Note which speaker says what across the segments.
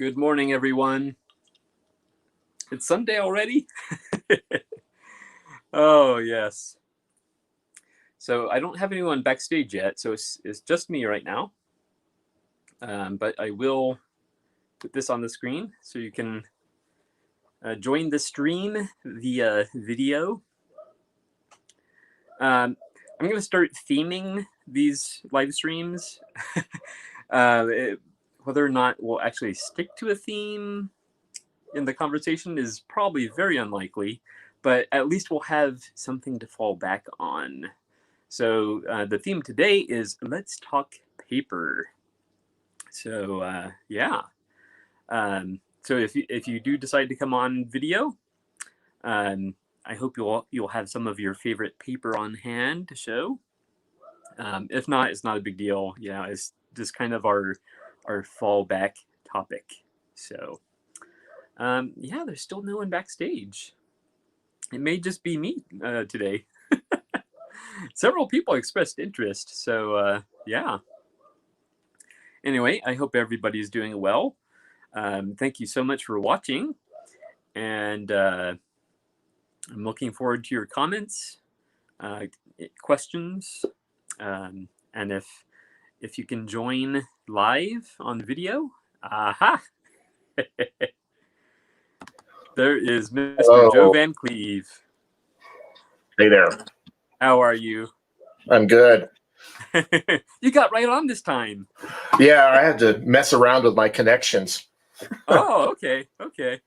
Speaker 1: Good morning, everyone. It's Sunday already? Oh, yes. So I don't have anyone backstage yet, so it's just me right now. But I will put this on the screen so you can join the stream via video. I'm going to start theming these live streams. Whether or not we'll actually stick to a theme in the conversation is probably very unlikely, but at least we'll have something to fall back on. So the theme today is Let's Talk Paper. So yeah. So if you do decide to come on video, I hope you'll have some of your favorite paper on hand to show. If not, it's not a big deal. Yeah, it's just kind of our fallback topic. So yeah, there's still no one backstage. It may just be me today. Several people expressed interest, so yeah. Anyway, I hope everybody's doing well. Thank you so much for watching, and I'm looking forward to your comments, questions, and if you can join live on video. Aha! There is Mr.
Speaker 2: Hello.
Speaker 1: Joe Van Cleve.
Speaker 2: Hey there.
Speaker 1: How are you?
Speaker 2: I'm good.
Speaker 1: You got right on this time.
Speaker 2: Yeah, I had to mess around with my connections.
Speaker 1: Oh, okay. Okay.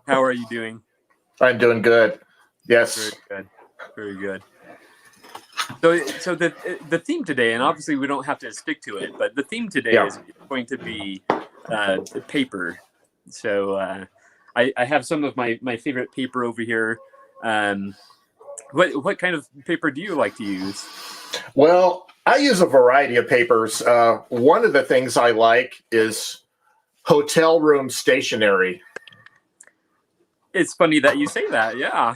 Speaker 1: How are you doing?
Speaker 2: I'm doing good. Yes.
Speaker 1: Very good. Very good. So the theme today, and obviously we don't have to stick to it, but the theme today is going to be paper. So I have some of my favorite paper over here. What kind of paper do you like to use?
Speaker 2: Well, I use a variety of papers. One of the things I like is hotel room stationery.
Speaker 1: It's funny that you say that. Yeah.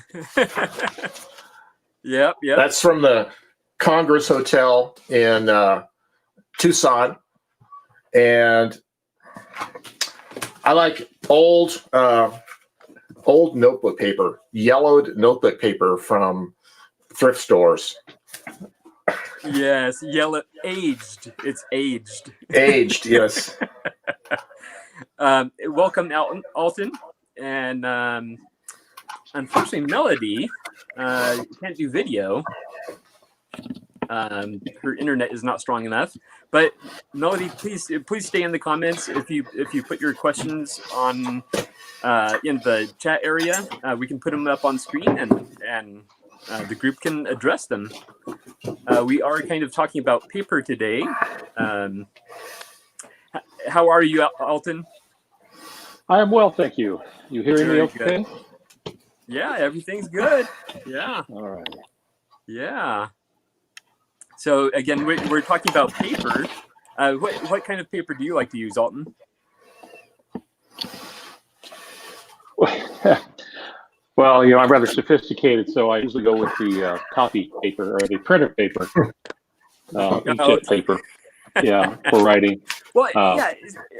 Speaker 1: Yep.
Speaker 2: That's from the Congress Hotel in Tucson, and I like old notebook paper, yellowed notebook paper from thrift stores.
Speaker 1: Yes, yellow, aged. It's aged.
Speaker 2: Aged, yes.
Speaker 1: Welcome, Alton, and unfortunately, Melody can't do video. Her internet is not strong enough. But Melody, please stay in the comments if you put your questions on in the chat area. We can put them up on screen and the group can address them. We are kind of talking about paper today. How are you, Alton?
Speaker 3: I am well, thank you. You hearing me okay?
Speaker 1: Good. Yeah, everything's good. Yeah.
Speaker 3: All right.
Speaker 1: Yeah. So again, we're talking about paper. What kind of paper do you like to use, Alton?
Speaker 3: Well, I'm rather sophisticated, so I usually go with the copy paper or the printer paper, inkjet paper. Yeah, for writing.
Speaker 1: Well, yeah.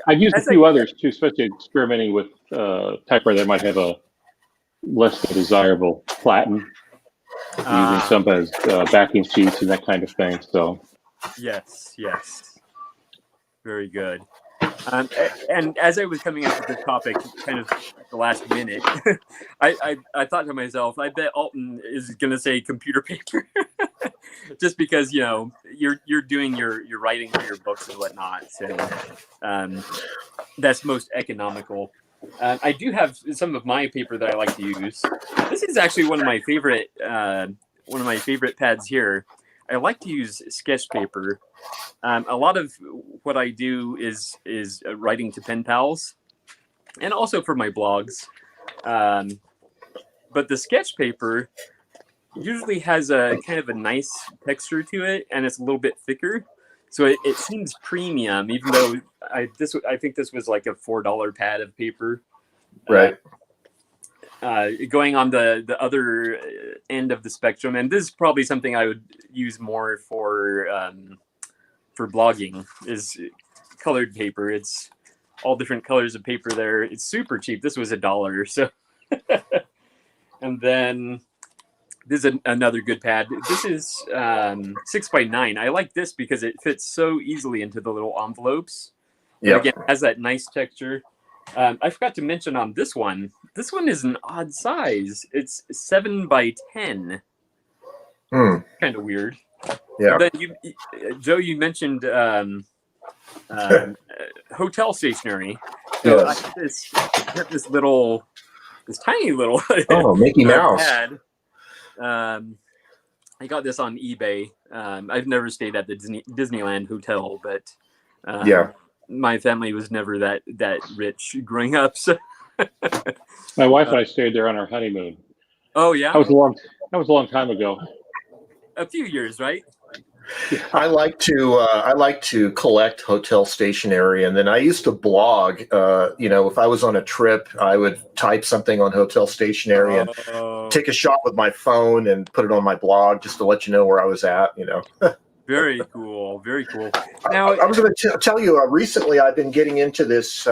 Speaker 3: I've used a few others too, especially experimenting with typewriter that might have a less than desirable platen. Using some as backing sheets and that kind of thing. So,
Speaker 1: yes, very good. And as I was coming up with this topic, kind of at the last minute, I thought to myself, I bet Alton is going to say computer paper, just because you're doing your writing for your books and whatnot. So that's most economical. I do have some of my paper that I like to use. This is actually one of my favorite pads here. I like to use sketch paper. A lot of what I do is writing to pen pals, and also for my blogs. But the sketch paper usually has a kind of a nice texture to it, and it's a little bit thicker. So it seems premium, even though I think this was like a $4 pad of paper.
Speaker 2: Right.
Speaker 1: Going on the other end of the spectrum, and this is probably something I would use more for blogging, is colored paper. It's all different colors of paper there. It's super cheap. This was $1. So, and then this is another good pad. This is 6x9. I like this because it fits so easily into the little envelopes.
Speaker 2: Yeah.
Speaker 1: Again, it has that nice texture. I forgot to mention on this one. This one is an odd size. It's 7x10. Kind of weird.
Speaker 2: Yeah.
Speaker 1: But then Joe, you mentioned hotel stationery. So
Speaker 2: Yes.
Speaker 1: I have this tiny little
Speaker 2: Mickey Mouse.
Speaker 1: pad. I got this on eBay. I've never stayed at the Disneyland hotel, but my family was never that rich growing up. So
Speaker 3: My wife and I stayed there on our honeymoon.
Speaker 1: oh yeah,
Speaker 3: That was a long time ago.
Speaker 1: a few years, right?
Speaker 2: I like to collect hotel stationery, and then I used to blog. If I was on a trip, I would type something on hotel stationery and take a shot with my phone and put it on my blog just to let you know where I was at.
Speaker 1: Very cool, very cool. Now
Speaker 2: I was going to tell you. Recently, I've been getting into this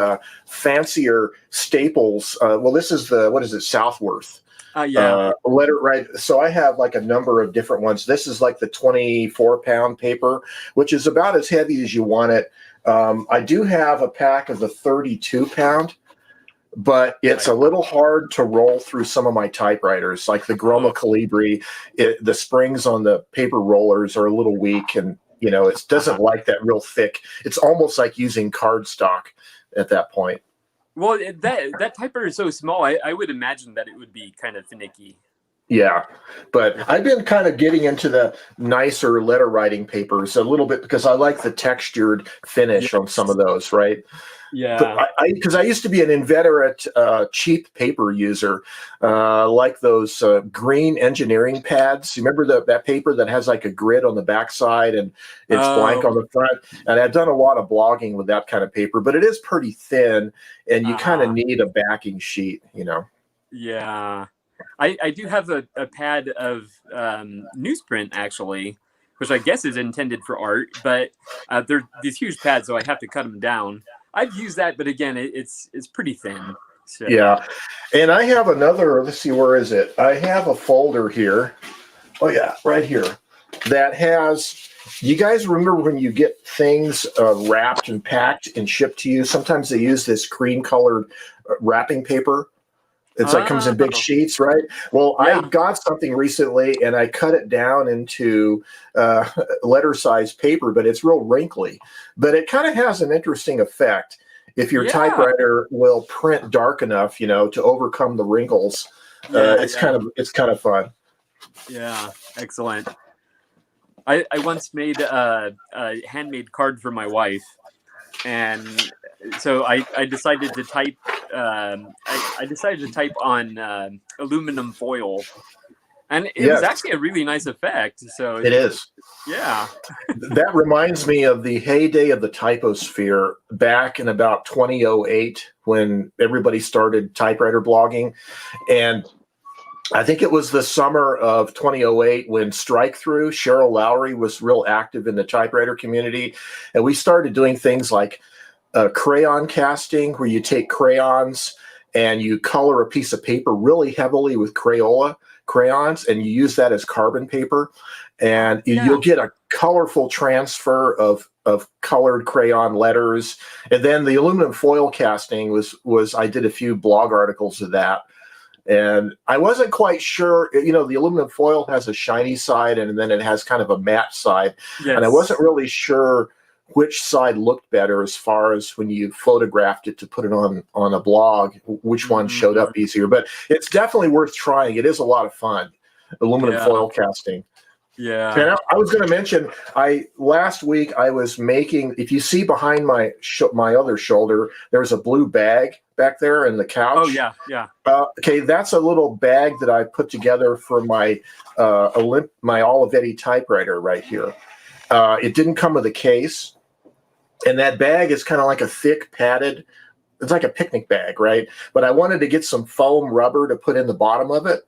Speaker 2: fancier staples. This is Southworth. Letter, right? So I have like a number of different ones. This is like the 24-pound paper, which is about as heavy as you want it. I do have a pack of the 32-pound, but it's a little hard to roll through some of my typewriters, like the Groma Calibri. The springs on the paper rollers are a little weak, and it doesn't like that real thick. It's almost like using cardstock at that point.
Speaker 1: well, that typewriter is so small. I would imagine that it would be kind of finicky.
Speaker 2: Yeah, but I've been kind of getting into the nicer letter writing papers a little bit because I like the textured finish on some of those, right?
Speaker 1: Yeah.
Speaker 2: Because I used to be an inveterate cheap paper user, like those green engineering pads. You remember that paper that has like a grid on the backside and it's blank on the front? And I've done a lot of blogging with that kind of paper, but it is pretty thin, and you kind of need a backing sheet,
Speaker 1: Yeah. I do have a pad of newsprint, actually, which I guess is intended for art, but they're these huge pads, so I have to cut them down. I've used that, but again, it's pretty thin. So.
Speaker 2: Yeah. And I have another, let's see, where is it? I have a folder here. Oh, yeah, right here. That has, you guys remember when you get things wrapped and packed and shipped to you? Sometimes they use this cream-colored wrapping paper. It's like comes in big sheets, right? Well, I got something recently, and I cut it down into letter-size paper, but it's real wrinkly. But it kind of has an interesting effect if your typewriter will print dark enough, to overcome the wrinkles. It's kind of fun.
Speaker 1: Yeah, excellent. I once made a handmade card for my wife, and so I decided to type. I decided to type on aluminum foil, and it was actually a really nice effect. So
Speaker 2: it is.
Speaker 1: Yeah.
Speaker 2: That reminds me of the heyday of the typosphere back in about 2008 when everybody started typewriter blogging, and I think it was the summer of 2008 when Strike Through, Cheryl Lowry was real active in the typewriter community, and we started doing things like crayon casting, where you take crayons and you color a piece of paper really heavily with Crayola crayons, and you use that as carbon paper, and you'll get a colorful transfer of colored crayon letters. And then the aluminum foil casting was I did a few blog articles of that. And I wasn't quite sure, the aluminum foil has a shiny side and then it has kind of a matte side. Yes. And I wasn't really sure which side looked better as far as when you photographed it to put it on a blog, which one showed up easier. But it's definitely worth trying. It is a lot of fun, aluminum foil casting.
Speaker 1: Yeah.
Speaker 2: And I was going to mention, last week I was making, if you see behind my other shoulder, there's a blue bag back there in the couch.
Speaker 1: Oh, yeah, yeah.
Speaker 2: Okay, that's a little bag that I put together for my Olivetti typewriter right here. It didn't come with a case, and that bag is kind of like a thick padded, it's like a picnic bag, right? But I wanted to get some foam rubber to put in the bottom of it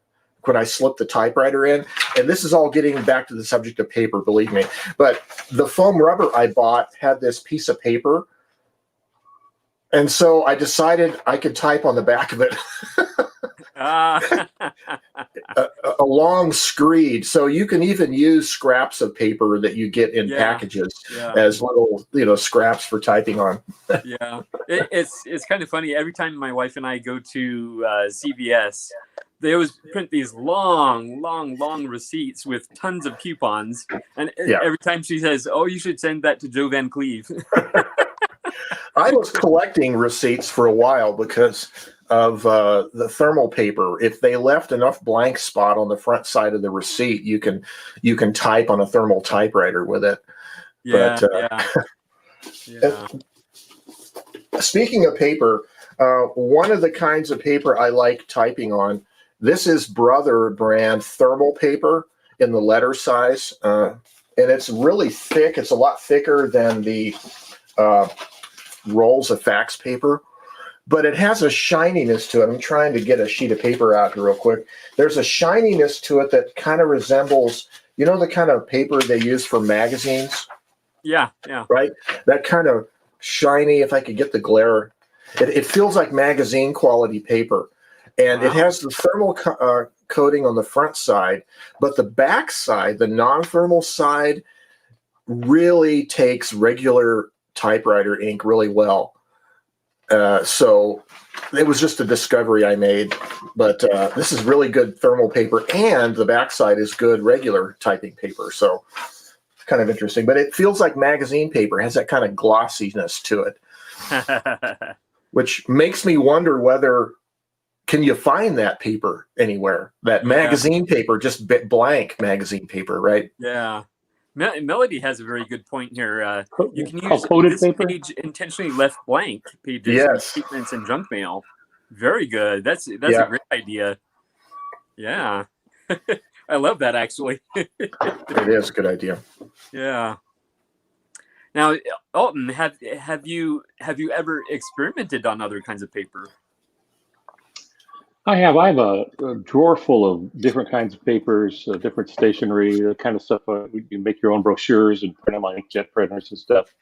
Speaker 2: when I slip the typewriter in. And this is all getting back to the subject of paper, believe me. But the foam rubber I bought had this piece of paper And so I decided I could type on the back of it.
Speaker 1: Ah.
Speaker 2: A long screed. So you can even use scraps of paper that you get in
Speaker 1: Yeah.
Speaker 2: packages
Speaker 1: Yeah.
Speaker 2: as little, scraps for typing on.
Speaker 1: Yeah. It's kind of funny. Every time my wife and I go to CVS, they always print these long receipts with tons of coupons. And
Speaker 2: Yeah.
Speaker 1: every time she says, "Oh, you should send that to Joe Van Cleve."
Speaker 2: I was collecting receipts for a while because of the thermal paper. If they left enough blank spot on the front side of the receipt, you can type on a thermal typewriter with it.
Speaker 1: Yeah.
Speaker 2: But,
Speaker 1: Yeah. Yeah.
Speaker 2: Speaking of paper, one of the kinds of paper I like typing on, this is Brother brand thermal paper in the letter size. And it's really thick. It's a lot thicker than the rolls of fax paper, but it has a shininess to it. I'm trying to get a sheet of paper out here real quick. There's a shininess to it that kind of resembles, the kind of paper they use for magazines?
Speaker 1: Yeah. Yeah.
Speaker 2: Right? That kind of shiny, if I could get the glare, it feels like magazine quality paper. And
Speaker 1: Wow.
Speaker 2: it has the thermal coating on the front side, but the back side, the non-thermal side, really takes regular typewriter ink really well. So it was just a discovery I made, but this is really good thermal paper, and the backside is good regular typing paper. So it's kind of interesting, but it feels like magazine paper. It has that kind of glossiness to it, which makes me wonder can you find that paper anywhere? That magazine paper, just blank magazine paper, right?
Speaker 1: Yeah. Melody has a very good point here. You can use
Speaker 3: coated
Speaker 1: this
Speaker 3: paper?
Speaker 1: page intentionally left blank pages
Speaker 2: Yes.
Speaker 1: with statements and junk mail. Very good. That's a great idea. Yeah. I love that, actually.
Speaker 2: It is a good idea.
Speaker 1: Yeah. Now, Alton, have you ever experimented on other kinds of paper?
Speaker 3: I have a drawer full of different kinds of papers, different stationery, the kind of stuff. You make your own brochures and print them on inkjet printers and stuff.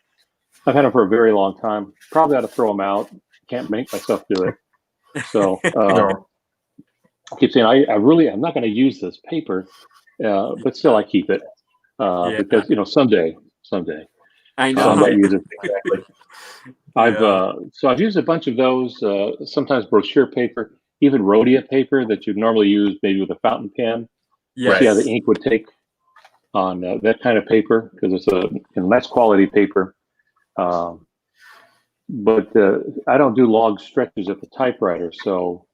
Speaker 3: I've had them for a very long time. Probably ought to throw them out. Can't make myself do it. So
Speaker 2: No.
Speaker 3: I keep saying I'm not going to use this paper, but still I keep it because someday
Speaker 1: I know.
Speaker 3: I might use it.
Speaker 2: Exactly.
Speaker 3: I've used a bunch of those. Sometimes brochure paper, even rhodia paper that you'd normally use maybe with a fountain pen.
Speaker 1: Yes.
Speaker 3: Yeah, the ink would take on that kind of paper because it's a nice quality paper. But I don't do long stretches at the typewriter, so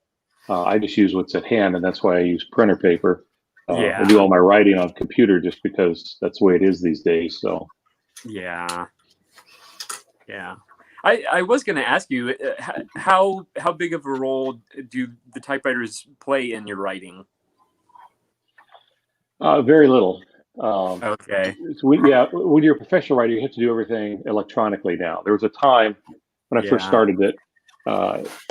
Speaker 3: I just use what's at hand, and that's why I use printer paper. I do all my writing on computer just because that's the way it is these days. So
Speaker 1: yeah. I was going to ask you how big of a role do the typewriters play in your writing?
Speaker 3: Very little.
Speaker 1: Okay.
Speaker 3: When you're a professional writer, you have to do everything electronically now. There was a time when I first started that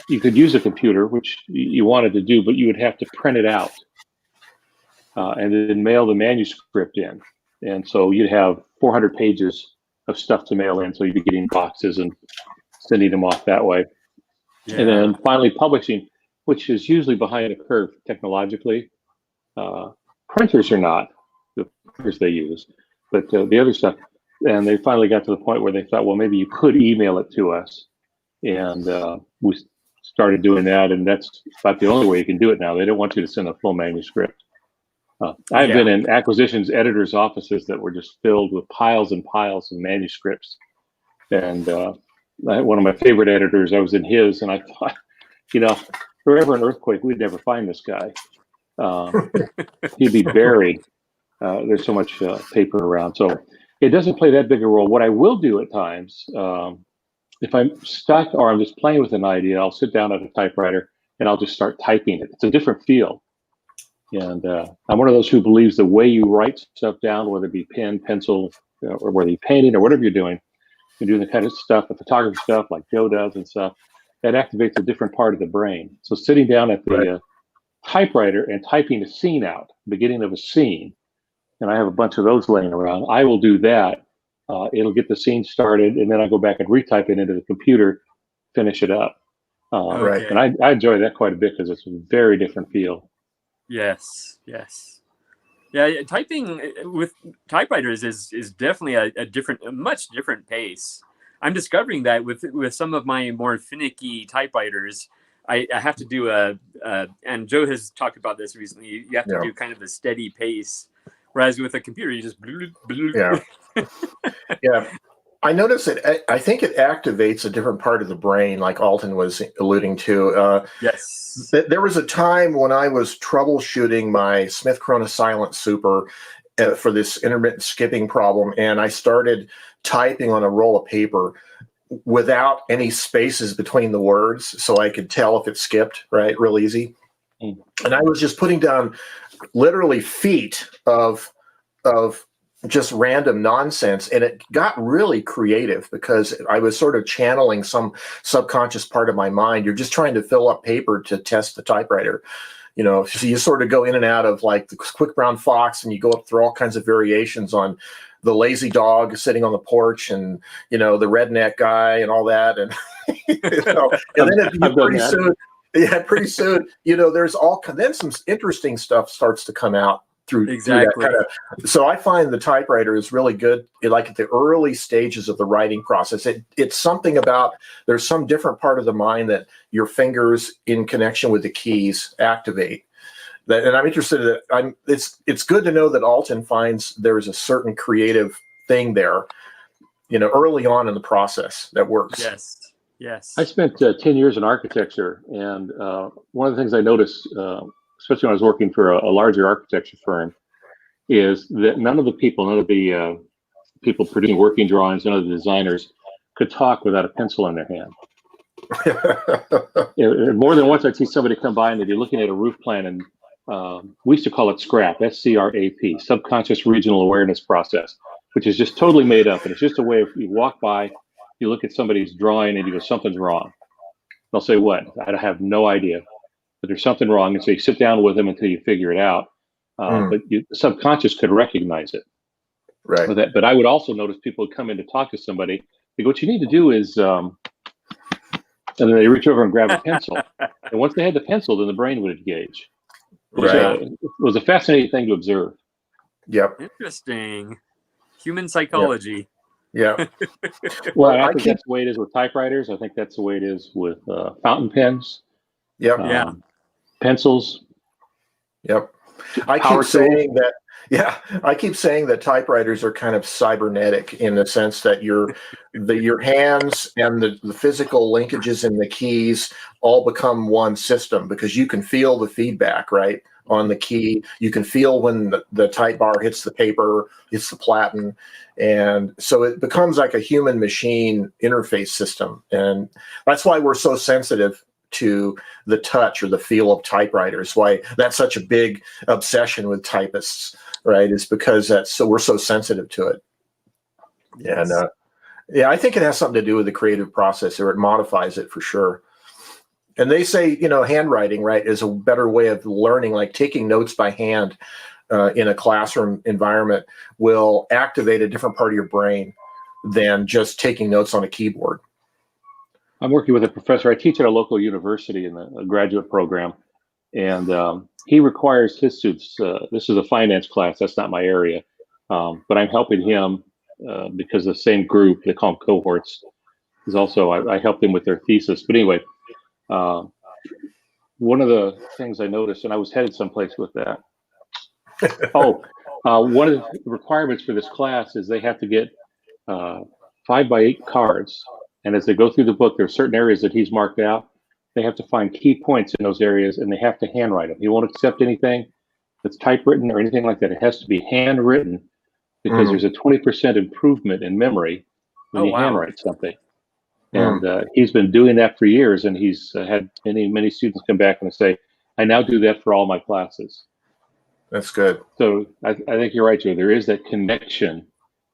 Speaker 3: you could use a computer, which you wanted to do, but you would have to print it out and then mail the manuscript in. And so you'd have 400 pages of stuff to mail in. So you'd be getting boxes and sending them off that way. Yeah. And then finally publishing, which is usually behind a curve technologically. Printers are not the printers they use, but the other stuff. And they finally got to the point where they thought, well, maybe you could email it to us. And we started doing that. And that's about the only way you can do it now. They don't want you to send a full manuscript. I've been in acquisitions editors' offices that were just filled with piles and piles of manuscripts. And one of my favorite editors, I was in his, and I thought, if there were ever an earthquake, we'd never find this guy. He'd be buried. There's so much paper around. So it doesn't play that big a role. What I will do at times, if I'm stuck or I'm just playing with an idea, I'll sit down at a typewriter and I'll just start typing it. It's a different feel. And I'm one of those who believes the way you write stuff down, whether it be pen, pencil, or whether you're painting or whatever you're doing the kind of stuff, the photography stuff like Joe does and stuff, that activates a different part of the brain. So sitting down at the typewriter and typing a scene out, beginning of a scene, and I have a bunch of those laying around, I will do that. It'll get the scene started, and then I go back and retype it into the computer finish it up.
Speaker 1: Okay.
Speaker 3: And I enjoy that quite a bit because it's a very different feel.
Speaker 1: Yes. Yes. Yeah. Typing with typewriters is definitely a much different pace. I'm discovering that with some of my more finicky typewriters, I have to do and Joe has talked about this recently. You have to
Speaker 2: Yeah.
Speaker 1: do kind of a steady pace, whereas with a computer, you just
Speaker 2: Yeah. Yeah. I notice it. I think it activates a different part of the brain, like Alton was alluding to.
Speaker 1: Yes.
Speaker 2: There was a time when I was troubleshooting my Smith Corona Silent Super for this intermittent skipping problem, and I started typing on a roll of paper without any spaces between the words, so I could tell if it skipped, right, real easy.
Speaker 3: Mm.
Speaker 2: And I was just putting down literally feet of just random nonsense, and it got really creative because I was sort of channeling some subconscious part of my mind. You're just trying to fill up paper to test the typewriter, so you sort of go in and out of like the quick brown fox, and you go up through all kinds of variations on the lazy dog sitting on the porch, and the redneck guy and all that, and and then pretty soon there's then some interesting stuff starts to come out through that kind of. So I find the typewriter is really good, like at the early stages of the writing process. It's something about, there's some different part of the mind that your fingers in connection with the keys activate. And I'm interested that it's good to know that Alton finds there's a certain creative thing there, early on in the process that works.
Speaker 1: Yes. Yes.
Speaker 3: I spent 10 years in architecture, and one of the things I noticed, especially when I was working for a larger architecture firm, is that none of the people producing working drawings, none of the designers could talk without a pencil in their hand. More than once I'd see somebody come by and they'd be looking at a roof plan, and we used to call it SCRAP, SCRAP, Subconscious Regional Awareness Process, which is just totally made up. And it's just a way of, you walk by, you look at somebody's drawing and you go, something's wrong. They'll say, what? I have no idea. But there's something wrong. And so you sit down with them until you figure it out. But the subconscious could recognize it.
Speaker 2: Right.
Speaker 3: But I would also notice people would come in to talk to somebody. They go, what you need to do is, and then they reach over and grab a pencil. And once they had the pencil, then the brain would engage. Which, it was a fascinating thing to observe.
Speaker 2: Yep.
Speaker 1: Interesting. Human psychology.
Speaker 2: Yeah.
Speaker 3: Well, I think that's the way it is with typewriters. I think that's the way it is with fountain pens.
Speaker 2: Yep.
Speaker 3: Pencils.
Speaker 2: Yep. I keep saying that typewriters are kind of cybernetic in the sense that your hands and the physical linkages in the keys all become one system, because you can feel the feedback, right, on the key. You can feel when the type bar hits the paper, hits the platen. And so it becomes like a human machine interface system. And that's why we're so sensitive to the touch or the feel of typewriters. Why that's such a big obsession with typists, right? Is because we're so sensitive to it. Yes. And I think it has something to do with the creative process, or it modifies it for sure. And they say, handwriting, right, is a better way of learning, like taking notes by hand in a classroom environment will activate a different part of your brain than just taking notes on a keyboard.
Speaker 3: I'm working with a professor. I teach at a local university in a graduate program, and he requires his students, this is a finance class, that's not my area, but I'm helping him because the same group, they call them cohorts, is also, I helped them with their thesis. But anyway, one of the things I noticed, and I was headed someplace with that. One of the requirements for this class is they have to get 5x8 cards. And as they go through the book, there are certain areas that he's marked out. They have to find key points in those areas, and they have to handwrite them. He won't accept anything that's typewritten or anything like that. It has to be handwritten, because there's a 20% improvement in memory when you handwrite something. And he's been doing that for years, and he's had many students come back and say, I now do that for all my classes.
Speaker 2: That's good.
Speaker 3: So I think you're right, Joe. There is that connection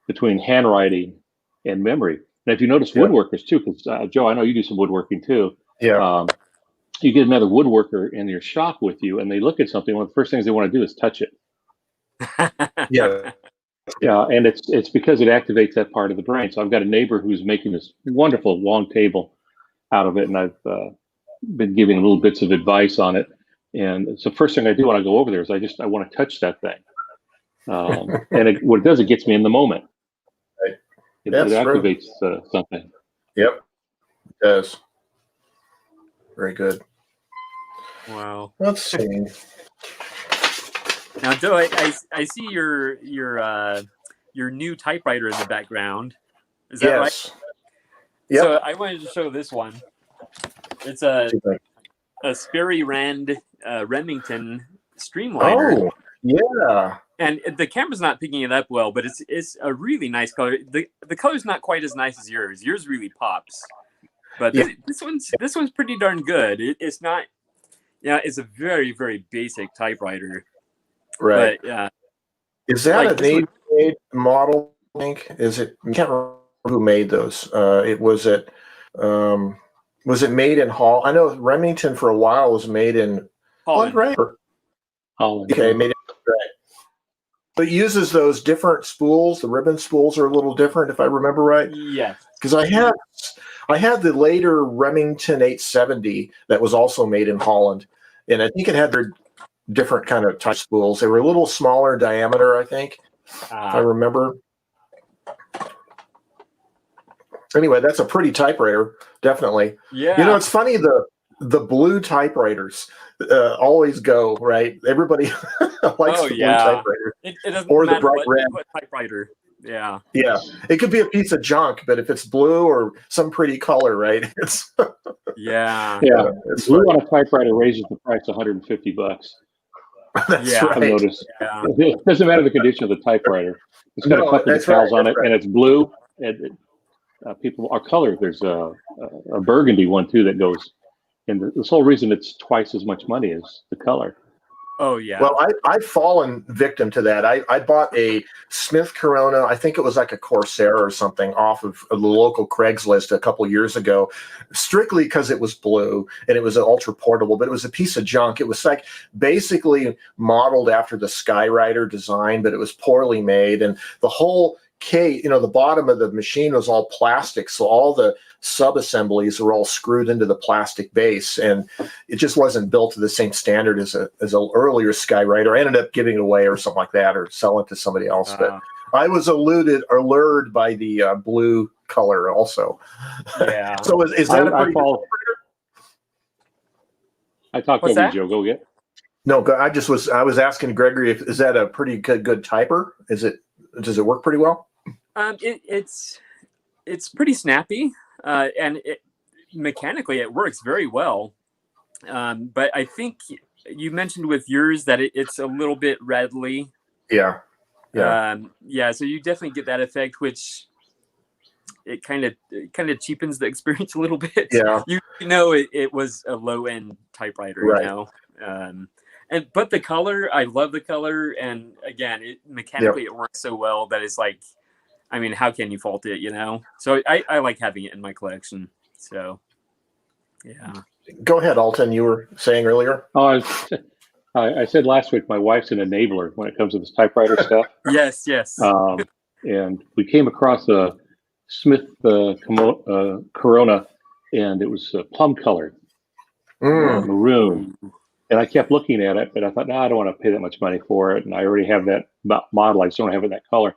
Speaker 3: between handwriting and memory. And if you notice woodworkers too, because Joe, I know you do some woodworking too.
Speaker 2: Yeah.
Speaker 3: You get another woodworker in your shop with you, and they look at something. One of the first things they want to do is touch it.
Speaker 2: Yeah.
Speaker 3: Yeah, and it's because it activates that part of the brain. So I've got a neighbor who's making this wonderful long table out of it, and I've been giving little bits of advice on it. And it's the first thing I do when I go over there is I want to touch that thing. And what it does, it gets me in the moment.
Speaker 2: Right.
Speaker 3: It activates something.
Speaker 2: Yep, it does. Very good.
Speaker 1: Wow.
Speaker 2: Let's see.
Speaker 1: Now, Joe, I see your new typewriter in the background. Is that right?
Speaker 2: Yep.
Speaker 1: So I wanted to show this one. It's a Sperry Rand Remington Streamliner.
Speaker 2: Oh, yeah.
Speaker 1: And the camera's not picking it up well, but it's a really nice color. The color's not quite as nice as yours. Yours really pops. But this one's pretty darn good. It's not, it's a very, very basic typewriter.
Speaker 2: Right.
Speaker 1: But,
Speaker 2: is that a made model? I think is it? I can't remember who made those. Was it made in Hall? I know Remington for a while was made in Holland, right?
Speaker 3: Holland.
Speaker 2: Okay, made it right. But it uses those different spools. The ribbon spools are a little different, if I remember right.
Speaker 1: Yeah.
Speaker 2: Because I had the later Remington 870 that was also made in Holland, and I think it had their different kind of type spools. They were a little smaller diameter, I think, if I remember. Anyway, that's a pretty typewriter, definitely.
Speaker 1: Yeah.
Speaker 2: It's funny, the blue typewriters always go, right? Everybody likes the blue typewriter.
Speaker 1: It doesn't
Speaker 2: or
Speaker 1: matter
Speaker 2: the bright red
Speaker 1: typewriter. Yeah.
Speaker 2: Yeah. It could be a piece of junk, but if it's blue or some pretty color, right? It's
Speaker 1: Yeah.
Speaker 2: It's
Speaker 3: blue on a typewriter raises the price $150.
Speaker 2: That's right.
Speaker 3: I've noticed.
Speaker 1: Yeah.
Speaker 3: It doesn't matter the condition of the typewriter. It's got a couple of decals on it, and it's blue. And people are colored. There's a burgundy one too that goes. And the sole reason it's twice as much money is the color.
Speaker 1: Oh yeah.
Speaker 2: Well, I've fallen victim to that. I bought a Smith Corona. I think it was like a Corsair or something off of the local Craigslist a couple years ago, strictly because it was blue and it was an ultra portable. But it was a piece of junk. It was like basically modeled after the Skywriter design, but it was poorly made, and the whole case, the bottom of the machine was all plastic, so all the sub-assemblies were all screwed into the plastic base, and it just wasn't built to the same standard as an earlier Skywriter. I ended up giving it away or something like that, or selling it to somebody else. But I was lured by the blue color also.
Speaker 1: Yeah.
Speaker 2: So is that a pretty good?
Speaker 3: I talked over you, Joe. Go get.
Speaker 2: No, I was asking Gregory, is that a pretty good typer? Does it work pretty well?
Speaker 1: It's pretty snappy, and mechanically it works very well. But I think you mentioned with yours that it's a little bit rattly.
Speaker 2: Yeah.
Speaker 1: So you definitely get that effect, which it kind of cheapens the experience a little bit.
Speaker 2: Yeah.
Speaker 1: It was a low end typewriter,
Speaker 2: right.
Speaker 1: But the color, I love the color, and again, mechanically it works so well that it's like, I mean, how can you fault it? So I like having it in my collection. So, yeah.
Speaker 2: Go ahead, Alton. You were saying earlier.
Speaker 3: Oh, I said last week my wife's an enabler when it comes to this typewriter stuff.
Speaker 1: Yes.
Speaker 3: And we came across a Smith Corona, and it was plum colored, maroon. And I kept looking at it, but I thought, no, I don't want to pay that much money for it. And I already have that model. I just don't have it that color.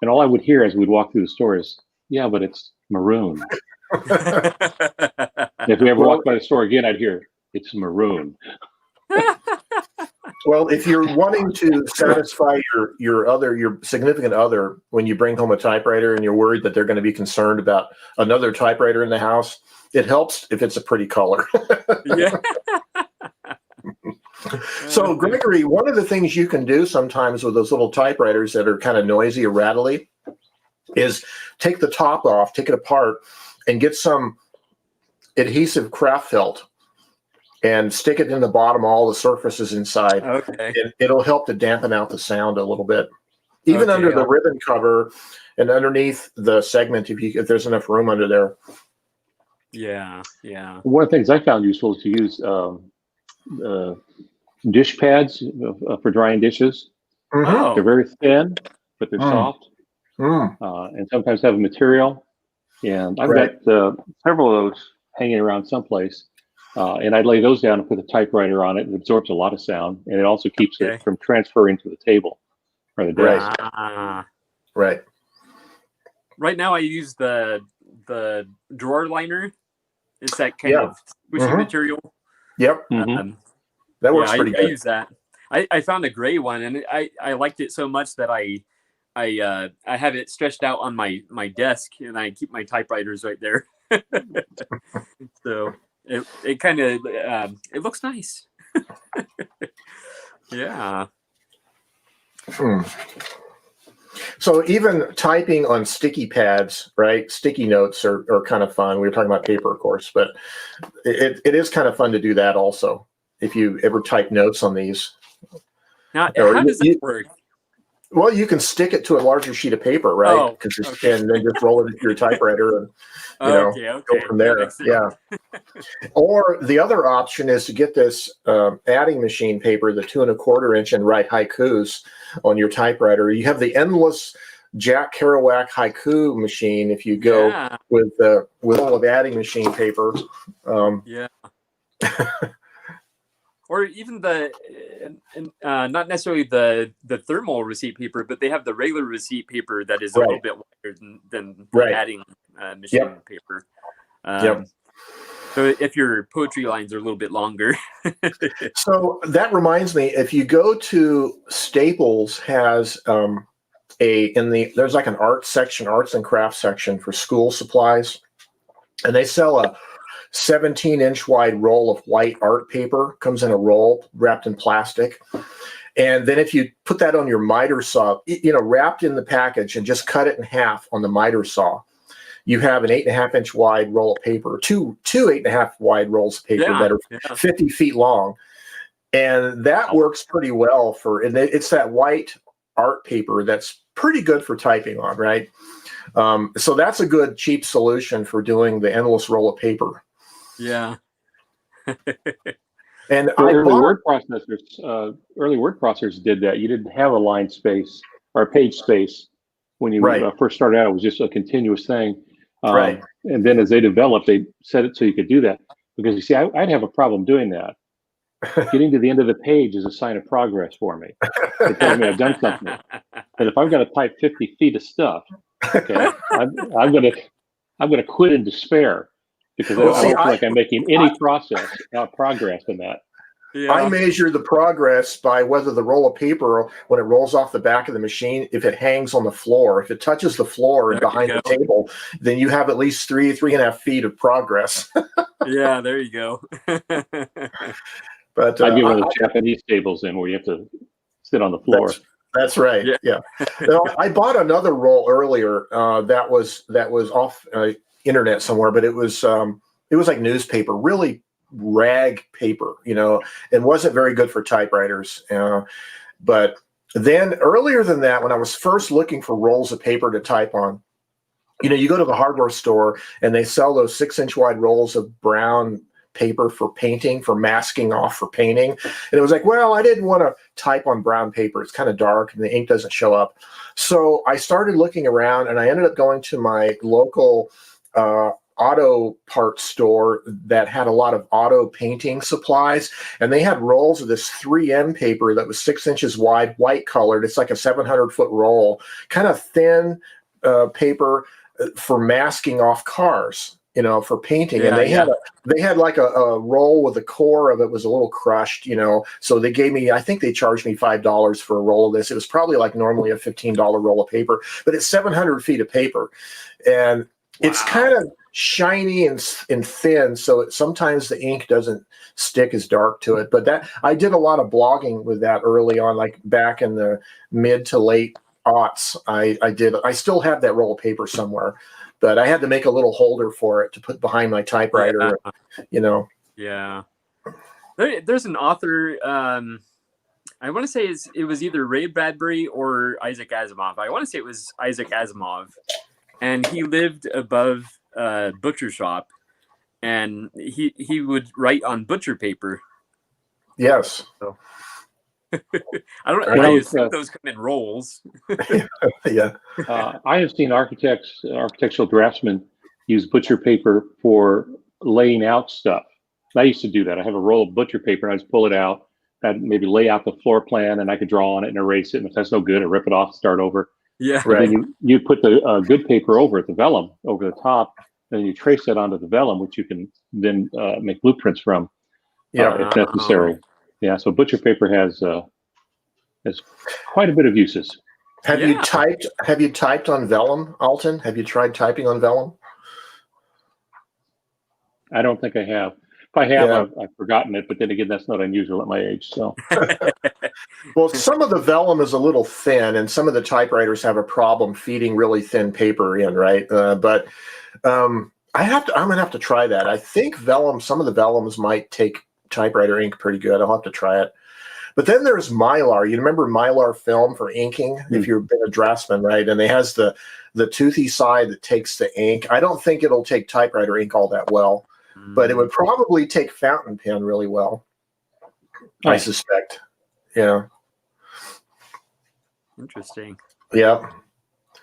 Speaker 3: And all I would hear as we'd walk through the store is, yeah, but it's maroon. If we ever walked by the store again, I'd hear, it's maroon.
Speaker 2: Well, if you're wanting to satisfy your significant other when you bring home a typewriter and you're worried that they're going to be concerned about another typewriter in the house, it helps if it's a pretty color.
Speaker 1: Yeah.
Speaker 2: So, Gregory, one of the things you can do sometimes with those little typewriters that are kind of noisy or rattly is take the top off, take it apart, and get some adhesive craft felt and stick it in the bottom, all the surfaces inside.
Speaker 1: Okay.
Speaker 2: And it'll help to dampen out the sound a little bit. Even under the ribbon cover and underneath the segment, if there's enough room under there.
Speaker 1: Yeah.
Speaker 3: One of the things I found useful is to use dish pads for drying dishes.
Speaker 1: Oh.
Speaker 3: They're very thin, but they're soft, and sometimes have a material. And I've got several of those hanging around someplace. And I'd lay those down and put the typewriter on it. It absorbs a lot of sound, and it also keeps it from transferring to the table or the desk.
Speaker 2: Right.
Speaker 1: Right now, I use the drawer liner. It's that kind of squishy material.
Speaker 2: Yep. That works pretty good.
Speaker 1: I use that. I found a gray one, and I liked it so much that I have it stretched out on my desk, and I keep my typewriters right there. So it kind of it looks nice. Yeah.
Speaker 2: So even typing on sticky pads, right? Sticky notes are kind of fun. We were talking about paper, of course, but it is kind of fun to do that also. If you ever type notes on these.
Speaker 1: Now, how does that work?
Speaker 2: Well, you can stick it to a larger sheet of paper, right? And then just roll it into your typewriter and go from there. Yeah. Or the other option is to get this adding machine paper, the 2 1/4 inch, and write haikus on your typewriter. You have the endless Jack Kerouac haiku machine if you go with all of adding machine paper.
Speaker 1: Or even the not necessarily the thermal receipt paper, but they have the regular receipt paper that is a little bit wider than the adding machine paper. So if your poetry lines are a little bit longer.
Speaker 2: So that reminds me, if you go to Staples has there's like an art section, arts and crafts section for school supplies, and they sell a 17-inch wide roll of white art paper. Comes in a roll wrapped in plastic. And then if you put that on your miter saw, wrapped in the package, and just cut it in half on the miter saw, you have an 8.5-inch wide roll of paper, two 8.5 wide rolls of paper that are 50 feet long. And that works pretty well and it's that white art paper that's pretty good for typing on, right? So that's a good cheap solution for doing the endless roll of paper.
Speaker 1: Yeah.
Speaker 2: And
Speaker 3: early word processors did that. You didn't have a line space or a page space when you first started out. It was just a continuous thing. And then as they developed, they set it so you could do that. Because you see, I'd have a problem doing that. Getting to the end of the page is a sign of progress for me. It tells me I've done something. But if I've got to type 50 feet of stuff, okay, I'm gonna quit in despair. Because I don't feel like I'm making any progress in that.
Speaker 2: Yeah. I measure the progress by whether the roll of paper, when it rolls off the back of the machine, if it hangs on the floor. If it touches the floor and behind the table, then you have at least 3.5 feet of progress.
Speaker 1: Yeah, there you go.
Speaker 2: But
Speaker 3: I give one of the Japanese tables in where you have to sit on the floor.
Speaker 2: That's right. Yeah. I bought another roll earlier that was off internet somewhere, but it was like newspaper, really rag paper, and wasn't very good for typewriters. But then earlier than that, when I was first looking for rolls of paper to type on, you go to the hardware store and they sell those 6-inch wide rolls of brown paper for painting, for masking off for painting. And it was like, well, I didn't want to type on brown paper. It's kind of dark and the ink doesn't show up. So I started looking around, and I ended up going to my local auto parts store that had a lot of auto painting supplies, and they had rolls of this 3M paper that was 6 inches wide, white colored. It's like a 700-foot roll, kind of thin paper for masking off cars, for painting. And they had like a roll with the core of it was a little crushed, so they gave me, I think they charged me $5 for a roll of this. It was probably like normally a $15 roll of paper, but it's 700 feet of paper. And it's kind of shiny and thin, so sometimes the ink doesn't stick as dark to it. But that I did a lot of blogging with that early on, like back in the mid to late aughts. I still have that roll of paper somewhere, but I had to make a little holder for it to put behind my typewriter.
Speaker 1: Yeah. There's an author. I want to say it was either Ray Bradbury or Isaac Asimov. I want to say it was Isaac Asimov. And he lived above a butcher shop, and he would write on butcher paper.
Speaker 2: Yes.
Speaker 1: So. I don't know. I assume those come in rolls.
Speaker 2: Yeah.
Speaker 3: I have seen architectural draftsmen use butcher paper for laying out stuff. I used to do that. I have a roll of butcher paper, and I just pull it out. I'd maybe lay out the floor plan, and I could draw on it and erase it. And if that's no good, I rip it off, start over.
Speaker 1: Yeah.
Speaker 3: And then you put the good paper over it, the vellum over the top, and you trace that onto the vellum, which you can then make blueprints from if necessary. Yeah, so butcher paper has quite a bit of uses.
Speaker 2: Have you typed on vellum, Alton? Have you tried typing on vellum?
Speaker 3: I don't think I have. If I have, I've forgotten it. But then again, that's not unusual at my age. So,
Speaker 2: well, some of the vellum is a little thin, and some of the typewriters have a problem feeding really thin paper in, right? But I'm gonna have to try that. I think vellum. Some of the vellums might take typewriter ink pretty good. I'll have to try it. But then there's Mylar. You remember Mylar film for inking? If you've been a draftsman, right? And it has the toothy side that takes the ink. I don't think it'll take typewriter ink all that well, but it would probably take fountain pen really well. I suspect. Yeah.
Speaker 1: Interesting.
Speaker 2: Yeah.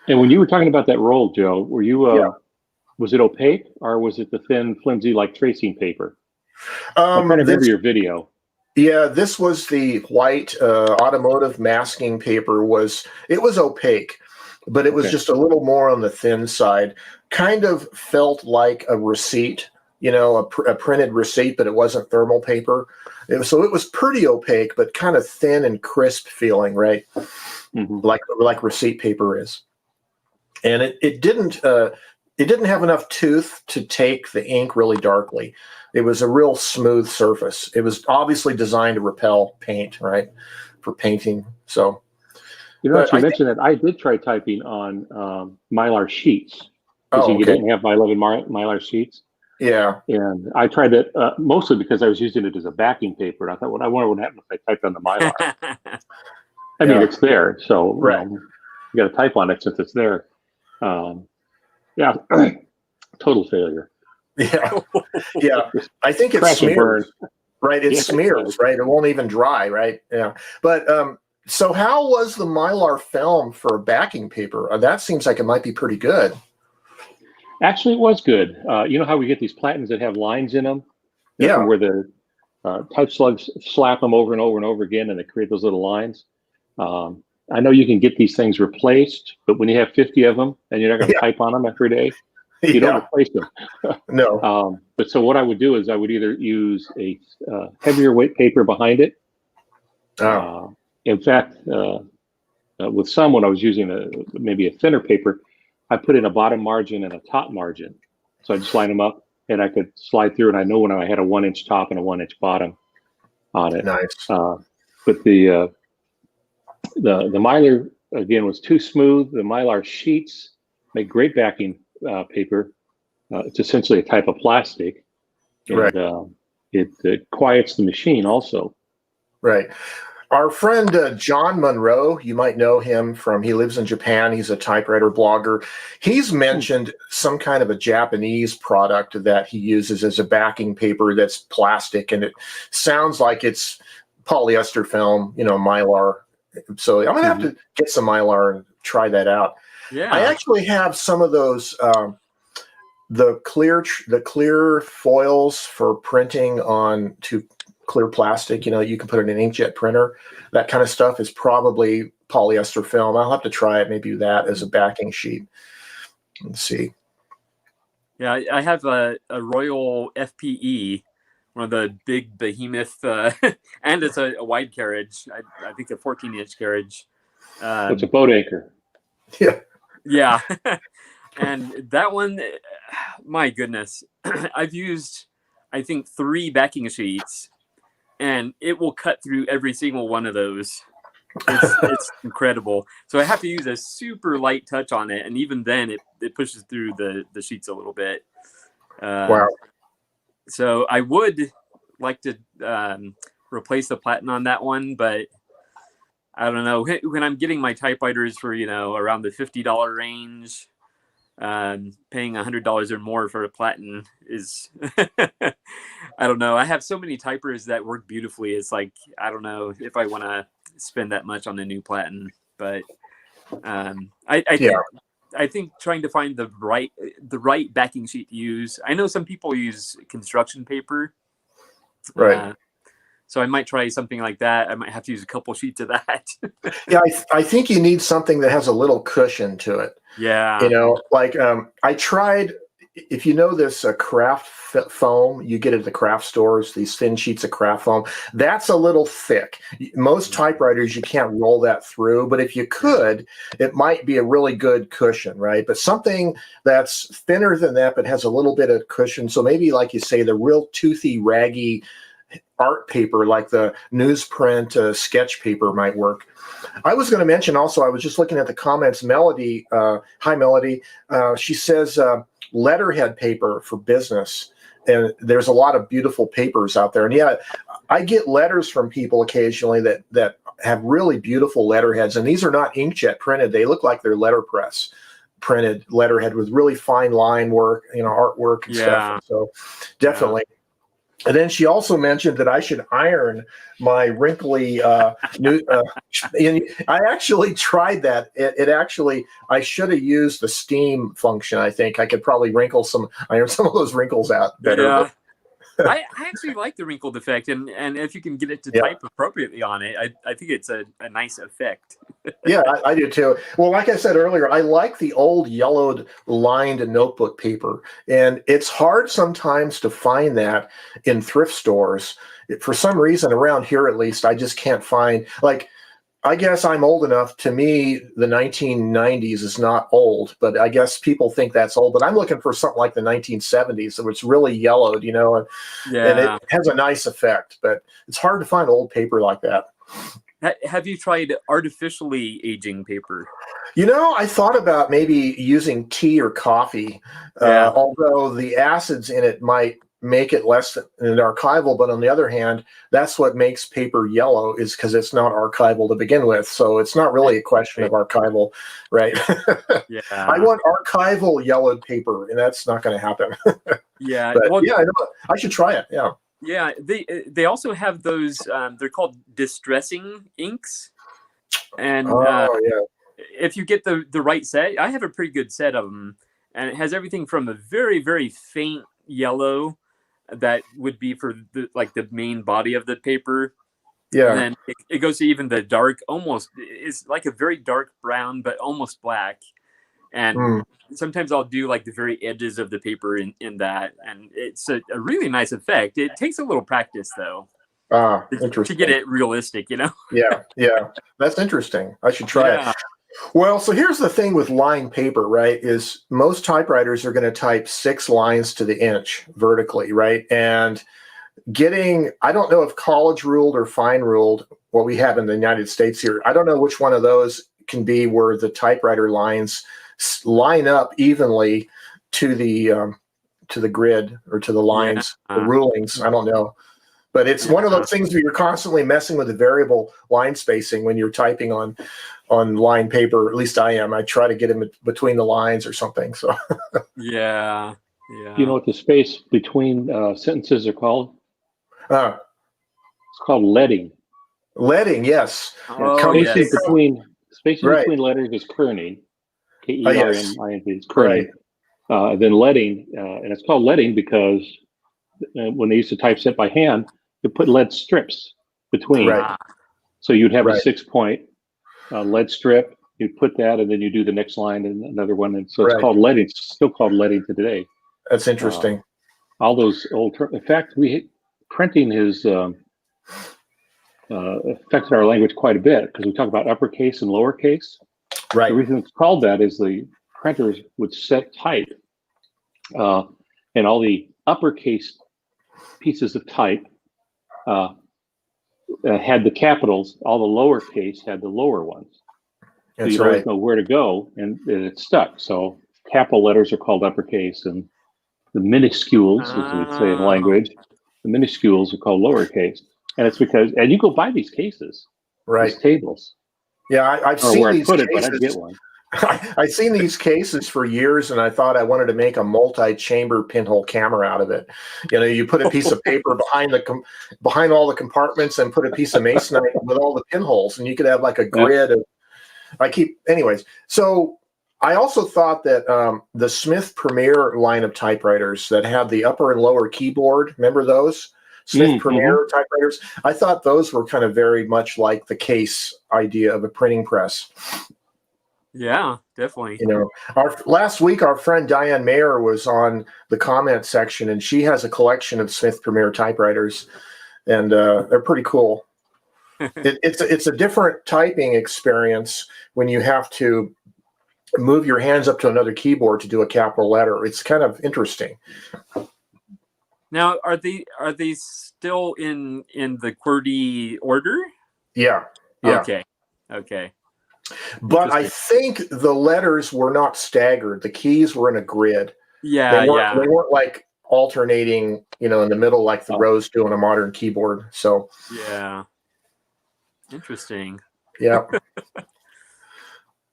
Speaker 3: And when you were talking about that roll, Joe, were you was it opaque or was it the thin, flimsy like tracing paper? I'm trying to remember your video.
Speaker 2: Yeah, this was the white automotive masking paper. It was opaque, but it was just a little more on the thin side. Kind of felt like a receipt, a printed receipt, but it wasn't thermal paper. So it was pretty opaque, but kind of thin and crisp feeling, right? Like receipt paper is. And it didn't have enough tooth to take the ink really darkly. It was a real smooth surface. It was obviously designed to repel paint, right, for painting. So,
Speaker 3: you mentioned that I did try typing on Mylar sheets. You didn't have my 11 Mylar sheets.
Speaker 2: Yeah.
Speaker 3: And I tried that mostly because I was using it as a backing paper. And I thought, well, I wonder what happened if I typed on the Mylar. I mean, it's there, so you got to type on it since it's there. Total failure.
Speaker 2: Yeah. I think it smears, right? It smears, right? It won't even dry, right? Yeah. But so how was the Mylar film for backing paper? That seems like it might be pretty good.
Speaker 3: Actually, it was good. You know how we get these platens that have lines in them? From where the type slugs slap them over and over and over again, and they create those little lines. I know you can get these things replaced, but when you have 50 of them and you're not going to type on them every day, you don't replace them.
Speaker 2: No.
Speaker 3: But so what I would do is I would either use a heavier weight paper behind it. In fact, with some, when I was using maybe a thinner paper, I put in a bottom margin and a top margin. So I just line them up and I could slide through, and I know when I had a 1-inch top and a 1-inch bottom on it.
Speaker 2: Nice.
Speaker 3: But the Mylar, again, was too smooth. The Mylar sheets make great backing paper. It's essentially a type of plastic, and it quiets the machine also.
Speaker 2: Right. Our friend John Monroe, you might know him he lives in Japan. He's a typewriter blogger. He's mentioned some kind of a Japanese product that he uses as a backing paper that's plastic, and it sounds like it's polyester film, Mylar. So I'm going to have to get some Mylar and try that out. Yeah. I actually have some of those, the clear foils for printing on clear plastic. You can put it in an inkjet printer. That kind of stuff is probably polyester film. I'll have to try it, maybe that as a backing sheet. Let's see.
Speaker 1: Yeah, I have a Royal FPE, one of the big behemoth, and it's a wide carriage. I think a 14-inch carriage.
Speaker 3: It's a boat anchor.
Speaker 2: Yeah.
Speaker 1: Yeah. And that one, my goodness, I've used, I think, 3 backing sheets, and it will cut through every single one of those. It's incredible. So I have to use a super light touch on it, and even then it pushes through the sheets a little bit.
Speaker 2: Wow.
Speaker 1: So I would like to replace the platen on that one, but I don't know. When I'm getting my typewriters for, around the $50 range, paying $100 or more for a platen is, I don't know. I have so many typers that work beautifully. It's like, I don't know if I want to spend that much on a new platen, but I think I think trying to find the right backing sheet to use. I know some people use construction paper,
Speaker 2: Right.
Speaker 1: so I might try something like that. I might have to use a couple sheets of that.
Speaker 2: Yeah, I think you need something that has a little cushion to it.
Speaker 1: Yeah.
Speaker 2: You know, like I tried. If you know this craft foam, you get at the craft stores, these thin sheets of craft foam. That's a little thick. Most typewriters, you can't roll that through, but if you could, it might be a really good cushion, right? But something that's thinner than that, but has a little bit of cushion. So maybe, like you say, the real toothy, raggy art paper, like the newsprint sketch paper, might work. I was going to mention also, I was just looking at the comments, Melody, hi Melody, she says letterhead paper for business. And there's a lot of beautiful papers out there. And yeah, I get letters from people occasionally that have really beautiful letterheads. And these are not inkjet printed. They look like they're letterpress printed letterhead with really fine line work, you know, artwork and stuff. And so definitely. Yeah. And then she also mentioned that I should iron my wrinkly new. I actually tried that. It actually, I should have used the steam function. I think I could probably iron some of those wrinkles out better.
Speaker 1: Yeah. I actually like the wrinkled effect, and if you can get it to type appropriately on it, I think it's a nice effect.
Speaker 2: Yeah, I do too. Well, like I said earlier, I like the old yellowed lined notebook paper, and it's hard sometimes to find that in thrift stores. For some reason, around here at least, I just can't find, like, I guess I'm old enough. To me, the 1990s is not old, but I guess people think that's old. But I'm looking for something like the 1970s, so it's really yellowed, you know, and it has a nice effect. But it's hard to find old paper like that.
Speaker 1: Have you tried artificially aging paper?
Speaker 2: You know, I thought about maybe using tea or coffee, although the acids in it might make it less than archival. But on the other hand, that's what makes paper yellow, is because it's not archival to begin with. So it's not really a question of archival, right?
Speaker 1: Yeah.
Speaker 2: I want archival yellowed paper, and that's not going to happen.
Speaker 1: Yeah.
Speaker 2: But
Speaker 1: well,
Speaker 2: yeah, I should try it. Yeah.
Speaker 1: Yeah, they also have those. They're called distressing inks, and if you get the right set, I have a pretty good set of them, and it has everything from a very, very faint yellow that would be for the main body of the paper. Yeah, and then it goes to even the dark, almost, it's like a very dark brown, but almost black. And sometimes I'll do like the very edges of the paper in that, and it's a really nice effect. It takes a little practice though.
Speaker 2: Interesting.
Speaker 1: To get it realistic, you know?
Speaker 2: Yeah. That's interesting. I should try it. Well, so here's the thing with lined paper, right, is most typewriters are going to type 6 lines to the inch vertically, right? And I don't know if college ruled or fine ruled, what we have in the United States here. I don't know which one of those can be where the typewriter lines line up evenly to the grid or to the lines, the rulings. I don't know. But it's one of those things where you're constantly messing with the variable line spacing when you're typing on line paper. At least I am. I try to get in between the lines or something. So
Speaker 1: yeah.
Speaker 3: Do you know what the space between sentences are called? It's called leading.
Speaker 2: Leading, yes.
Speaker 3: Spacing between letters is kerning. K-E-R-N-I-N-G. It's kerning. Right. Then leading, and it's called leading because when they used to typeset by hand, you put lead strips between. Right. So you'd have a 6-point lead strip. You'd put that, and then you do the next line and another one. And so it's called leading. It's still called leading today.
Speaker 2: That's interesting.
Speaker 3: All those old in fact, printing has affected our language quite a bit because we talk about uppercase and lowercase. Right. The reason it's called that is the printers would set type, and all the uppercase pieces of type had the capitals. All the lowercase had the lower ones. So you always know where to go, and it stuck. So capital letters are called uppercase, and the minuscules, as we'd say in language, the minuscules are called lowercase. And it's because, and you go buy these cases, these tables.
Speaker 2: Yeah, I've seen these cases.
Speaker 3: But I get one.
Speaker 2: I've seen these cases for years, and I thought I wanted to make a multi-chamber pinhole camera out of it. You know, you put a piece of paper behind all the compartments and put a piece of masonite with all the pinholes, and you could have like a grid of. Anyways. So I also thought that the Smith Premier line of typewriters that had the upper and lower keyboard, remember those? Smith Premier typewriters. I thought those were kind of very much like the case idea of a printing press.
Speaker 1: Yeah, definitely.
Speaker 2: You know, last week, our friend Diane Mayer was on the comment section, and she has a collection of Smith Premier typewriters, and they're pretty cool. It's a different typing experience when you have to move your hands up to another keyboard to do a capital letter. It's kind of interesting.
Speaker 1: Now, are they still in the QWERTY order?
Speaker 2: Yeah.
Speaker 1: Okay.
Speaker 2: But I think the letters were not staggered. The keys were in a grid.
Speaker 1: Yeah,
Speaker 2: They weren't like alternating, in the middle like the rows do on a modern keyboard. So
Speaker 1: yeah, interesting.
Speaker 2: Yep.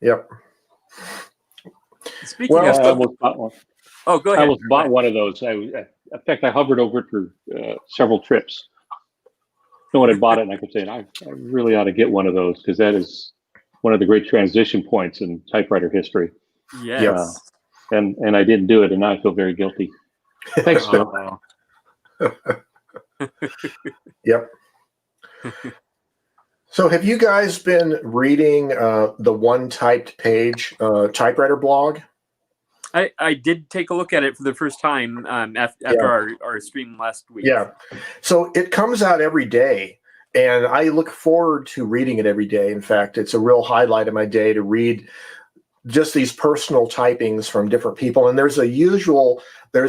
Speaker 2: Yep.
Speaker 1: Speaking of,
Speaker 3: I almost bought one.
Speaker 1: Oh, go ahead.
Speaker 3: I almost bought one of those. In fact, I hovered over it for several trips. No one had bought it, and I kept saying, I really ought to get one of those because that is one of the great transition points in typewriter history.
Speaker 1: Yes.
Speaker 3: And I didn't do it, and now I feel very guilty. Thanks, Phil.
Speaker 2: Yep. So have you guys been reading the One Typed Page typewriter blog?
Speaker 1: I did take a look at it for the first time after our stream last week.
Speaker 2: Yeah. So it comes out every day, and I look forward to reading it every day. In fact, it's a real highlight of my day to read just these personal typings from different people. And there's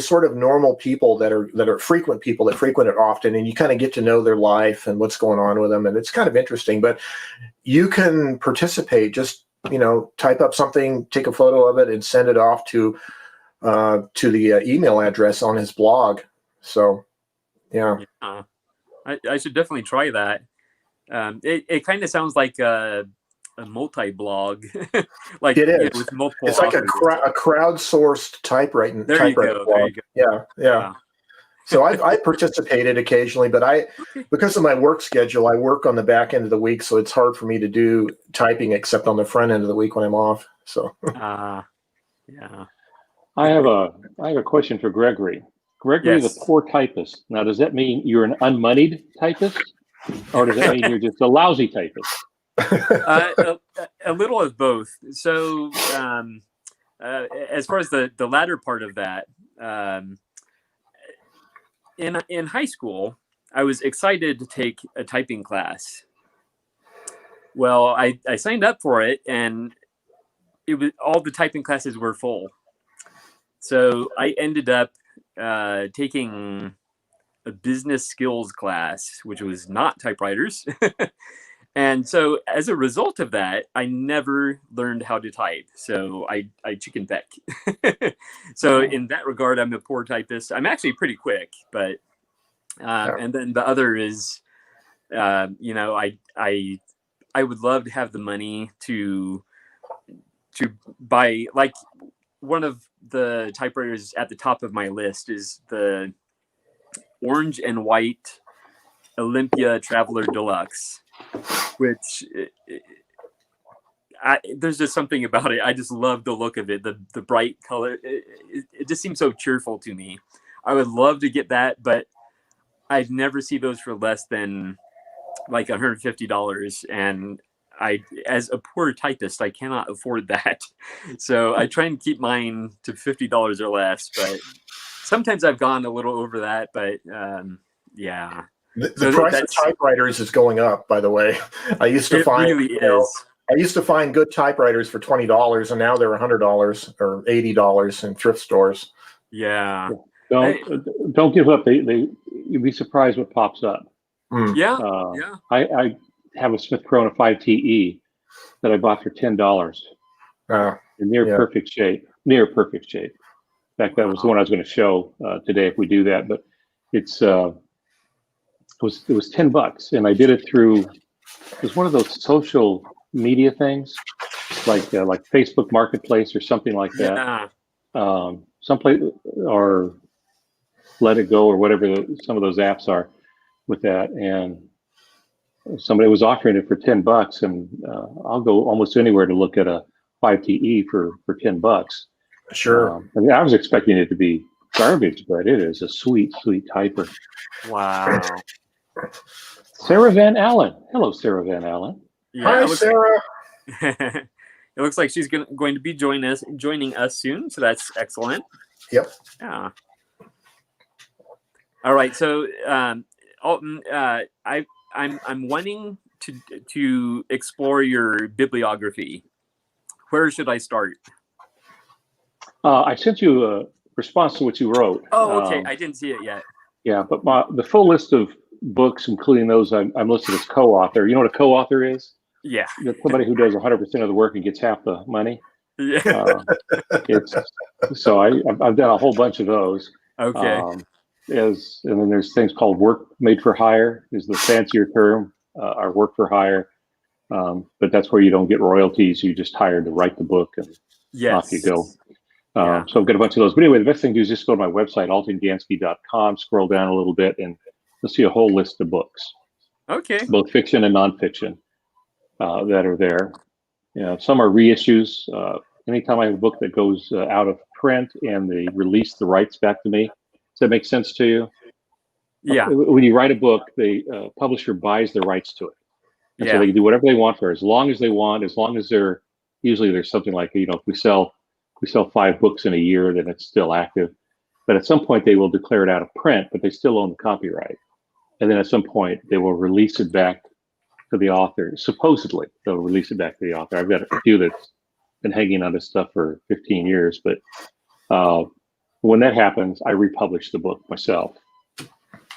Speaker 2: sort of normal people that are frequent people that frequent it often, and you kind of get to know their life and what's going on with them. And it's kind of interesting, but you can participate, just, type up something, take a photo of it and send it off to the email address on his blog. So, yeah.
Speaker 1: I should definitely try that. It kind of sounds like a multi-blog, like
Speaker 2: it is.
Speaker 1: With multiple.
Speaker 2: It's like a crowdsourced typewriting.
Speaker 1: There you go.
Speaker 2: Yeah. So I participated occasionally, but because of my work schedule, I work on the back end of the week, so it's hard for me to do typing except on the front end of the week when I'm off. So.
Speaker 1: Yeah.
Speaker 3: I have a question for Gregory. Gregory is a poor typist. Now, does that mean you're an unmoneyed typist, or does that mean you're just a lousy typist?
Speaker 1: A little of both. So, as far as the latter part of that, in high school, I was excited to take a typing class. Well, I signed up for it, and all the typing classes were full. So I ended up taking a business skills class, which was not typewriters. And so as a result of that, I never learned how to type. So I chicken peck. So in that regard, I'm a poor typist. I'm actually pretty quick, but and then the other is, I would love to have the money to buy, like, one of the typewriters at the top of my list is the orange and white Olympia Traveler Deluxe, which there's just something about it. I just love the look of it, the bright color. It just seems so cheerful to me. I would love to get that, but I'd never see those for less than like $150. And as a poor typist, I cannot afford that. So I try and keep mine to $50 or less, but sometimes I've gone a little over that, but yeah.
Speaker 2: The price of typewriters is going up, by the way. I used to find good typewriters for $20, and now they're $100 or $80 in thrift stores.
Speaker 1: Yeah.
Speaker 3: Don't give up. You'd be surprised what pops up.
Speaker 1: Yeah.
Speaker 3: I have a Smith Corona 5TE that I bought for $10 in near perfect shape. In fact, that was the one I was going to show today if we do that. But it was $10, and I did it through. It was one of those social media things, like Facebook Marketplace or something like that.
Speaker 1: Yeah.
Speaker 3: Someplace, or Let It Go, or whatever some of those apps are with that, and somebody was offering it for $10, and I'll go almost anywhere to look at a 5TE for $10.
Speaker 2: Sure.
Speaker 3: I mean, I was expecting it to be garbage, but it is a sweet, sweet typer.
Speaker 1: Wow.
Speaker 3: Sarah Van Allen. Hello, Sarah Van Allen.
Speaker 2: Hi, Sarah.
Speaker 1: It looks like she's going to be joining us soon, so that's excellent.
Speaker 2: Yep.
Speaker 1: Yeah. All right. So, Alton, I'm wanting to explore your bibliography. Where should I start?
Speaker 3: I sent you a response to what you wrote.
Speaker 1: Oh, okay. I didn't see it yet.
Speaker 3: Yeah, but the full list of books, including those I'm listed as co-author. You know what a co-author is?
Speaker 1: Yeah.
Speaker 3: That's somebody who does 100% of the work and gets half the money.
Speaker 1: Yeah.
Speaker 3: So I've done a whole bunch of those.
Speaker 1: Okay.
Speaker 3: And then there's things called work made for hire is the fancier term, or work for hire. But that's where you don't get royalties. You just hired to write the book and off you go.
Speaker 1: Yeah.
Speaker 3: So I've got a bunch of those. But anyway, the best thing to do is just go to my website, altongansky.com, scroll down a little bit, and you'll see a whole list of books.
Speaker 1: Okay.
Speaker 3: Both fiction and nonfiction that are there. Some are reissues. Anytime I have a book that goes out of print and they release the rights back to me, does that make sense to you?
Speaker 1: Yeah.
Speaker 3: When you write a book, the publisher buys the rights to it. And so they can do whatever they want for it, as long as they want, as long as usually there's something like, if we sell 5 books in a year, then it's still active. But at some point they will declare it out of print, but they still own the copyright. And then at some point they will release it back to the author. Supposedly they'll release it back to the author. I've got a few that's been hanging on this stuff for 15 years, but when that happens, I republish the book myself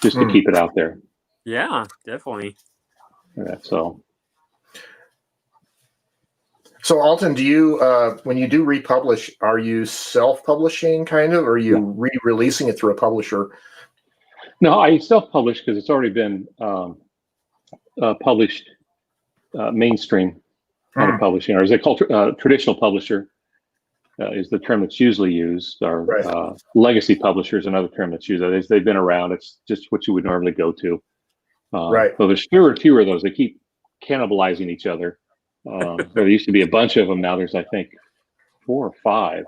Speaker 3: just to keep it out there.
Speaker 1: Yeah, definitely.
Speaker 3: Yeah, so
Speaker 2: Alton, do you, when you do republish, are you self-publishing kind of, or are you re-releasing it through a publisher?
Speaker 3: No, I self-publish because it's already been published mainstream kind of publishing, or as they call traditional publisher is the term that's usually used, or legacy publisher is another term that's used. They've been around. It's just what you would normally go to. So there's fewer and fewer of those. They keep cannibalizing each other. There used to be a bunch of them. Now there's, I think, 4 or 5.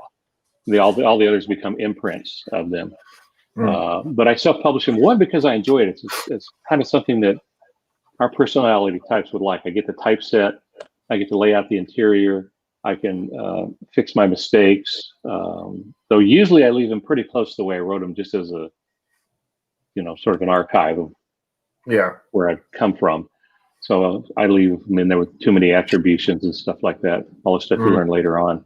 Speaker 3: All the others become imprints of them. But I self-publish them, one, because I enjoy it. It's kind of something that our personality types would like. I get the typeset. I get to lay out the interior. I can fix my mistakes. Though usually I leave them pretty close to the way I wrote them, just as a, sort of an archive of where I've come from. So I leave them in there with too many attributions and stuff like that, all the stuff you learn later on.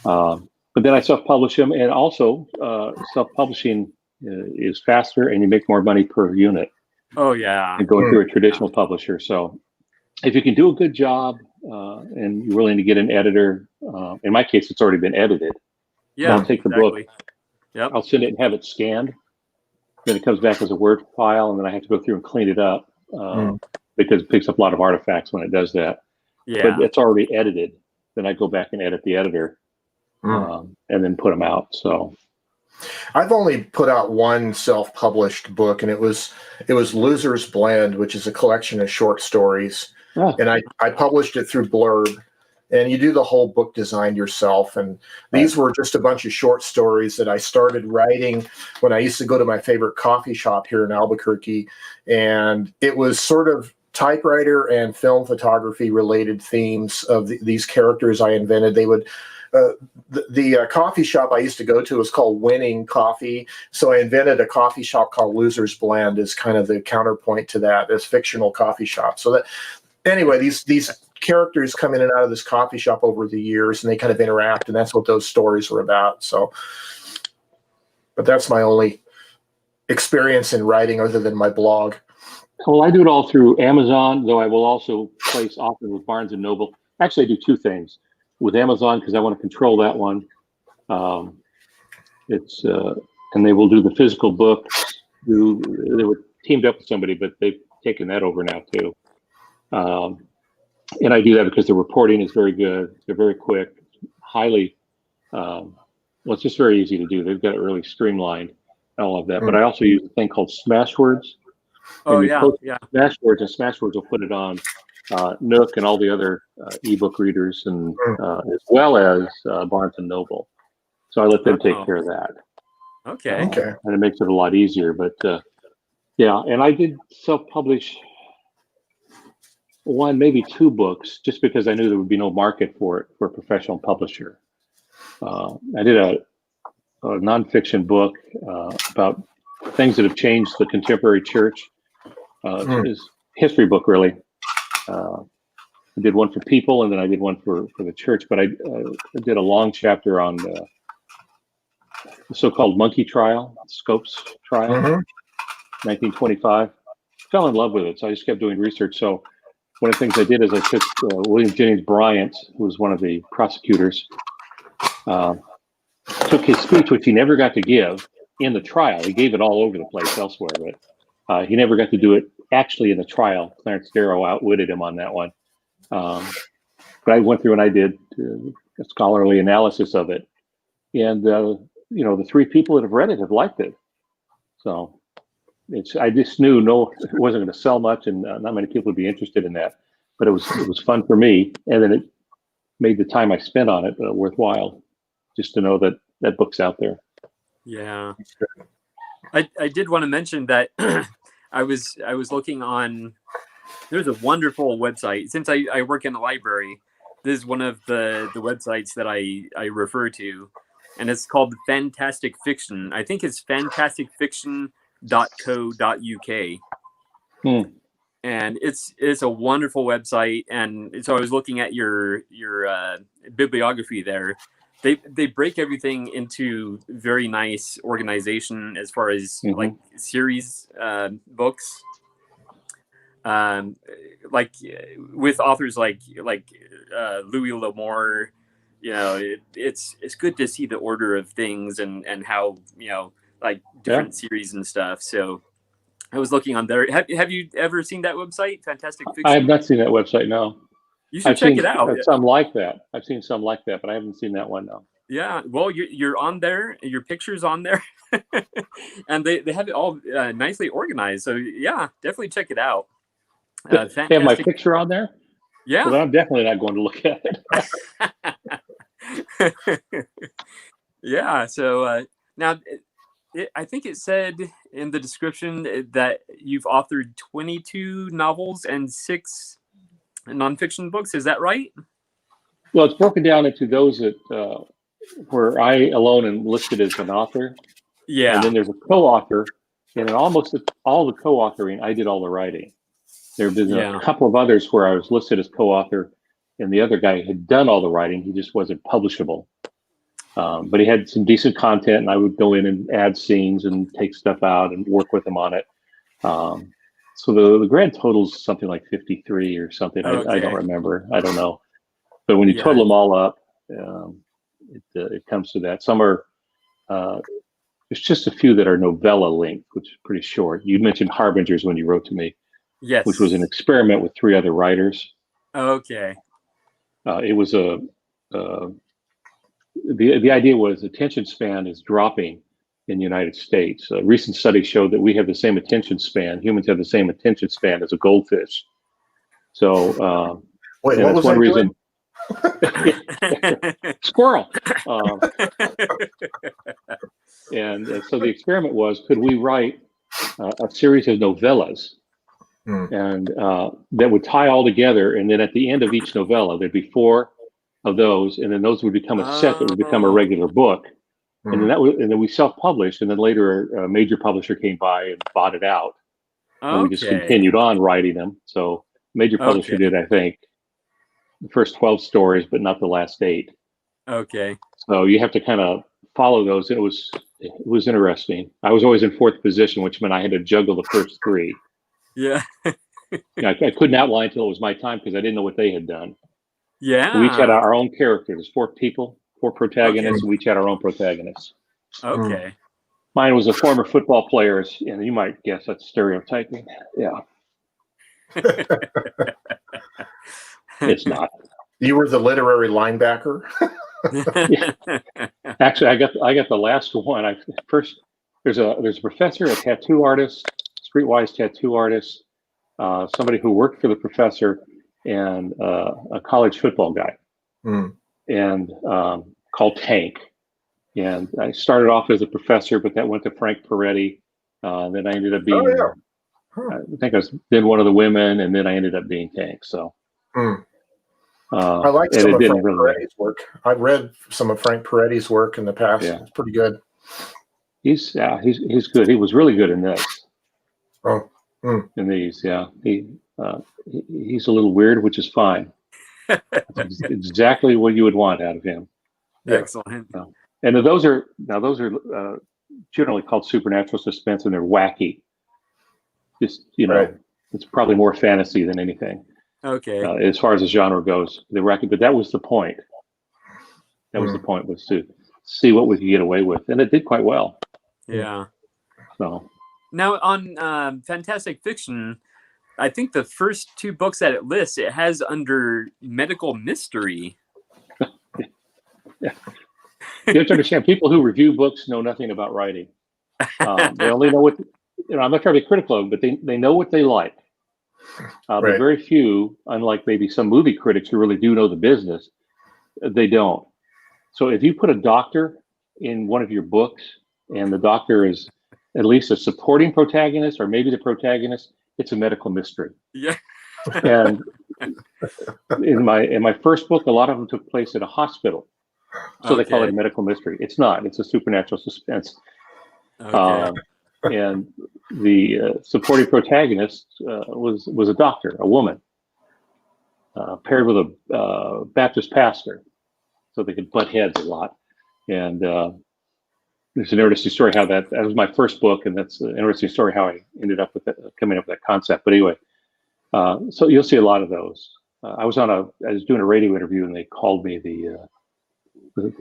Speaker 3: But then I self-publish them, and also self-publishing is faster and you make more money per unit.
Speaker 1: Oh, yeah.
Speaker 3: And going through a traditional publisher. So if you can do a good job and you're willing to get an editor, in my case, it's already been edited.
Speaker 1: Yeah,
Speaker 3: I'll take the book, I'll send it and have it scanned. Then it comes back as a Word file, and then I have to go through and clean it up because it picks up a lot of artifacts when it does that.
Speaker 1: Yeah.
Speaker 3: But it's already edited. Then I go back and edit the editor and then put them out. So
Speaker 2: I've only put out one self-published book, and it was Loser's Blend, which is a collection of short stories. And I published it through Blurb, and you do the whole book design yourself. And these were just a bunch of short stories that I started writing when I used to go to my favorite coffee shop here in Albuquerque. And it was sort of typewriter and film photography related themes of these characters I invented. They would, the coffee shop I used to go to was called Winning Coffee. So I invented a coffee shop called Loser's Blend as kind of the counterpoint to that, as fictional coffee shop. So that, anyway, these characters come in and out of this coffee shop over the years, and they kind of interact, and that's what those stories were about. So, but that's my only experience in writing other than my blog.
Speaker 3: Well, I do it all through Amazon, though I will also place often with Barnes & Noble. Actually, I do 2 things. With Amazon, because I want to control that one. And they will do the physical books. They were teamed up with somebody, but they've taken that over now too. And I do that because the reporting is very good. They're very quick, highly, it's just very easy to do. They've got it really streamlined, all of that. But I also use a thing called Smashwords.
Speaker 1: Oh, yeah.
Speaker 3: Smashwords, and Smashwords will put it on Nook and all the other ebook readers, and as well as Barnes and Noble. So I let them take care of that.
Speaker 1: Okay.
Speaker 3: And it makes it a lot easier. But yeah, and I did self-publish one, maybe two books, just because I knew there would be no market for it for a professional publisher. I did a nonfiction book about things that have changed the contemporary church. It's a history book, really. I did one for people, and then I did one for the church. But I did a long chapter on the so-called monkey trial, Scopes trial, 1925. Fell in love with it, so I just kept doing research. So one of the things I did is I took William Jennings Bryant, who was one of the prosecutors, took his speech, which he never got to give in the trial. He gave it all over the place elsewhere, but he never got to do it actually in the trial. Clarence Darrow outwitted him on that one. But I went through and I did a scholarly analysis of it. And, the three people that have read it have liked it. So I just knew it wasn't going to sell much, and not many people would be interested in that. But it was fun for me. And then it made the time I spent on it worthwhile, just to know that book's out there.
Speaker 1: Yeah. I did want to mention that I was looking on, there's a wonderful website. Since I work in a library, this is one of the websites that I refer to, and it's called Fantastic Fiction. I think it's fantasticfiction.co.uk. And it's a wonderful website. And so I was looking at your bibliography there. They break everything into very nice organization as far as like series books, like with authors like Louis L'Amour. It's good to see the order of things and how like different series and stuff. So I was looking on there. Have you ever seen that website, Fantastic Fiction?
Speaker 3: I have not seen that website. No.
Speaker 1: You should check it out.
Speaker 3: Some like that. I've seen some like that, but I haven't seen that one. No.
Speaker 1: Yeah, well, you're on there. Your picture's on there, and they have it all nicely organized. So yeah, definitely check it out.
Speaker 3: They have my picture on there.
Speaker 1: Yeah,
Speaker 3: but I'm definitely not going to look at
Speaker 1: it. Yeah. So now, I think it said in the description that you've authored 22 novels and 6 nonfiction books. Is that right?
Speaker 3: Well, it's broken down into those that where I alone am listed as an author.
Speaker 1: Yeah.
Speaker 3: And then there's a co-author, and in almost all the co-authoring, I did all the writing. There have been a couple of others where I was listed as co-author, and the other guy had done all the writing. He just wasn't publishable. But he had some decent content, and I would go in and add scenes and take stuff out and work with him on it. So the grand total is something like 53 or something. Okay. I don't remember. I don't know. But when you total them all up, it comes to that. Some are, there's just a few that are novella length, which is pretty short. You mentioned Harbingers when you wrote to me.
Speaker 1: Yes.
Speaker 3: Which was an experiment with 3 other writers.
Speaker 1: Okay.
Speaker 3: It was the idea was attention span is dropping in the United States. A recent study showed that we have the same attention span. Humans have the same attention span as a goldfish. So,
Speaker 2: wait, what was one reason?
Speaker 3: Squirrel. And so the experiment was: could we write a series of novellas? And that would tie all together, and then at the end of each novella, there'd be 4 of those, and then those would become a set that would become a regular book. And then we self-published, and then later a major publisher came by and bought it out, and we just continued on writing them. So major publisher did, I think, the first 12 stories, but not the last 8.
Speaker 1: Okay. So
Speaker 3: you have to kind of follow those. It was interesting. I was always in 4th position, which meant I had to juggle the first 3.
Speaker 1: Yeah.
Speaker 3: I couldn't outline until it was my time because I didn't know what they had done.
Speaker 1: Yeah.
Speaker 3: So we each had our own characters, 4 people, 4 protagonists, and we each had our own protagonists.
Speaker 1: Okay.
Speaker 3: Mine was a former football player, and you might guess that's stereotyping. Yeah. It's not.
Speaker 2: You were the literary linebacker?
Speaker 3: Actually, I got the last one. There's a professor, a tattoo artist, streetwise tattoo artist, somebody who worked for the professor, and a college football guy, and called Tank. And I started off as a professor, but that went to Frank Peretti. Then I ended up being, I think I was then one of the women, and then I ended up being Tank. So
Speaker 2: I like some of Frank Peretti's work. I've read some of Frank Peretti's work in the past. Yeah. It's pretty good.
Speaker 3: He's good. He was really good in this. In these, yeah. He's a little weird, which is fine. That's exactly what you would want out of him.
Speaker 1: Excellent.
Speaker 3: And those are generally called supernatural suspense, and they're wacky. Just it's probably more fantasy than anything.
Speaker 1: Okay.
Speaker 3: As far as the genre goes, they're wacky, but that was the point. That was the point, was to see what we could get away with, and it did quite well.
Speaker 1: Yeah.
Speaker 3: So
Speaker 1: now on Fantastic Fiction, I think the first two books that it lists, it has under medical mystery.
Speaker 3: Yeah. You have to understand, people who review books know nothing about writing. They only know what, I'm not trying to be critical of them, but they know what they like. But very few, unlike maybe some movie critics who really do know the business, they don't. So if you put a doctor in one of your books, and the doctor is at least a supporting protagonist, or maybe the protagonist, it's a medical mystery.
Speaker 1: Yeah.
Speaker 3: And in my first book, a lot of them took place at a hospital. So they call it a medical mystery. It's not. It's a supernatural suspense.
Speaker 1: Okay.
Speaker 3: And the supporting protagonist was a doctor, a woman, paired with a Baptist pastor, so they could butt heads a lot. And there's an interesting story how that was my first book, and that's an interesting story how I ended up with coming up with that concept. But anyway, so you'll see a lot of those. I was doing a radio interview, and they called me the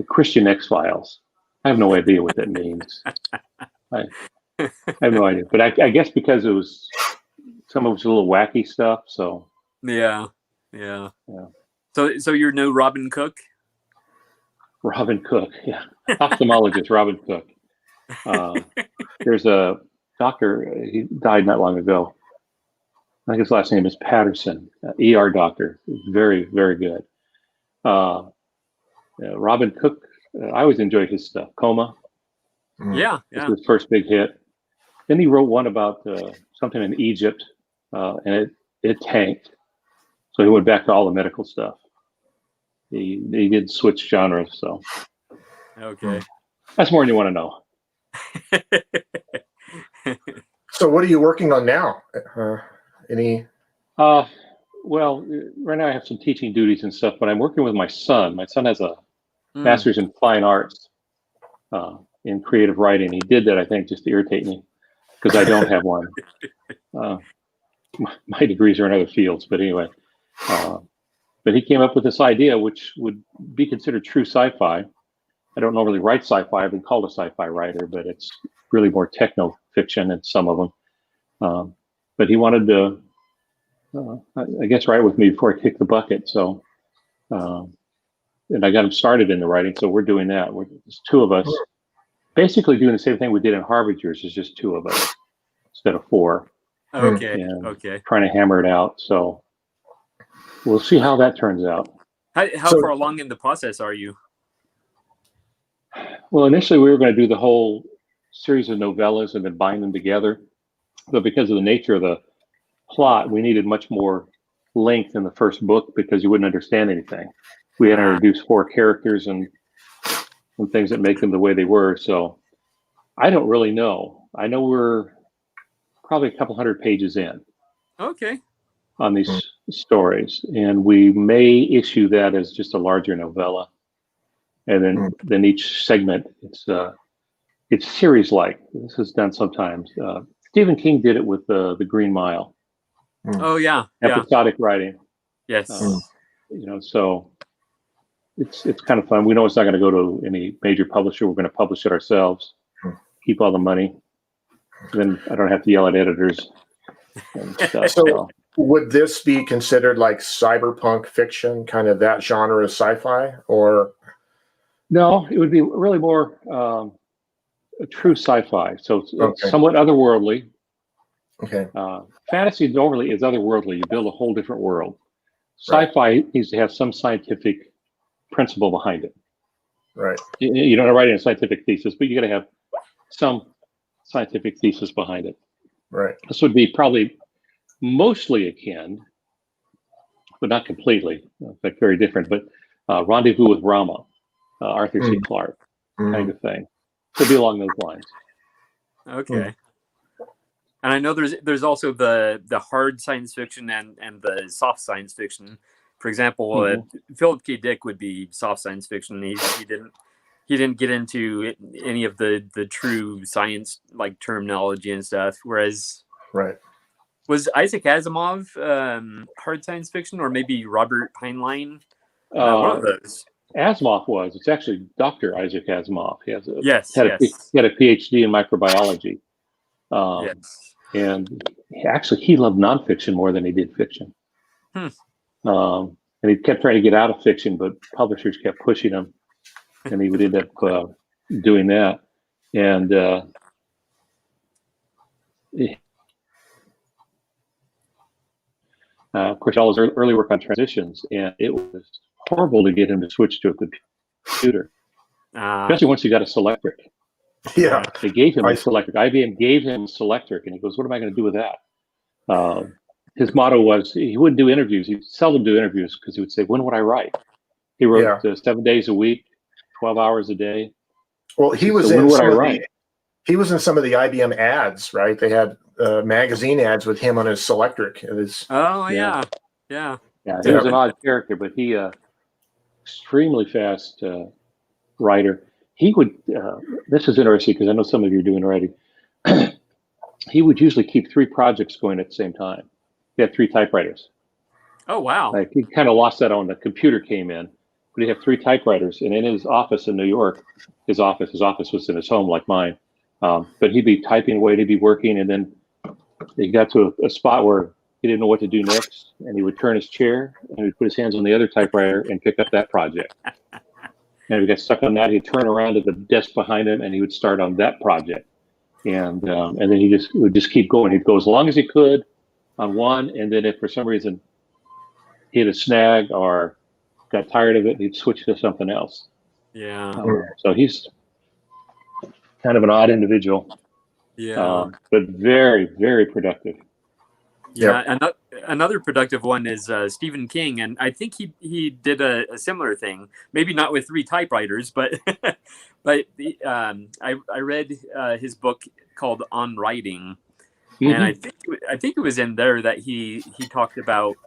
Speaker 3: Christian X-Files. I have no idea what that means. I have no idea, but I guess because some of it was a little wacky stuff. So
Speaker 1: yeah. So you're no Robin Cook?
Speaker 3: Robin Cook, yeah, ophthalmologist Robin Cook. There's a doctor. He died not long ago. I think his last name is Patterson, ER doctor. Very, very good. Robin Cook, I always enjoyed his stuff. Coma.
Speaker 1: Yeah.
Speaker 3: This was his first big hit. Then he wrote one about something in Egypt, and it tanked. So he went back to all the medical stuff. He did switch genres, so.
Speaker 1: Okay.
Speaker 3: That's more than you want to know.
Speaker 2: So what are you working on now? Any?
Speaker 3: Well, right now I have some teaching duties and stuff, but I'm working with my son. My son has a master's in fine arts in creative writing. He did that, I think, just to irritate me, because I don't have one. My degrees are in other fields, but anyway. But he came up with this idea, which would be considered true sci-fi. I don't normally write sci-fi. I've been called a sci-fi writer, but it's really more techno fiction in some of them. But he wanted to, I guess, write with me before I kicked the bucket. So, and I got him started in the writing. So we're doing that. There's two of us, basically doing the same thing we did in Harbingers. It's just two of us instead of four.
Speaker 1: Okay.
Speaker 3: Trying to hammer it out. So we'll see how that turns out.
Speaker 1: How far along in the process are you?
Speaker 3: Well, initially we were going to do the whole series of novellas and then bind them together. But because of the nature of the plot, we needed much more length in the first book because you wouldn't understand anything. We had to introduce 4 characters and things that make them the way they were. So I don't really know. I know we're probably a couple hundred pages in.
Speaker 1: Okay.
Speaker 3: On these stories, and we may issue that as just a larger novella, and then each segment it's series-like. This is done sometimes. Stephen King did it with the Green Mile.
Speaker 1: Oh yeah,
Speaker 3: episodic writing.
Speaker 1: Yes.
Speaker 3: So it's kind of fun. We know it's not going to go to any major publisher. We're going to publish it ourselves, keep all the money. Then I don't have to yell at editors and stuff.
Speaker 2: So would this be considered like cyberpunk fiction, kind of that genre of sci-fi, or?
Speaker 3: No, it would be really more a true sci-fi. So it's somewhat otherworldly.
Speaker 2: Okay.
Speaker 3: Fantasy normally is otherworldly. You build a whole different world. Sci-fi needs to have some scientific principle behind it.
Speaker 2: Right.
Speaker 3: You don't write a scientific thesis, but you got to have some scientific thesis behind it.
Speaker 2: Right.
Speaker 3: This would be probably mostly akin, but not completely. In fact, very different. But Rendezvous with Rama, Arthur C. Clarke, kind of thing. Could be along those lines.
Speaker 1: Okay. And I know there's also the hard science fiction and the soft science fiction. For example, Philip K. Dick would be soft science fiction. He didn't get into any of the true science like terminology and stuff. Whereas, was Isaac Asimov hard science fiction, or maybe Robert Heinlein? One of those.
Speaker 3: Asimov was. It's actually Dr. Isaac Asimov. He has he had a PhD in microbiology.
Speaker 1: Yes.
Speaker 3: And he loved nonfiction more than he did fiction. And he kept trying to get out of fiction, but publishers kept pushing him, and he would end up doing that. And of course, all his early work on transitions, and it was horrible to get him to switch to a computer, especially once he got a Selectric.
Speaker 2: Yeah,
Speaker 3: they gave him a Selectric. IBM gave him a Selectric, and he goes, "What am I going to do with that?" His motto was he wouldn't do interviews. He seldom do interviews because he would say, "When would I write?" He wrote 7 days a week, 12 hours a day.
Speaker 2: Well, he was in some of the IBM ads, right? They had magazine ads with him on his Selectric.
Speaker 3: He was an odd character, but he extremely fast writer. He would. This is interesting because I know some of you are doing already. He would usually keep 3 projects going at the same time. He had 3 typewriters.
Speaker 1: Oh wow!
Speaker 3: Like he kind of lost that when the computer came in, but he had 3 typewriters. And in his office in New York, his office was in his home like mine. But he'd be typing away, he'd be working, and then he got to a spot where he didn't know what to do next, and he would turn his chair and he'd put his hands on the other typewriter and pick up that project. And if he got stuck on that, he'd turn around to the desk behind him and he would start on that project. And then he would just keep going. He'd go as long as he could on one, and then if for some reason he hit a snag or got tired of it, he'd switch to something else.
Speaker 1: Yeah.
Speaker 3: So he's kind of an odd individual.
Speaker 1: Yeah.
Speaker 3: But very, very productive.
Speaker 1: Yeah. Another productive one is Stephen King, and I think he did a similar thing. Maybe not with 3 typewriters, but I read his book called On Writing, and I think it was in there that he talked about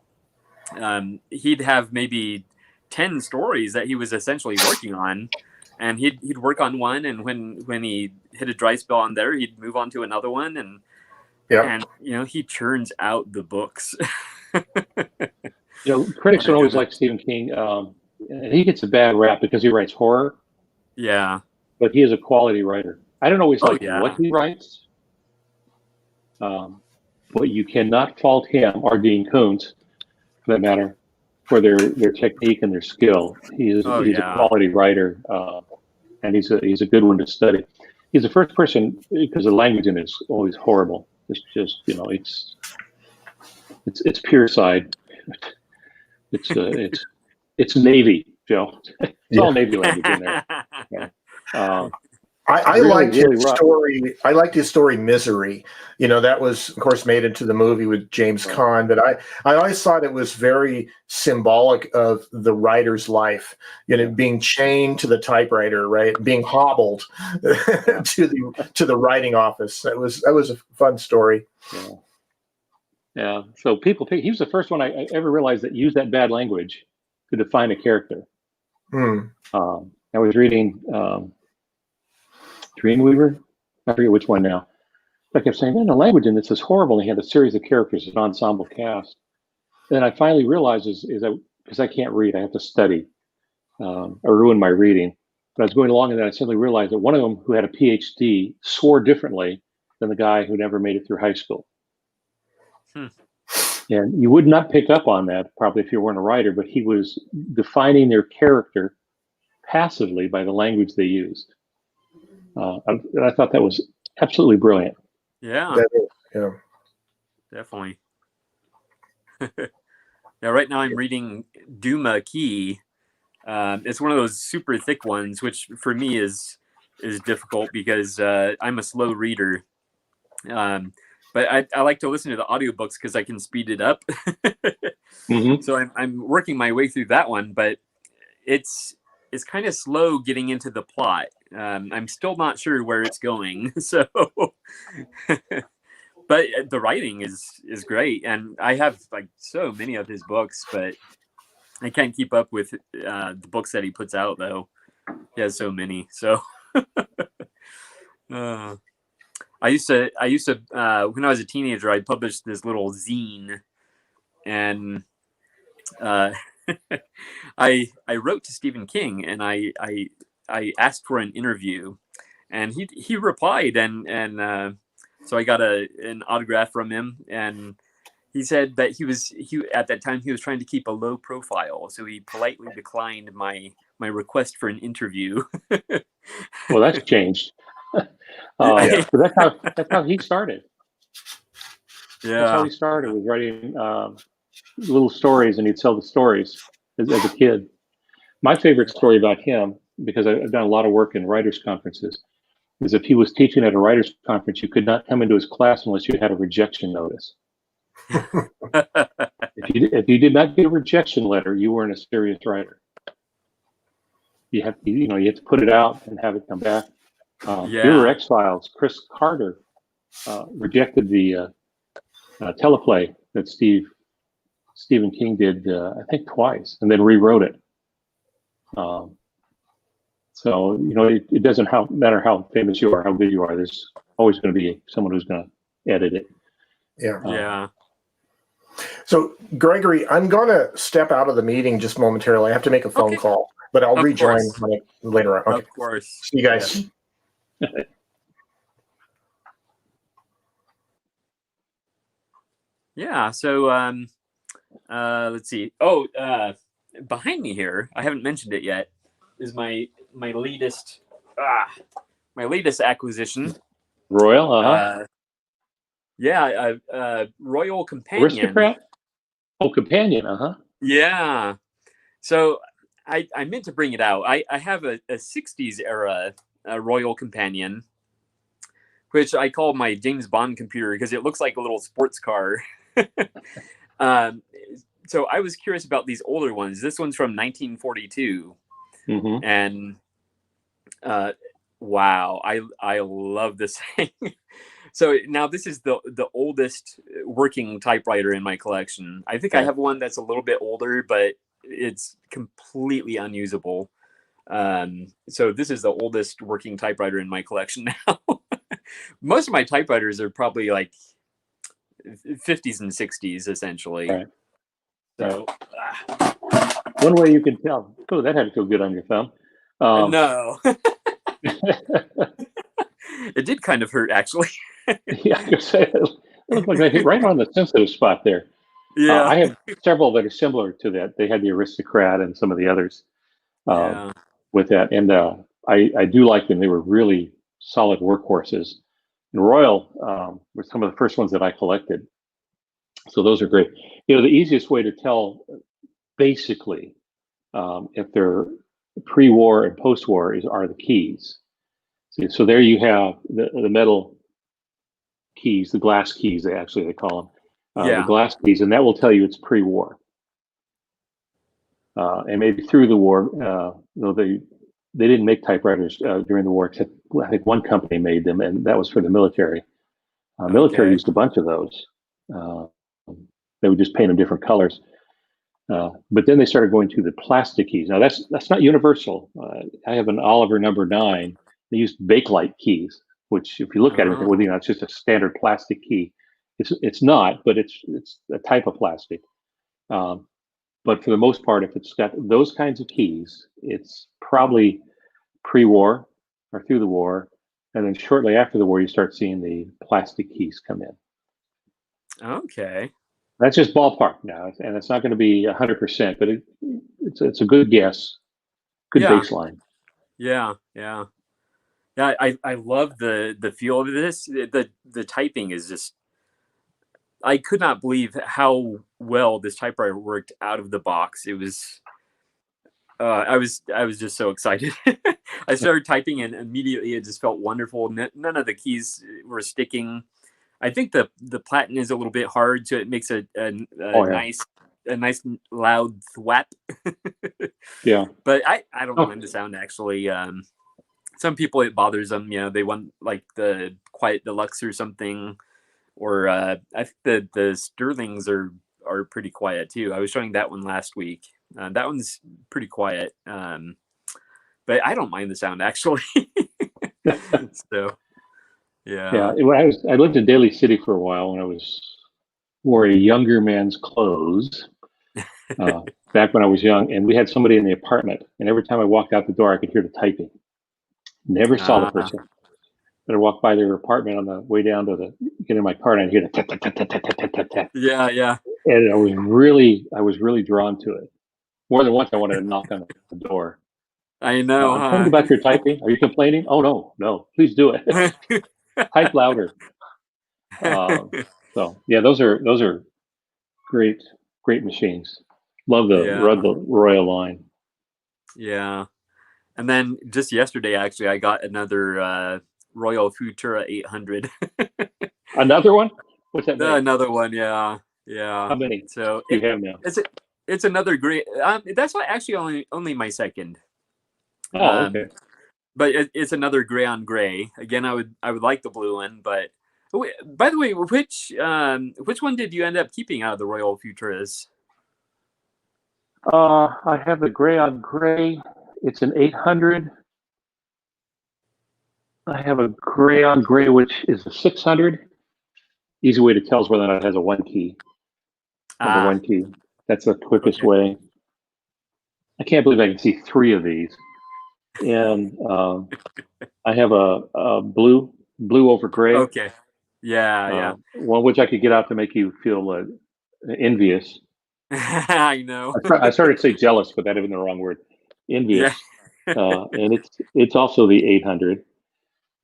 Speaker 1: he'd have maybe 10 stories that he was essentially working on, and he'd work on one, and when he hit a dry spell on there, he'd move on to another one, and he churns out the books.
Speaker 3: Critics don't always like Stephen King. He gets a bad rap because he writes horror.
Speaker 1: Yeah,
Speaker 3: but he is a quality writer. I don't always like what he writes, but you cannot fault him or Dean Koontz, for that matter, for their technique and their skill. He's a quality writer, and he's a good one to study. He's the first person, because the language in it is always horrible. It's just it's pure side. It's Navy, Joe. It's all Navy language in there. Yeah.
Speaker 2: I liked his story. I liked his story, Misery. That was, of course, made into the movie with James Caan. But I always thought it was very symbolic of the writer's life. Being chained to the typewriter, right? Being hobbled to the writing office. That was a fun story.
Speaker 3: Yeah. So he was the first one I ever realized that used that bad language to define a character. I was reading Dreamweaver. I forget which one now. I kept saying, man, the language in this is horrible. And he had a series of characters, an ensemble cast. Then I finally realized because I can't read, I have to study or ruin my reading. But I was going along and then I suddenly realized that one of them, who had a PhD, swore differently than the guy who never made it through high school. And you would not pick up on that probably if you weren't a writer, but he was defining their character passively by the language they used. I thought that was absolutely brilliant.
Speaker 1: Yeah. Definitely. Now, right now I'm reading Duma Key. It's one of those super thick ones, which for me is difficult because I'm a slow reader. But I like to listen to the audiobooks because I can speed it up.
Speaker 3: Mm-hmm.
Speaker 1: So I'm working my way through that one, but it's kind of slow getting into the plot. I'm still not sure where it's going. So, but the writing is great, and I have like so many of his books, but I can't keep up with the books that he puts out though. He has so many. So. I used to when I was a teenager, I published this little zine, and I wrote to Stephen King, and I asked for an interview, and he replied, and so I got an autograph from him, and he said that he at that time he was trying to keep a low profile, so he politely declined my request for an interview.
Speaker 3: Well, that's changed. But that's how he started. That's how he started, was writing little stories, and he'd sell the stories as a kid. My favorite story about him, because I've done a lot of work in writers' conferences, is if he was teaching at a writers' conference, you could not come into his class unless you had a rejection notice. If you did not get a rejection letter, you weren't a serious writer. You have to put it out and have it come back. Here X-Files, Chris Carter rejected the teleplay that Stephen King did, I think twice, and then rewrote it. So it doesn't matter how famous you are, how good you are. There's always going to be someone who's going to edit it.
Speaker 2: Yeah. So, Gregory, I'm going to step out of the meeting just momentarily. I have to make a phone call, but I'll rejoin later on. Okay.
Speaker 1: Of course.
Speaker 2: See you guys.
Speaker 1: Yeah. Yeah. So, let's see. Oh, behind me here, I haven't mentioned it yet, is my latest acquisition.
Speaker 3: Royal,
Speaker 1: Royal Companion.
Speaker 3: Aristocrat? Oh, Companion,
Speaker 1: Yeah. So I meant to bring it out. I have a 60s era Royal Companion, which I call my James Bond computer because it looks like a little sports car. So I was curious about these older ones. This one's from 1942.
Speaker 3: Mm-hmm.
Speaker 1: And wow, I love this thing. So now this is the oldest working typewriter in my collection. I think I have one that's a little bit older, but it's completely unusable. So this is the oldest working typewriter in my collection now. Most of my typewriters are probably like 50s and 60s, essentially.
Speaker 3: Right.
Speaker 1: So
Speaker 3: one way you can tell. Oh, that had to feel good on your thumb.
Speaker 1: No. It did kind of hurt, actually.
Speaker 3: Yeah, I could say it looked like they hit right on the sensitive spot there.
Speaker 1: Yeah.
Speaker 3: I have several that are similar to that. They had the Aristocrat and some of the others with that. And I do like them. They were really solid workhorses. And Royal were some of the first ones that I collected. So those are great. The easiest way to tell basically if they're pre-war and post-war are the keys. So there you have the metal keys, the glass keys, they call them. The glass keys, and that will tell you it's pre-war. And maybe through the war, though they didn't make typewriters during the war, except I think one company made them, and that was for the military. Military used a bunch of those. They would just paint them different colors. But then they started going to the plastic keys. Now that's not universal. I have an Oliver number 9. They used Bakelite keys, which if you look at it, it's just a standard plastic key. It's not, but it's a type of plastic. But for the most part, if it's got those kinds of keys, it's probably pre-war or through the war, and then shortly after the war, you start seeing the plastic keys come in.
Speaker 1: Okay.
Speaker 3: That's just ballpark now, and it's not going to be 100%, but it's a good guess, good baseline.
Speaker 1: Yeah. I love the feel of this. The typing is just I could not believe how well this typewriter worked out of the box. It was I was just so excited. I started typing and immediately it just felt wonderful. None of the keys were sticking. I think the platen is a little bit hard, so it makes a
Speaker 3: Oh yeah.
Speaker 1: nice loud thwap.
Speaker 3: Yeah.
Speaker 1: But I don't mind the sound actually. Some people it bothers them. They want like the Quiet Deluxe or something, or I think the Sterlings are pretty quiet too. I was showing that one last week. That one's pretty quiet, but I don't mind the sound actually. So yeah.
Speaker 3: When I lived in Daly City for a while when I wore a younger man's clothes. Back when I was young, and we had somebody in the apartment, and every time I walked out the door, I could hear the typing. Never saw the person. But I walked by their apartment on the way down to get in my car, and I'd hear the tap, tap, tap, tap, tap, tap, tap, tap.
Speaker 1: Yeah.
Speaker 3: And I was really drawn to it. More than once, I wanted to knock on the door.
Speaker 1: I know.
Speaker 3: I'm telling you about your typing. Are you complaining? Oh no, please do it. Type louder. So yeah, those are great machines. Love the Royal line.
Speaker 1: Yeah. And then just yesterday, actually, I got another Royal Futura 800.
Speaker 3: Another one? What's that?
Speaker 1: Another one, yeah.
Speaker 3: How many?
Speaker 1: So
Speaker 3: you have now?
Speaker 1: It's another great. That's actually only my second.
Speaker 3: Oh, okay.
Speaker 1: But it's another gray on gray. Again, I would like the blue one, but by the way, which one did you end up keeping out of the Royal Futuras?
Speaker 3: I have the gray on gray. It's an 800. I have a gray on gray, which is a 600. Easy way to tell is whether or not it has a one key. Number one key. That's the quickest way. I can't believe I can see three of these. And I have a blue over gray.
Speaker 1: Okay. Yeah.
Speaker 3: One which I could get out to make you feel envious.
Speaker 1: I know.
Speaker 3: I started to say jealous, but that had been the wrong word. Envious. Yeah. And it's also the 800.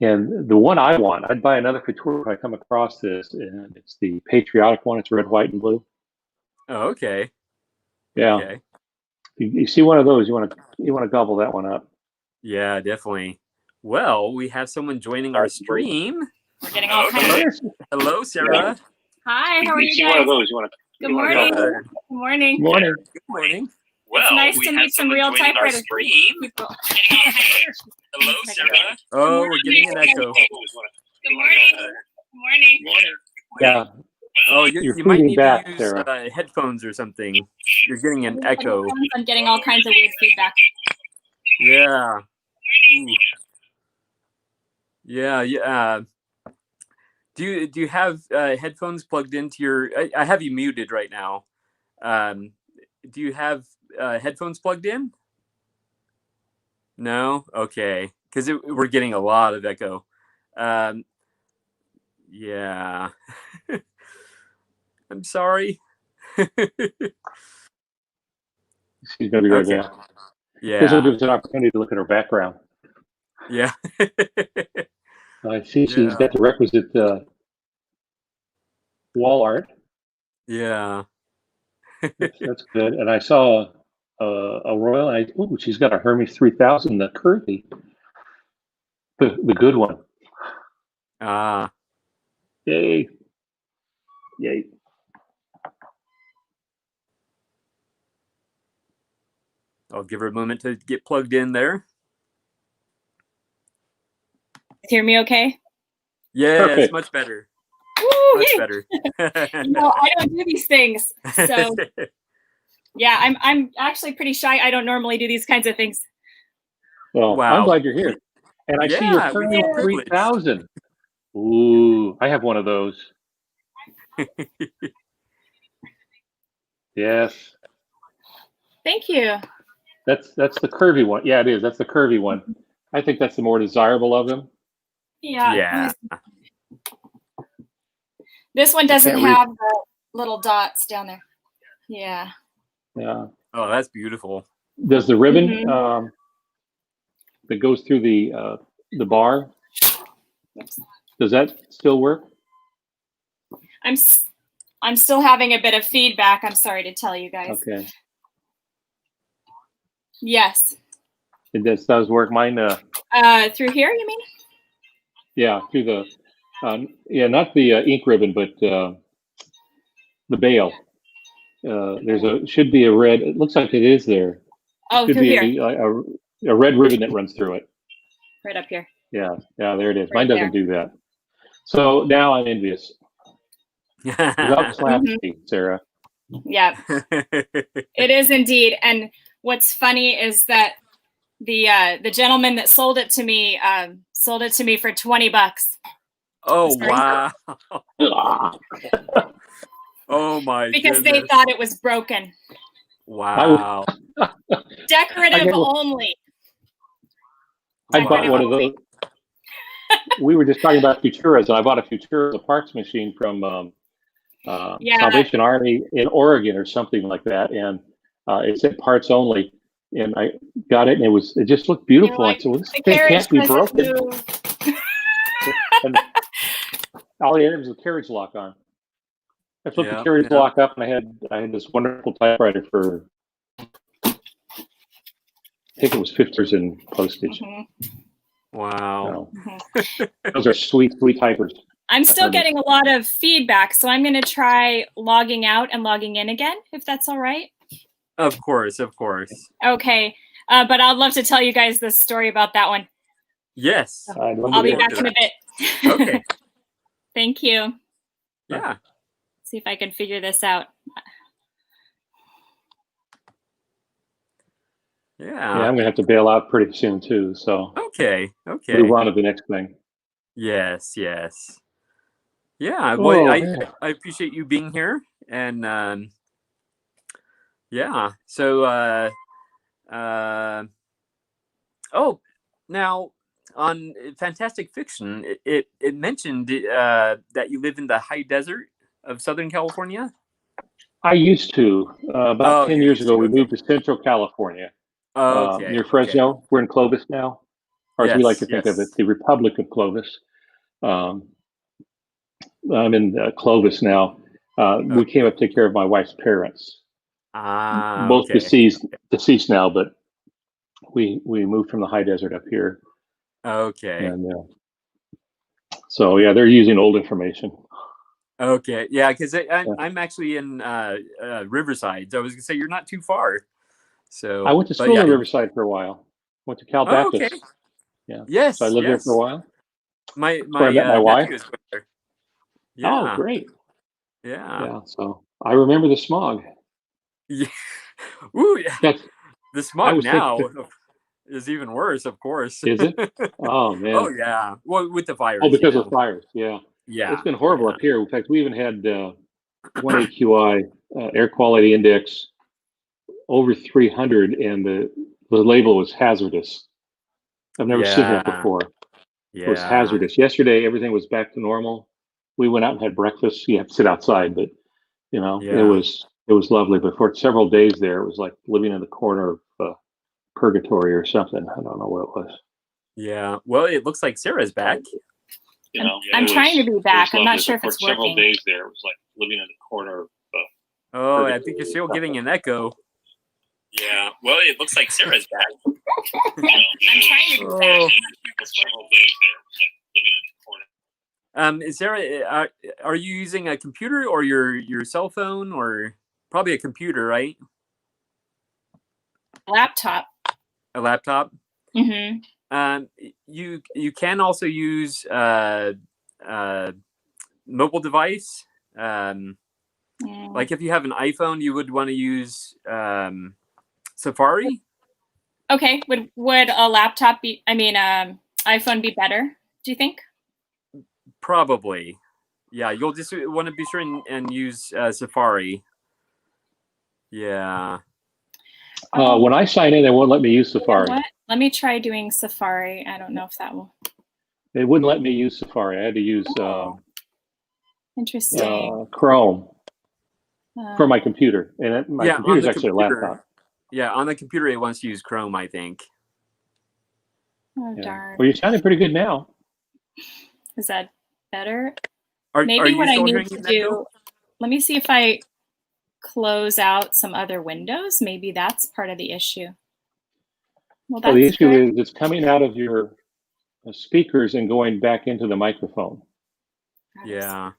Speaker 3: And the one I want, I'd buy another Futura if I come across this, and it's the patriotic one. It's red, white, and blue.
Speaker 1: Oh, okay.
Speaker 3: Yeah. Okay. You see one of those, you want to gobble that one up.
Speaker 4: Yeah, definitely. Well, we have someone joining our stream.
Speaker 5: We're getting all kinds of...
Speaker 4: Hello, Sarah.
Speaker 5: Hi, how are you guys?
Speaker 3: One of those,
Speaker 5: Good morning. Good morning.
Speaker 3: Morning.
Speaker 4: Good morning.
Speaker 5: Well, it's nice to meet some real typewriters.
Speaker 4: Hello, Sarah. Oh, we're getting an echo.
Speaker 5: Good morning. Good morning.
Speaker 3: Yeah.
Speaker 4: Oh, you might need to use headphones or something. You're getting an echo.
Speaker 5: I'm getting all kinds of weird feedback.
Speaker 4: Yeah. Ooh. Yeah. Do you have headphones plugged into your? I have you muted right now. Do you have headphones plugged in? No. Okay. Because we're getting a lot of echo. Yeah. I'm sorry.
Speaker 3: She's gonna be right there.
Speaker 4: Yeah.
Speaker 3: This will give us an opportunity to look at her background.
Speaker 4: Yeah.
Speaker 3: I see she's got the requisite wall art.
Speaker 4: Yeah.
Speaker 3: That's good. And I saw a Royal. She's got a Hermes 3000, the curvy, the good one. Yay!
Speaker 4: I'll give her a moment to get plugged in there.
Speaker 5: Hear me okay?
Speaker 4: Yeah,
Speaker 3: perfect.
Speaker 4: It's much better.
Speaker 5: Woo,
Speaker 4: much better.
Speaker 5: No, I don't do these things. So yeah, I'm actually pretty shy. I don't normally do these kinds of things.
Speaker 3: Well, wow. I'm glad you're here. And I see your Hermes 3000. Ooh, I have one of those. Yes.
Speaker 5: Thank you.
Speaker 3: That's the curvy one. Yeah, it is. That's the curvy one. I think that's the more desirable of them.
Speaker 5: Yeah. This one doesn't have the little dots down there. Yeah.
Speaker 3: Yeah.
Speaker 4: Oh, that's beautiful.
Speaker 3: Does the ribbon that goes through the bar, does that still work?
Speaker 5: I'm still having a bit of feedback. I'm sorry to tell you guys.
Speaker 3: Okay.
Speaker 5: Yes.
Speaker 3: It does work. Mine,
Speaker 5: Through here, you mean?
Speaker 3: yeah, through the, not the ink ribbon, but the bail. Should be a red, it looks like it is there.
Speaker 5: Oh,
Speaker 3: Should
Speaker 5: through
Speaker 3: be
Speaker 5: here.
Speaker 3: a red ribbon that runs through it.
Speaker 5: Right up here.
Speaker 3: Yeah, there it is.
Speaker 5: Right
Speaker 3: Mine doesn't do that. So now I'm envious. Without clapping, Sarah.
Speaker 5: Yeah, it is indeed. And what's funny is that the gentleman that sold it to me for $20.
Speaker 1: Oh wow! Oh my!
Speaker 5: Because
Speaker 1: goodness.
Speaker 5: they thought it was broken.
Speaker 1: Wow!
Speaker 5: Decorative only.
Speaker 3: I bought one of those. We were just talking about Futuras, and I bought a Futura Parts machine from Salvation Army in Oregon or something like that, and it said parts only. And I got it, and it just looked beautiful.
Speaker 5: Like,
Speaker 3: I said, well, this thing can't be broken. And all you had was a carriage lock on. I flipped the carriage lock up, and I had this wonderful typewriter for, I think it was $50 in postage.
Speaker 1: Wow.
Speaker 3: Those are sweet, sweet typers.
Speaker 5: I'm still getting a lot of feedback, so I'm going to try logging out and logging in again, if that's all right.
Speaker 1: Of course, of course.
Speaker 5: Okay, but I'd love to tell you guys the story about that one.
Speaker 1: Yes.
Speaker 5: I'll be back in a bit.
Speaker 1: Okay.
Speaker 5: Thank you.
Speaker 1: Yeah.
Speaker 5: See if I can figure this out.
Speaker 1: Yeah.
Speaker 3: I'm going to have to bail out pretty soon, too. So.
Speaker 1: Okay.
Speaker 3: Move on to the next thing.
Speaker 1: Yes. Yeah. Well, I appreciate you being here. And yeah. So, now on Fantastic Fiction, it mentioned that you live in the high desert of Southern California.
Speaker 3: I used to. About 10 years ago, we moved to Central California. Near Fresno. Okay. We're in Clovis now. Or as we like to think of it, the Republic of Clovis. I'm in Clovis now. We came up to take care of my wife's parents. Both deceased now, but we moved from the high desert up here.
Speaker 1: Okay.
Speaker 3: And so yeah, they're using old information.
Speaker 1: Okay, yeah, because I'm actually in Riverside. So I was gonna say you're not too far. So
Speaker 3: I went to school in Riverside for a while. Went to Cal Baptist.
Speaker 1: Okay.
Speaker 3: Yeah.
Speaker 1: Yes.
Speaker 3: So I lived there for a while.
Speaker 1: My
Speaker 3: wife.
Speaker 1: Is there. Yeah.
Speaker 3: Oh, great.
Speaker 1: Yeah.
Speaker 3: So I remember the smog.
Speaker 1: Yeah. Ooh, yeah. The smog now is even worse, of course.
Speaker 3: Is it? Oh man.
Speaker 1: Oh yeah. Well, with the fires.
Speaker 3: Oh, because of fires. Yeah.
Speaker 1: Yeah.
Speaker 3: It's been horrible up here. In fact, we even had one AQI air quality index over 300, and the label was hazardous. I've never seen that before. Yeah. It was hazardous. Yesterday, everything was back to normal. We went out and had breakfast. You have to sit outside, but it was lovely. But for several days there, it was like living in the corner of purgatory or something. I don't know what it was.
Speaker 1: Yeah. Well, it looks like Sarah's back.
Speaker 5: I'm trying to be back. I'm not sure if it's working.
Speaker 3: Several days there, it was like living in the corner of
Speaker 1: purgatory. I think you're still getting an echo.
Speaker 3: Yeah. Well, it looks like Sarah's back.
Speaker 5: I'm trying to be back.
Speaker 3: Several days there, it was like living in the corner.
Speaker 1: Is Sarah, are you using a computer or your cell phone, or probably a computer, right?
Speaker 5: Laptop.
Speaker 1: A laptop.
Speaker 5: Mm-hmm.
Speaker 1: You can also use mobile device. Like if you have an iPhone, you would want to use Safari.
Speaker 5: Okay. Would a laptop iPhone be better, do you think?
Speaker 1: Probably. Yeah, you'll just want to be sure and use Safari. Yeah.
Speaker 3: When I sign in, they won't let me use Safari.
Speaker 5: What? Let me try doing Safari. I don't know if that will.
Speaker 3: They wouldn't let me use Safari. I had to use
Speaker 5: interesting
Speaker 3: Chrome for my computer, and my computer is actually a laptop.
Speaker 1: Yeah, on the computer it wants to use Chrome, I think.
Speaker 5: Oh darn!
Speaker 3: Well, you're sounding pretty good now.
Speaker 5: Is that better?
Speaker 1: Are
Speaker 5: Maybe
Speaker 1: you
Speaker 5: what I
Speaker 1: still
Speaker 5: need
Speaker 1: hearing
Speaker 5: to
Speaker 1: an
Speaker 5: do.
Speaker 1: echo?
Speaker 5: let me see if I close out some other windows. Maybe that's part of the issue. Well,
Speaker 3: Well, the
Speaker 5: that's
Speaker 3: issue
Speaker 5: good.
Speaker 3: is it's coming out of your speakers and going back into the microphone.
Speaker 1: Yeah.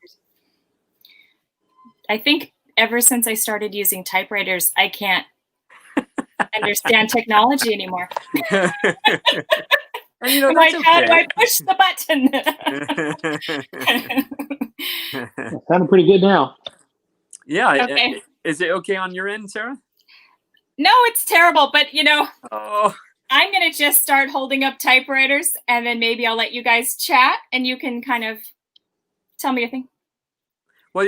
Speaker 5: I think ever since I started using typewriters, I can't understand technology anymore.
Speaker 1: And you know,
Speaker 5: I'm
Speaker 1: that's
Speaker 5: like, how do
Speaker 1: okay.
Speaker 5: I push the button?
Speaker 3: It sounded pretty good now.
Speaker 1: Yeah.
Speaker 5: Okay.
Speaker 1: Is it okay on your end, Sarah?
Speaker 5: No, it's terrible, but you know,
Speaker 1: Oh,
Speaker 5: I'm going to just start holding up typewriters, and then maybe I'll let you guys chat and you can kind of tell me your thing.
Speaker 1: well,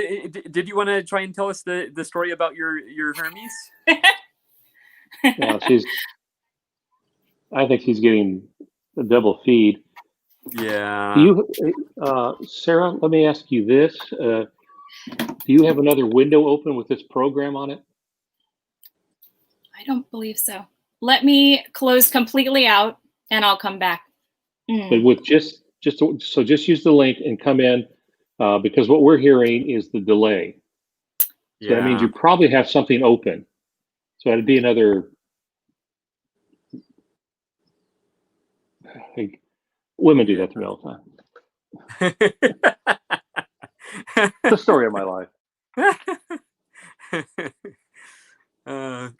Speaker 1: did you want to try and tell us the story about your Hermes?
Speaker 3: Yeah, I think she's getting a double feed.
Speaker 1: Yeah.
Speaker 3: Do you, Sarah, let me ask you this. Do you have another window open with this program on it?
Speaker 5: I don't believe so. Let me close completely out and I'll come back.
Speaker 3: But with just use the link and come in, because what we're hearing is the delay. So that means you probably have something open. So that'd be another. Women do that to me all the time. The story of my life.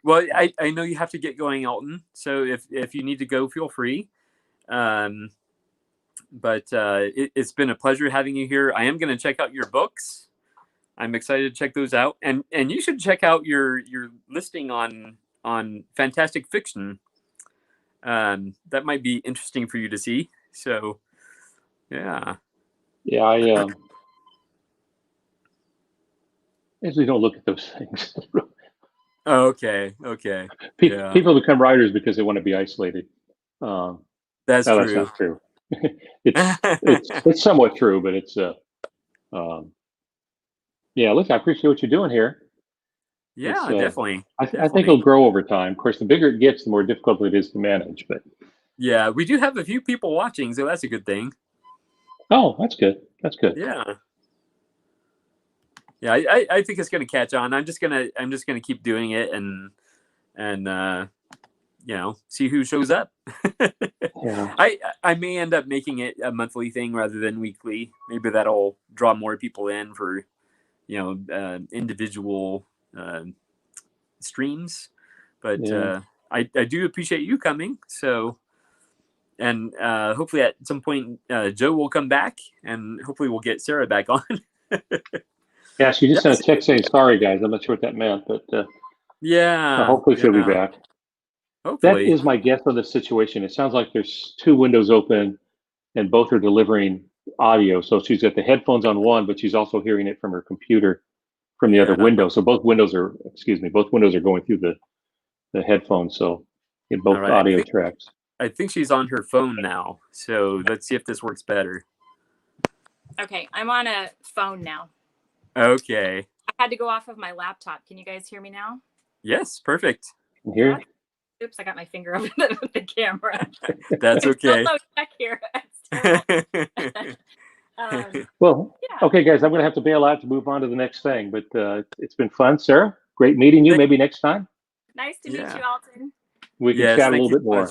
Speaker 1: Well, I know you have to get going, Alton. So if you need to go, feel free. But it's been a pleasure having you here. I am going to check out your books. I'm excited to check those out, and you should check out your listing on Fantastic Fiction. That might be interesting for you to see. So, yeah.
Speaker 3: Yeah, I usually don't look at those things.
Speaker 1: Okay. Yeah.
Speaker 3: People become writers because they want to be isolated.
Speaker 1: That's
Speaker 3: no,
Speaker 1: true.
Speaker 3: That's not true. it's somewhat true, but it's yeah. Look, I appreciate what you're doing here.
Speaker 1: Yeah, definitely.
Speaker 3: I think it'll grow over time. Of course, the bigger it gets, the more difficult it is to manage. But
Speaker 1: yeah, we do have a few people watching, so that's a good thing.
Speaker 3: Oh, that's good. That's good.
Speaker 1: Yeah. Yeah, I think it's gonna catch on. I'm just gonna keep doing it and you know, see who shows up.
Speaker 3: Yeah.
Speaker 1: I may end up making it a monthly thing rather than weekly. Maybe that'll draw more people in for, you know, individual streams. But
Speaker 3: Yeah.
Speaker 1: I do appreciate you coming. So, and hopefully at some point Joe will come back, and hopefully we'll get Sarah back on.
Speaker 3: Yeah, she just sent a text saying, "Sorry, guys, I'm not sure what that meant," but
Speaker 1: yeah,
Speaker 3: hopefully she'll be back.
Speaker 1: Hopefully.
Speaker 3: That is my guess on this situation. It sounds like there's two windows open, and both are delivering audio. So she's got the headphones on one, but she's also hearing it from her computer from the other window. So both windows are going through the headphones. So in both audio tracks.
Speaker 1: I think she's on her phone now. So let's see if this works better.
Speaker 5: Okay, I'm on a phone now.
Speaker 1: Okay.
Speaker 5: I had to go off of my laptop. Can you guys hear me now?
Speaker 1: Yes, perfect.
Speaker 3: Here.
Speaker 5: Oops, I got my finger over the camera.
Speaker 1: That's okay.
Speaker 5: Back here.
Speaker 3: Well, yeah. Okay, guys, I'm going to have to bail out to move on to the next thing. But it's been fun, Sarah. Great meeting you. Maybe next time.
Speaker 5: Nice to meet you, Alton.
Speaker 3: We can chat a little bit more.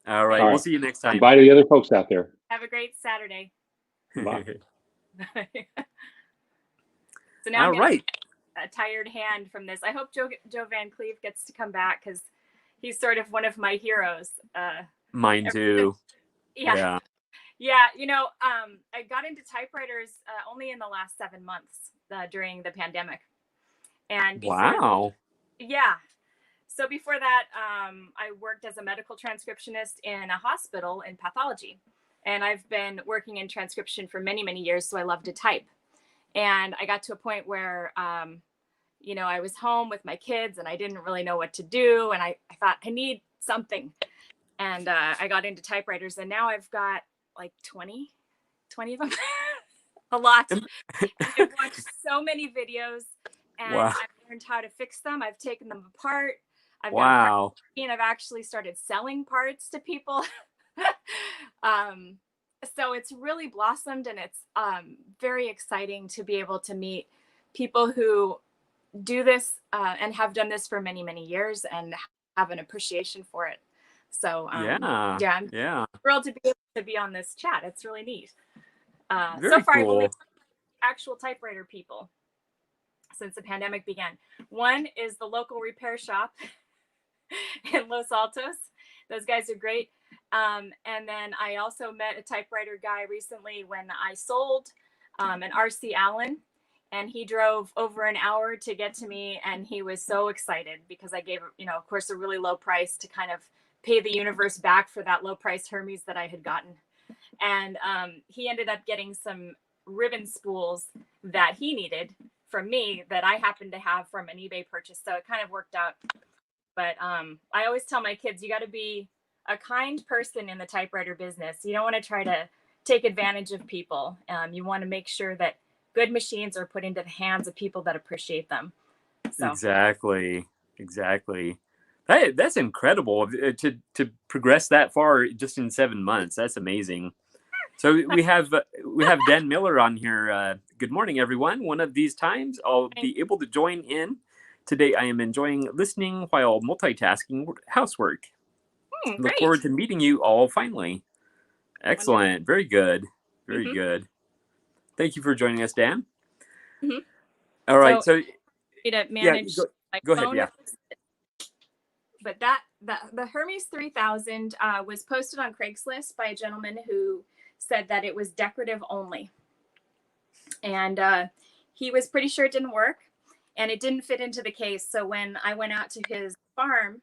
Speaker 1: All right. We'll see you next time.
Speaker 3: Bye to the other folks out there.
Speaker 5: Have a great Saturday.
Speaker 3: Bye.
Speaker 5: So now I'm a tired hand from this. I hope Joe Van Cleve gets to come back because he's sort of one of my heroes.
Speaker 1: Mine too.
Speaker 5: Yeah. You know, I got into typewriters only in the last 7 months during the pandemic. And so before that, I worked as a medical transcriptionist in a hospital in pathology. And I've been working in transcription for many, many years, so I love to type. And I got to a point where, you know, I was home with my kids and I didn't really know what to do. And I thought, I need something. And I got into typewriters. And now I've got like 20 of them. A lot. And I've watched so many videos. And I've learned how to fix them. I've taken them apart. I've done and I've actually started selling parts to people. So it's really blossomed, and it's very exciting to be able to meet people who do this and have done this for many, many years and have an appreciation for it. So
Speaker 1: Yeah.
Speaker 5: I'm
Speaker 1: Yeah.
Speaker 5: thrilled to be able to be on this chat. It's really neat.
Speaker 1: Very
Speaker 5: So far, I've
Speaker 1: cool.
Speaker 5: only actual typewriter people since the pandemic began. One is the local repair shop in Los Altos. Those guys are great. And then I also met a typewriter guy recently when I sold an RC Allen, and he drove over an hour to get to me, and he was so excited because I gave, of course, a really low price to kind of pay the universe back for that low price Hermes that I had gotten. And he ended up getting some ribbon spools that he needed from me that I happened to have from an eBay purchase. So it kind of worked out. But I always tell my kids, you got to be a kind person in the typewriter business. You don't want to try to take advantage of people. You want to make sure that good machines are put into the hands of people that appreciate them. So.
Speaker 1: Exactly. Hey, that's incredible to progress that far just in 7 months. That's amazing. So we have Dan Miller on here. Good morning, everyone. One of these times I'll be able to join in. Today I am enjoying listening while multitasking housework. Look forward to meeting you all finally. Excellent. Very good. Very good. Thank you for joining us, Dan. All right. So
Speaker 5: to manage
Speaker 1: go ahead. Yeah.
Speaker 5: But the Hermes 3000 was posted on Craigslist by a gentleman who said that it was decorative only. And he was pretty sure it didn't work, and it didn't fit into the case. So when I went out to his farm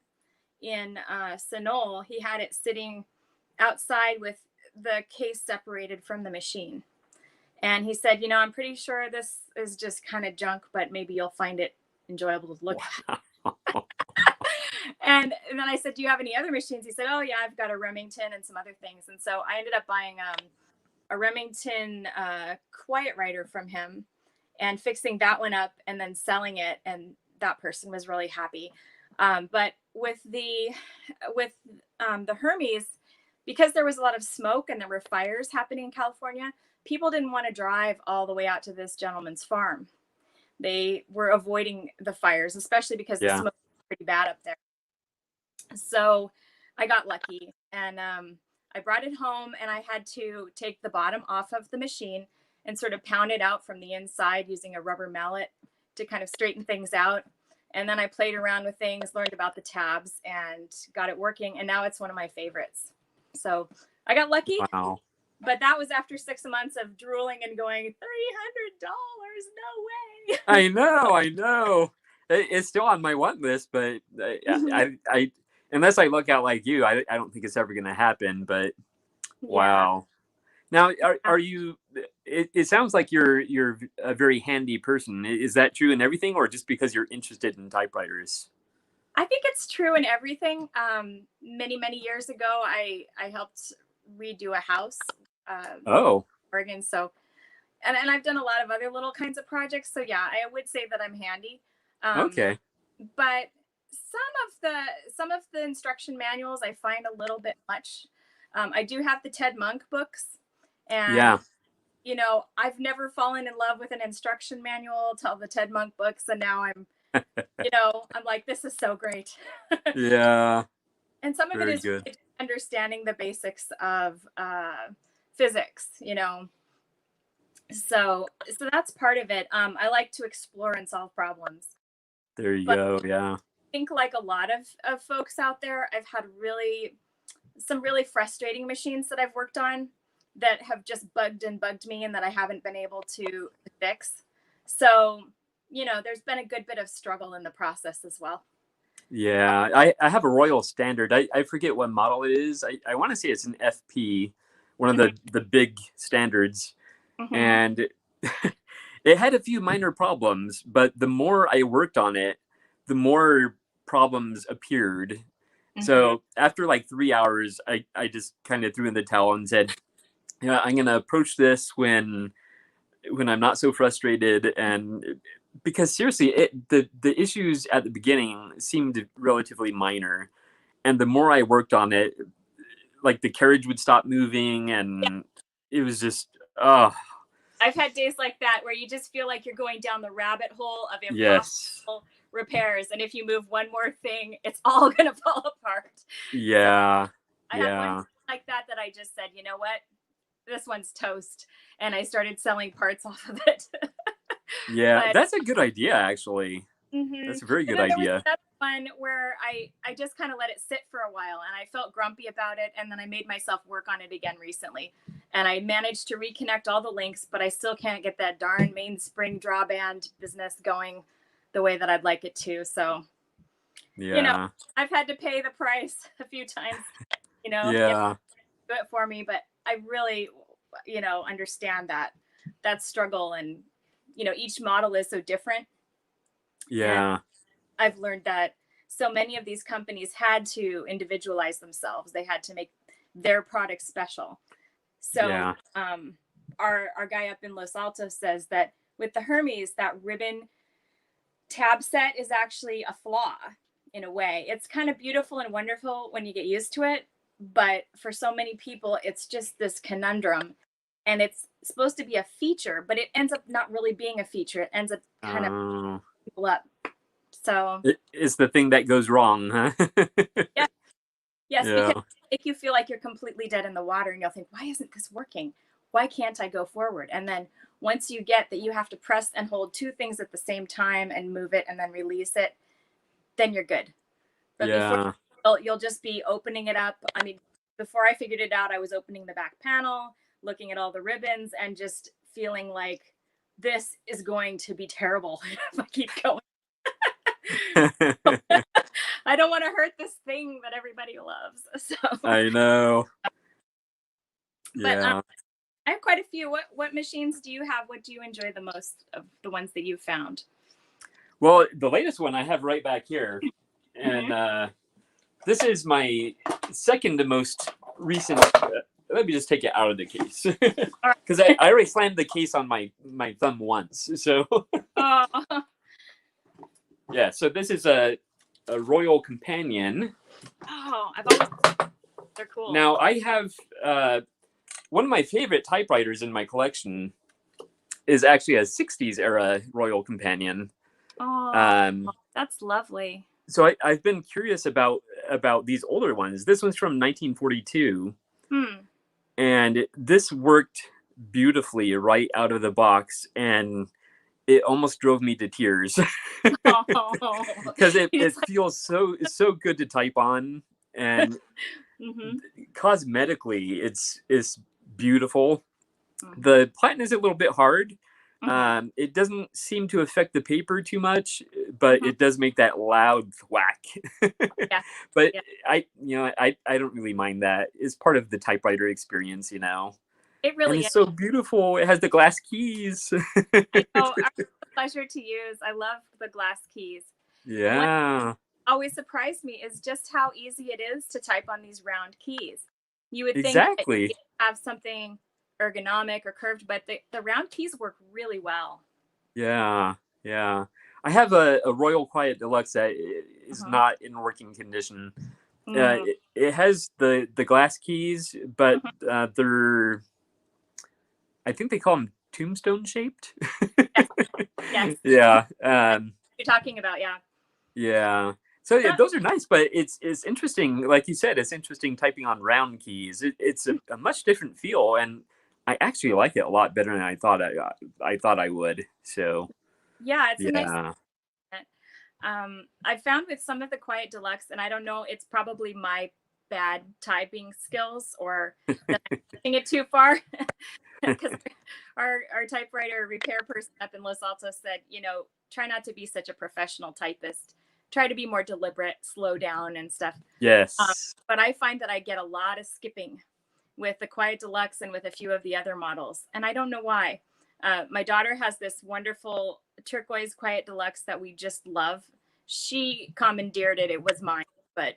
Speaker 5: in Sonol, he had it sitting outside with the case separated from the machine. And he said, I'm pretty sure this is just kind of junk, but maybe you'll find it enjoyable to look at. And then I said, do you have any other machines? He said, oh yeah, I've got a Remington and some other things. And so I ended up buying a Remington quiet writer from him and fixing that one up and then selling it. And that person was really happy. But with the Hermes, because there was a lot of smoke and there were fires happening in California, people didn't want to drive all the way out to this gentleman's farm. They were avoiding the fires, especially because the smoke was pretty bad up there. So I got lucky, and I brought it home, and I had to take the bottom off of the machine and sort of pound it out from the inside using a rubber mallet to kind of straighten things out. And then I played around with things, learned about the tabs, and got it working. And now it's one of my favorites. So I got lucky.
Speaker 1: Wow.
Speaker 5: But that was after 6 months of drooling and going, $300, no way.
Speaker 1: I know. It's still on my want list, but I unless I look out like you, I don't think it's ever going to happen. But wow. Now, are you? It sounds like you're a very handy person. Is that true in everything, or just because you're interested in typewriters?
Speaker 5: I think it's true in everything. Many years ago, I helped redo a house. Oregon. So, and I've done a lot of other little kinds of projects. So yeah, I would say that I'm handy.
Speaker 1: Okay.
Speaker 5: But some of the instruction manuals I find a little bit much. I do have the Ted Monk books, and I've never fallen in love with an instruction manual till the Ted Monk books, and now I'm I'm like, this is so great.
Speaker 1: Yeah.
Speaker 5: And some of it is really understanding the basics of physics, so that's part of it. I like to explore and solve problems.
Speaker 1: There you go. Yeah.
Speaker 5: I think like a lot of folks out there, I've had some really frustrating machines that I've worked on that have just bugged me and that I haven't been able to fix. So, there's been a good bit of struggle in the process as well.
Speaker 1: Yeah, I have a Royal Standard. I forget what model it is. I want to say it's an FP, one of the big standards. And it had a few minor problems, but the more I worked on it, the more problems appeared. So after like 3 hours, I just kind of threw in the towel and said, I'm going to approach this when I'm not so frustrated. And because seriously, the issues at the beginning seemed relatively minor. And the more I worked on it, like the carriage would stop moving, and it was just,
Speaker 5: I've had days like that where you just feel like you're going down the rabbit hole of
Speaker 1: Yes.
Speaker 5: impossible repairs, and if you move one more thing, it's all gonna fall apart.
Speaker 1: Yeah.
Speaker 5: So I had one like that I just said, you know what, this one's toast, and I started selling parts off of it.
Speaker 1: Yeah,
Speaker 5: But
Speaker 1: that's a good idea, actually. That's a very
Speaker 5: and
Speaker 1: good
Speaker 5: then there was
Speaker 1: idea.
Speaker 5: another one where I just kind of let it sit for a while, and I felt grumpy about it, and then I made myself work on it again recently, and I managed to reconnect all the links, but I still can't get that darn mainspring drawband business going the way that I'd like it to. So,
Speaker 1: Yeah.
Speaker 5: you know, I've had to pay the price a few times, to get
Speaker 1: Yeah.
Speaker 5: do it for me, but I really, understand that struggle, and each model is so different.
Speaker 1: Yeah.
Speaker 5: And I've learned that so many of these companies had to individualize themselves. They had to make their product special. So
Speaker 1: Yeah.
Speaker 5: our guy up in Los Altos says that with the Hermes, that ribbon tab set is actually a flaw in a way. It's kind of beautiful and wonderful when you get used to it, but for so many people, it's just this conundrum. And it's supposed to be a feature, but it ends up not really being a feature. It ends up kind of people up. So
Speaker 1: It's the thing that goes wrong, huh?
Speaker 5: yeah. Yes,
Speaker 1: Yeah.
Speaker 5: because it make you feel like you're completely dead in the water, and you'll think, why isn't this working? Why can't I go forward? And then once you get that you have to press and hold two things at the same time and move it and then release it, then you're good. But
Speaker 1: Yeah.
Speaker 5: before, you'll just be opening it up. I mean, before I figured it out, I was opening the back panel, looking at all the ribbons, and just feeling like this is going to be terrible if I keep going. I don't want to hurt this thing that everybody loves. So
Speaker 1: I know.
Speaker 5: but
Speaker 1: Yeah.
Speaker 5: I have quite a few. What machines do you have? What do you enjoy the most of the ones that you've found?
Speaker 1: Well, the latest one I have right back here, and this is my second to most recent. Let me just take it out of the case because I already slammed the case on my thumb once. So yeah, so this is a Royal Companion.
Speaker 5: Oh, I've always they're cool.
Speaker 1: Now I have one of my favorite typewriters in my collection is actually a 60s era Royal Companion.
Speaker 5: Oh, that's lovely.
Speaker 1: So I've been curious about these older ones. This one's from 1942. And this worked beautifully right out of the box, and it almost drove me to tears because it feels so good to type on, and cosmetically it's beautiful. The platen is a little bit hard. It doesn't seem to affect the paper too much, but it does make that loud thwack. But I don't really mind that. It's part of the typewriter experience,
Speaker 5: It really
Speaker 1: and it's
Speaker 5: is.
Speaker 1: so beautiful. It has the glass keys.
Speaker 5: I know, it's a pleasure to use. I love the glass keys.
Speaker 1: Yeah.
Speaker 5: What always surprised me is just how easy it is to type on these round keys. You would think that you have something ergonomic or curved, but the round keys work really well.
Speaker 1: Yeah. I have a Royal Quiet Deluxe that is not in working condition. It has the glass keys, but they're, I think they call them tombstone shaped.
Speaker 5: Yes.
Speaker 1: Yeah.
Speaker 5: You're talking about,
Speaker 1: yeah. So yeah, those are nice, but it's interesting. Like you said, it's interesting typing on round keys. It's a much different feel, and I actually like it a lot better than I thought I would. So
Speaker 5: yeah, it's a nice. I found with some of the Quiet Deluxe, and I don't know, it's probably my bad typing skills or that I'm pushing it too far. Because our typewriter repair person up in Los Altos said, try not to be such a professional typist. Try to be more deliberate, slow down and stuff.
Speaker 1: Yes.
Speaker 5: But I find that I get a lot of skipping with the Quiet Deluxe and with a few of the other models. And I don't know why. My daughter has this wonderful turquoise Quiet Deluxe that we just love. She commandeered it. It was mine, but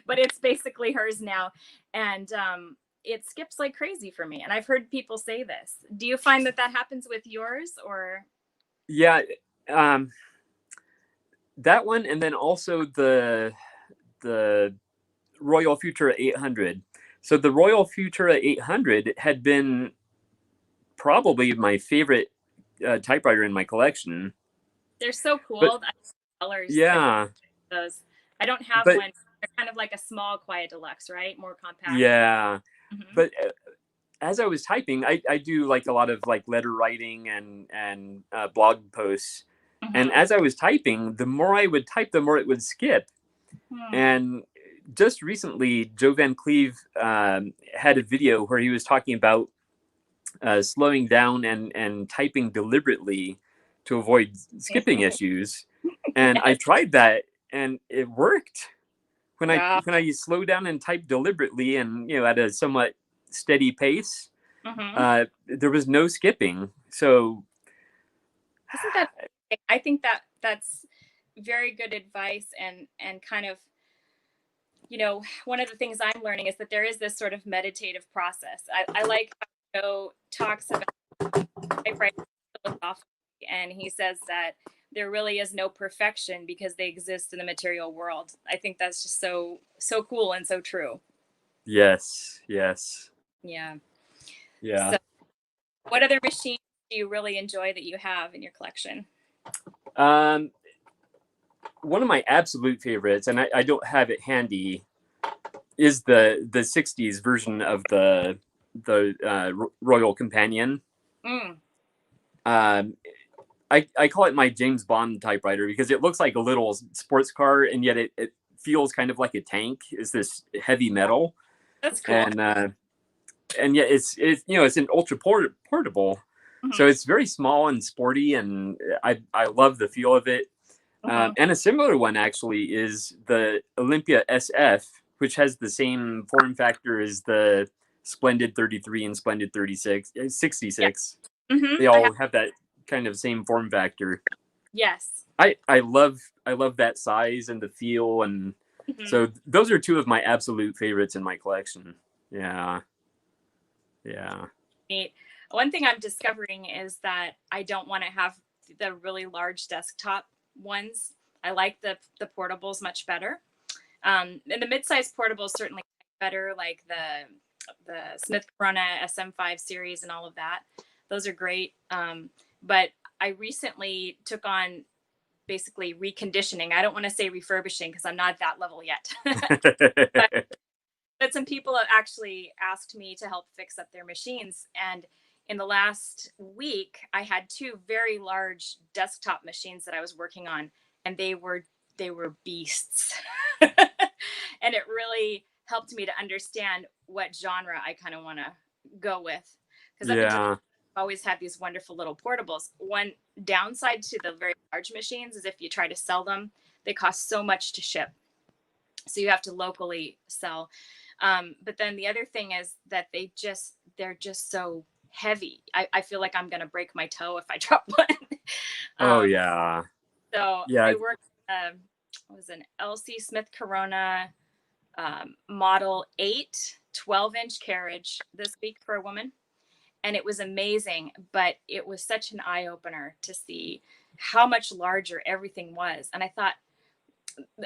Speaker 5: but it's basically hers now. And it skips like crazy for me. And I've heard people say this. Do you find that happens with yours, or?
Speaker 1: Yeah. That one, and then also the Royal Futura 800. So the Royal Futura 800 had been probably my favorite typewriter in my collection.
Speaker 5: They're so
Speaker 1: But
Speaker 5: cool. I love the colors.
Speaker 1: yeah,
Speaker 5: Those. I don't have
Speaker 1: but
Speaker 5: one. They're kind of like a small Quiet Deluxe, right? More compact.
Speaker 1: yeah,
Speaker 5: Hmm.
Speaker 1: but as I was typing, I do like a lot of like letter writing and blog posts. And
Speaker 5: Hmm.
Speaker 1: as I was typing, the more I would type, the more it would skip.
Speaker 5: Hmm.
Speaker 1: And just recently, Joe Van Cleve had a video where he was talking about slowing down and typing deliberately to avoid skipping issues. And I
Speaker 5: Yes.
Speaker 1: tried that, and it worked.
Speaker 5: Wow.
Speaker 1: When I slow down and type deliberately, and at a somewhat steady pace,
Speaker 5: Hmm.
Speaker 1: there was no skipping. So
Speaker 5: Isn't that? I think that that's very good advice, and kind of, one of the things I'm learning is that there is this sort of meditative process. I like how Joe talks about typewriting philosophically, and he says that there really is no perfection because they exist in the material world. I think that's just so cool and so true.
Speaker 1: yes, yes,
Speaker 5: Yeah.
Speaker 1: yeah.
Speaker 5: So, what other machines do you really enjoy that you have in your collection?
Speaker 1: Um, One of my absolute favorites, and I don't have it handy, is the '60s version of the Royal Companion.
Speaker 5: Mm.
Speaker 1: Um, I call it my James Bond typewriter because it looks like a little sports car, and yet it feels kind of like a tank. It's this heavy metal,
Speaker 5: That's cool.
Speaker 1: and yet it's an ultra portable, so
Speaker 5: Hmm.
Speaker 1: it's very small and sporty, and I love the feel of it.
Speaker 5: Hmm.
Speaker 1: And a similar one actually is the Olympia SF, which has the same form factor as the Splendid 33 and Splendid 66.
Speaker 5: Yeah. Hmm.
Speaker 1: They
Speaker 5: I have.
Speaker 1: all have that kind of same form factor.
Speaker 5: Yes.
Speaker 1: I love that size and the feel, and
Speaker 5: Hmm.
Speaker 1: so those are two of my absolute favorites in my collection. Yeah, yeah,
Speaker 5: Neat. One thing I'm discovering is that I don't want to have the really large desktop ones. I like the portables much better. And the mid-sized portables certainly better, like the Smith Corona SM5 series and all of that. Those are great. But I recently took on basically reconditioning. I don't want to say refurbishing because I'm not at that level yet. but, but some people have actually asked me to help fix up their machines. And in the last week, I had two very large desktop machines that I was working on, and they were beasts. And it really helped me to understand what genre I kind of want to go with. Because up until
Speaker 1: yeah,
Speaker 5: I've always had these wonderful little portables. One downside to the very large machines is if you try to sell them, they cost so much to ship. So you have to locally sell. But then the other thing is that they're just so heavy. I feel like I'm gonna break my toe if I drop one.
Speaker 1: oh
Speaker 5: um,
Speaker 1: yeah,
Speaker 5: so
Speaker 1: yeah,
Speaker 5: I worked. It was an LC Smith Corona Model 8 12-inch carriage this week for a woman, and it was amazing. But it was such an eye opener to see how much larger everything was. And I thought,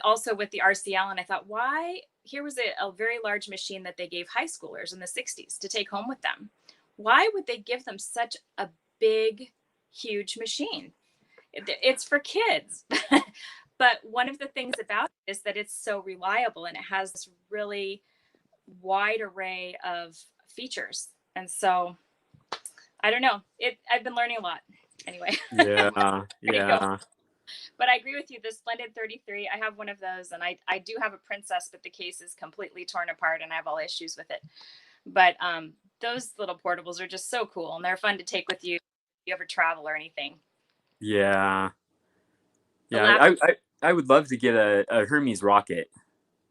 Speaker 5: also with the RCL, and I thought, why? Here was a very large machine that they gave high schoolers in the 60s to take home with them. Why would they give them such a big, huge machine? It's for kids. But one of the things about it is that it's so reliable and it has this really wide array of features. And so I don't know. I've been learning a lot. Anyway, there
Speaker 1: yeah,
Speaker 5: you go.
Speaker 1: yeah.
Speaker 5: But I agree with you. The Splendid 33, I have one of those, and I do have a Princess, but the case is completely torn apart, and I have all issues with it. But those little portables are just so cool, and they're fun to take with you if you ever travel or anything.
Speaker 1: Yeah.
Speaker 5: The
Speaker 1: Yeah,
Speaker 5: lap,
Speaker 1: I would love to get a Hermes rocket.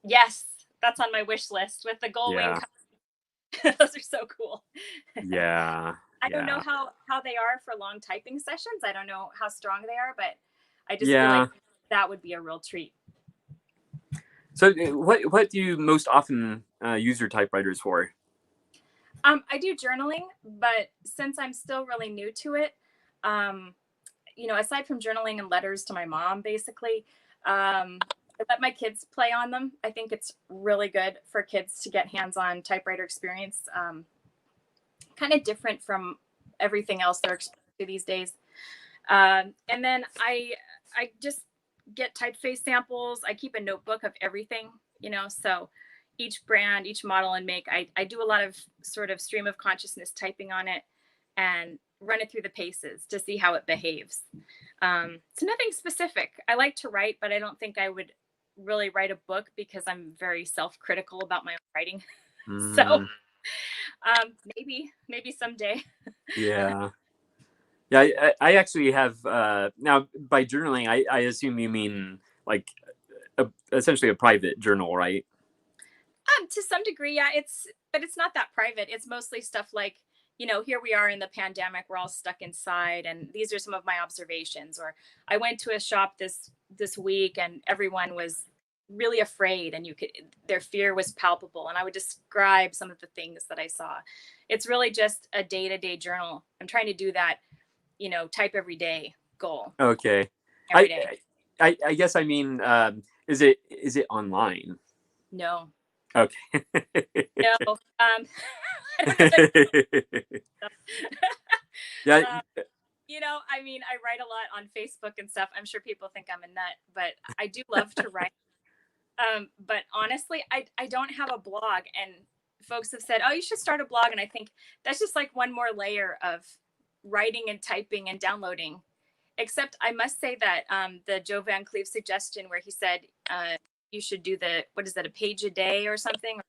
Speaker 5: yes, that's on my wish list with the Gullwing.
Speaker 1: Yeah,
Speaker 5: Those are so cool.
Speaker 1: yeah,
Speaker 5: I don't know
Speaker 1: yeah,
Speaker 5: how they are for long typing sessions. I don't know how strong they are, but I just feel like
Speaker 1: yeah.
Speaker 5: that would be a real treat.
Speaker 1: So, what do you most often use your typewriters for?
Speaker 5: I do journaling, but since I'm still really new to it, um, aside from journaling and letters to my mom, basically, I let my kids play on them. I think it's really good for kids to get hands-on typewriter experience. Kind of different from everything else they're exposed to these days. And then I just get typeface samples. I keep a notebook of everything, so each brand, each model and make, I do a lot of sort of stream of consciousness typing on it and run it through the paces to see how it behaves. So nothing specific. I like to write, but I don't think I would really write a book because I'm very self-critical about my own writing. So maybe someday.
Speaker 1: Yeah. Yeah, I actually have now by journaling. I assume you mean like essentially a private journal, right?
Speaker 5: To some degree, yeah. But it's not that private. It's mostly stuff like, here we are in the pandemic. We're all stuck inside, and these are some of my observations. Or I went to a shop this week, and everyone was really afraid, and their fear was palpable. And I would describe some of the things that I saw. It's really just a day-to-day journal. I'm trying to do that. Type every day goal.
Speaker 1: Okay.
Speaker 5: Every day.
Speaker 1: I guess I mean, is it online?
Speaker 5: No.
Speaker 1: Okay.
Speaker 5: No.
Speaker 1: Yeah.
Speaker 5: I mean, I write a lot on Facebook and stuff. I'm sure people think I'm a nut, but I do love to write. But honestly, I don't have a blog, and folks have said, oh, you should start a blog. And I think that's just like one more layer of writing and typing and downloading. Except I must say that the Joe Van Cleve suggestion where he said you should do a page a day or something?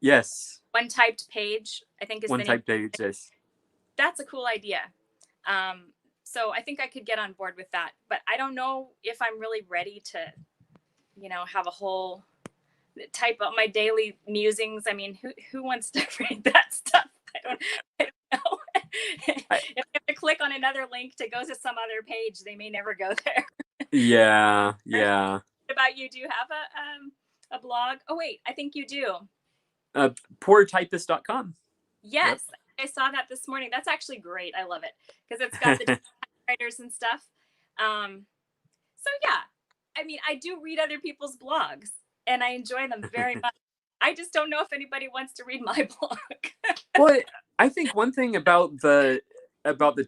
Speaker 1: Yes.
Speaker 5: One typed page, I think is
Speaker 1: one
Speaker 5: the
Speaker 1: typed
Speaker 5: name.
Speaker 1: page. Yes.
Speaker 5: That's a cool idea. So I think I could get on board with that, but I don't know if I'm really ready to, have a whole type of my daily musings. I mean, who wants to read that stuff? I don't know. If they have to click on another link to go to some other page, they may never go there.
Speaker 1: Yeah.
Speaker 5: What about you? Do you have a blog? Oh wait, I think you do.
Speaker 1: Poortypist.com.
Speaker 5: Yes, yep. I saw that this morning. That's actually great. I love it because it's got the writers and stuff. So yeah, I mean, I do read other people's blogs and I enjoy them very much. I just don't know if anybody wants to read my blog.
Speaker 1: Well, I think one thing about the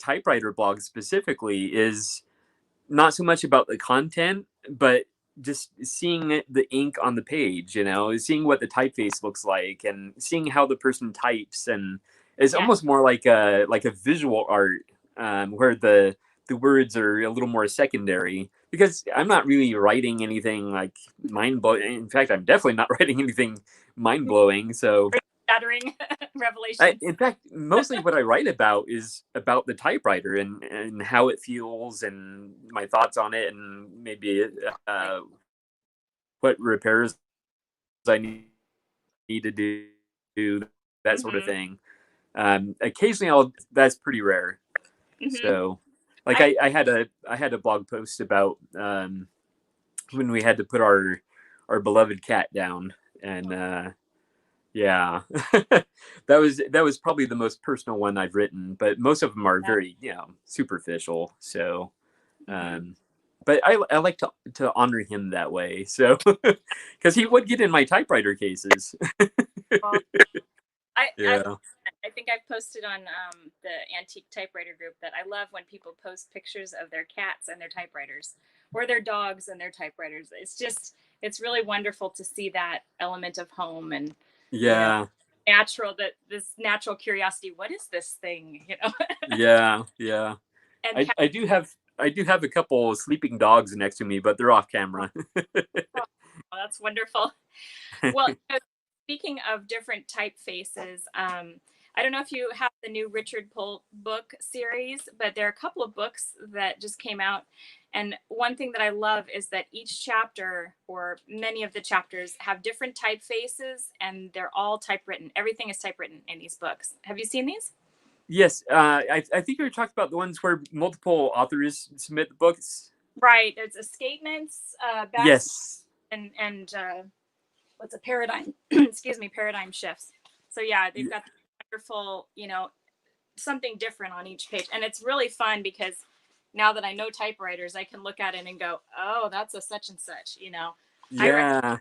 Speaker 1: typewriter blog specifically is not so much about the content, but just seeing the ink on the page, seeing what the typeface looks like and seeing how the person types. And it's almost more like a visual art where the words are a little more secondary, because I'm not really writing anything like mind-blowing. In fact, I'm definitely not writing anything mind-blowing. So
Speaker 5: shattering revelation.
Speaker 1: In fact, mostly what I write about is about the typewriter and how it feels and my thoughts on it, and maybe what repairs I need to do, that sort of thing. Occasionally, that's pretty rare. So, like I had a blog post about when we had to put our beloved cat down, and yeah, that was probably the most personal one I've written, but most of them are very, superficial. So, but I like to honor him that way. So, because he would get in my typewriter cases.
Speaker 5: I think I've posted on the Antique Typewriter group that I love when people post pictures of their cats and their typewriters, or their dogs and their typewriters. It's really wonderful to see that element of home and this natural curiosity. What is this thing?
Speaker 1: Yeah.
Speaker 5: And
Speaker 1: I do have a couple of sleeping dogs next to me, but they're off camera.
Speaker 5: Oh, that's wonderful. Well, speaking of different typefaces, I don't know if you have the new Richard Pohl book series, but there are a couple of books that just came out. And one thing that I love is that each chapter, or many of the chapters, have different typefaces, and they're all typewritten. Everything is typewritten in these books. Have you seen these?
Speaker 1: Yes. I think you were talking about the ones where multiple authors submit the books.
Speaker 5: Right. It's escapements.
Speaker 1: Yes.
Speaker 5: And what's a paradigm? Excuse me, paradigm shifts. So yeah, they've got wonderful, something different on each page, and it's really fun because now that I know typewriters, I can look at it and go, oh, that's a such and such,
Speaker 1: Yeah.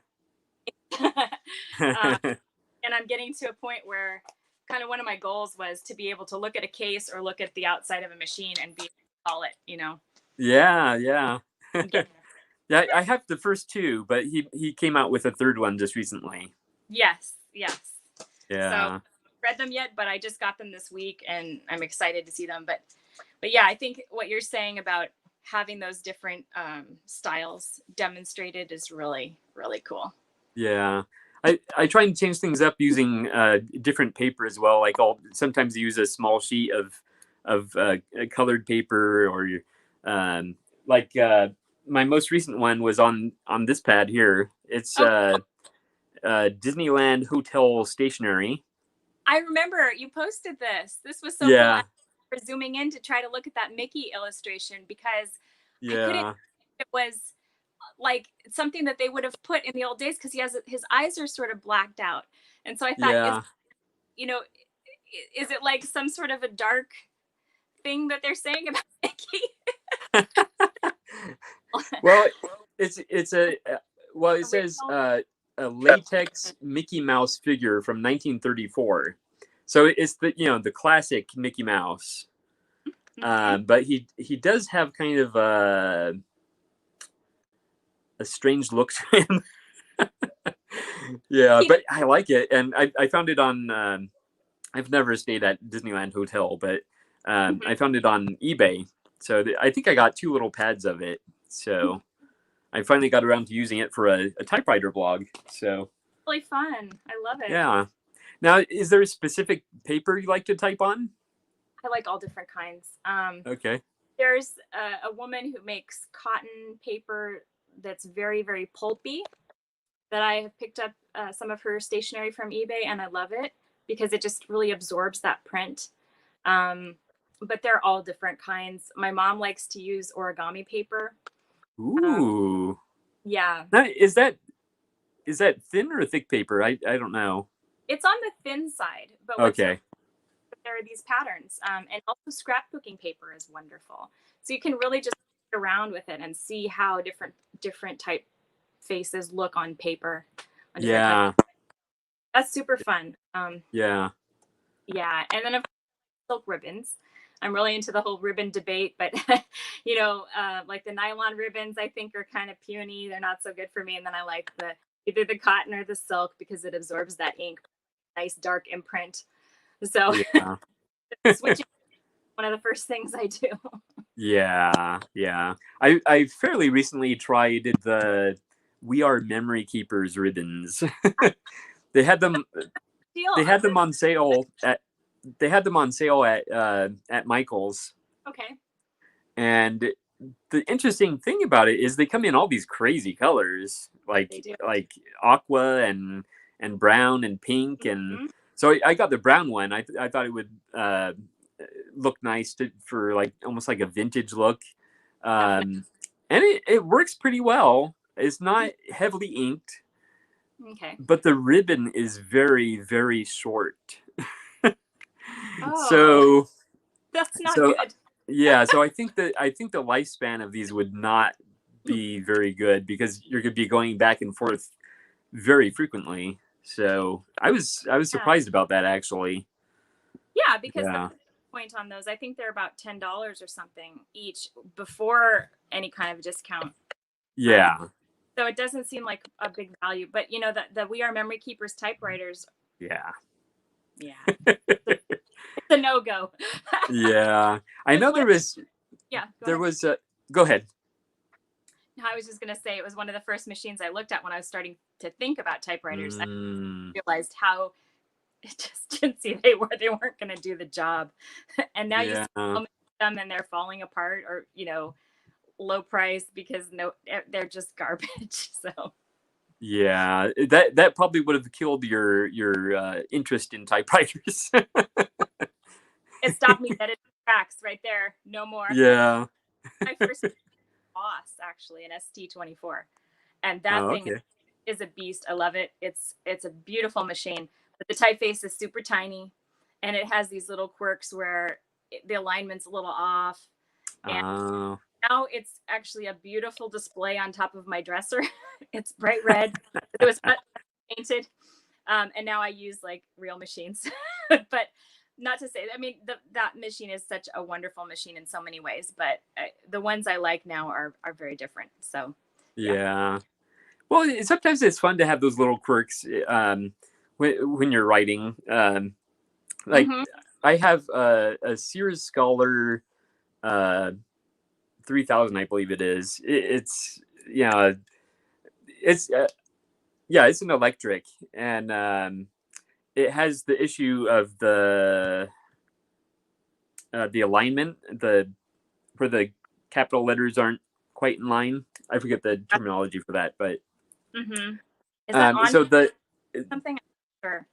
Speaker 5: And I'm getting to a point where kind of one of my goals was to be able to look at a case or look at the outside of a machine and be able to call it, you know.
Speaker 1: Yeah, yeah.
Speaker 5: Yeah.
Speaker 1: Yeah, I have the first two, but he came out with a third one just recently.
Speaker 5: Yes, yes.
Speaker 1: Yeah.
Speaker 5: So read them yet, but I just got them this week and I'm excited to see them. But yeah, I think what you're saying about having those different styles demonstrated is really, really cool.
Speaker 1: Yeah. I try and change things up using different paper as well. Like I'll sometimes use a small sheet of colored paper, or like my most recent one was on this pad here. It's
Speaker 5: Oh,
Speaker 1: Disneyland Hotel stationery.
Speaker 5: I remember you posted this. This was so cool. I
Speaker 1: Yeah,
Speaker 5: was zooming in to try to look at that Mickey illustration because I couldn't.
Speaker 1: yeah,
Speaker 5: It was like something that they would have put in the old days because his eyes are sort of blacked out, and so I thought,
Speaker 1: yeah.
Speaker 5: you know, is it like some sort of a dark thing that they're saying about Mickey?
Speaker 1: Well, it's a well, it says
Speaker 5: Original?
Speaker 1: a latex Mickey Mouse figure from 1934. So it's the classic Mickey Mouse.
Speaker 5: Mhm.
Speaker 1: But he does have kind of a strange look to him. Yeah, but I like it, and I found it on. I've never stayed at Disneyland Hotel, but I found it on eBay. So I think I got 2 little pads of it. So I finally got around to using it for a typewriter blog. So
Speaker 5: Really fun. I love it.
Speaker 1: yeah. Now, is there a specific paper you like to type on?
Speaker 5: I like all different kinds.
Speaker 1: Okay.
Speaker 5: There's a woman who makes cotton paper that's very, very pulpy that I have picked up some of her stationery from eBay, and I love it because it just really absorbs that print. Um, but they're all different kinds. My mom likes to use origami paper. Um,
Speaker 1: Ooh.
Speaker 5: yeah,
Speaker 1: Now, is that thin or thick paper? I don't know.
Speaker 5: it's on the thin side, but what's really
Speaker 1: Okay.
Speaker 5: there are these patterns, and also scrapbooking paper is wonderful. So you can really just play around with it and see how different type faces look on paper on different types.
Speaker 1: Yeah.
Speaker 5: That's super fun.
Speaker 1: Yeah.
Speaker 5: Yeah, and then of course, silk ribbons. I'm really into the whole ribbon debate, but like the nylon ribbons, I think are kind of puny. They're not so good for me. And then I like either the cotton or the silk because it absorbs that ink, nice dark imprint. So
Speaker 1: Yeah.
Speaker 5: switching one of the first things I do.
Speaker 1: Yeah. Yeah. I fairly recently tried the We Are Memory Keepers ribbons. they had them
Speaker 5: Deal.
Speaker 1: they had them on sale at Michael's.
Speaker 5: Okay.
Speaker 1: And the interesting thing about it is they come in all these crazy colors,
Speaker 5: They do.
Speaker 1: like aqua and brown and pink, and
Speaker 5: Mhm.
Speaker 1: so I got the brown one. I thought it would look nice for like almost like a vintage look,
Speaker 5: Definitely.
Speaker 1: and it works pretty well. It's not heavily inked,
Speaker 5: Okay.
Speaker 1: but the ribbon is very, very short.
Speaker 5: Oh,
Speaker 1: so
Speaker 5: that's not
Speaker 1: so
Speaker 5: good.
Speaker 1: yeah, so I think the lifespan of these would not be very good because you're going to be going back and forth very frequently. So I was
Speaker 5: Yeah.
Speaker 1: surprised about that actually.
Speaker 5: Yeah, because the
Speaker 1: Yeah.
Speaker 5: point on those, I think they're about $10 or something each before any kind of discount.
Speaker 1: Yeah.
Speaker 5: So it doesn't seem like a big value, but the We Are Memory Keepers typewriters,
Speaker 1: Yeah.
Speaker 5: yeah, it's a no go.
Speaker 1: Yeah. I know
Speaker 5: Yeah, go
Speaker 1: there
Speaker 5: ahead.
Speaker 1: was a go ahead.
Speaker 5: No, I was just gonna say it was one of the first machines I looked at when I was starting to think about typewriters. I
Speaker 1: Mm,
Speaker 5: realized how it just didn't see they weren't gonna do the job, and now you see
Speaker 1: yeah.
Speaker 5: so many of them and they're falling apart or low price because they're just garbage. So
Speaker 1: Yeah. That probably would have killed your interest in typewriters.
Speaker 5: it stopped me dead in tracks right there. No more.
Speaker 1: Yeah.
Speaker 5: My first boss actually an ST24, and that
Speaker 1: Oh,
Speaker 5: thing
Speaker 1: okay.
Speaker 5: is a beast. I love it. It's a beautiful machine, but the typeface is super tiny, and it has these little quirks where the alignment's a little off. And
Speaker 1: Oh.
Speaker 5: now it's actually a beautiful display on top of my dresser. It's bright red. It was painted, and now I use like real machines. But not to say, I mean, that machine is such a wonderful machine in so many ways, but the ones I like now are very different. So
Speaker 1: Yeah. Well, sometimes it's fun to have those little quirks when you're writing. Like
Speaker 5: Mhm.
Speaker 1: I have a Sears Scholar 3000, I believe it is. It's yeah, it's yeah, it's an electric, and it has the issue of the alignment, the where the capital letters aren't quite in line. I forget the terminology for that, but
Speaker 5: Mhm. Is that on
Speaker 1: so the
Speaker 5: something? Sure.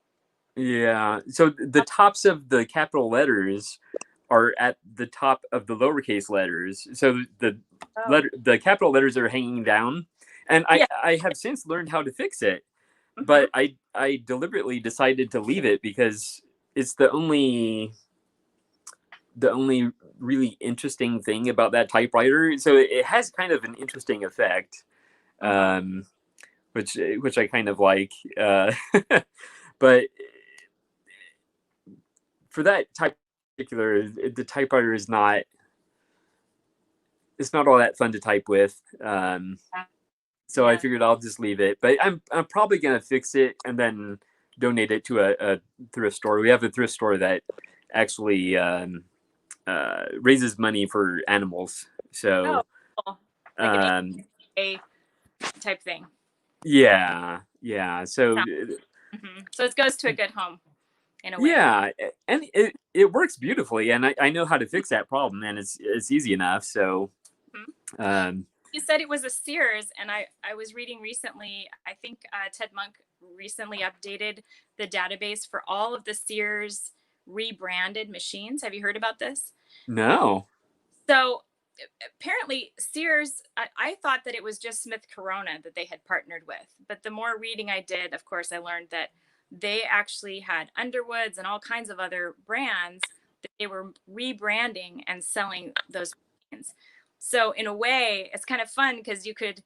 Speaker 1: yeah, so the tops of the capital letters are at the top of the lowercase letters. So
Speaker 5: Oh.
Speaker 1: the capital letters are hanging down, and
Speaker 5: Yeah.
Speaker 1: I have since learned how to fix it,
Speaker 5: Mhm.
Speaker 1: but I deliberately decided to leave it because it's the only really interesting thing about that typewriter. So it has kind of an interesting effect,
Speaker 5: Mhm.
Speaker 1: um, which I kind of like. But for that type particular, the typewriter is not. It's not all that fun to type with. So I
Speaker 5: Yeah.
Speaker 1: figured I'll just leave it. But I'm probably gonna fix it and then donate it to a thrift store. We have a thrift store that actually raises money for animals.
Speaker 5: Oh,
Speaker 1: So
Speaker 5: cool. Like an
Speaker 1: um,
Speaker 5: A type thing.
Speaker 1: yeah. So
Speaker 5: Yeah. So it goes to a good home in a way.
Speaker 1: yeah, and it works beautifully, and I know how to fix that problem, and it's easy enough. So
Speaker 5: Mhm.
Speaker 1: um,
Speaker 5: You said it was a Sears, and I was reading recently. I think Ted Monk recently updated the database for all of the Sears rebranded machines. Have you heard about this?
Speaker 1: no,
Speaker 5: So apparently Sears, I thought that it was just Smith Corona that they had partnered with, but the more reading I did, of course, I learned that they actually had Underwoods and all kinds of other brands that they were rebranding and selling those machines. So in a way, it's kind of fun because you could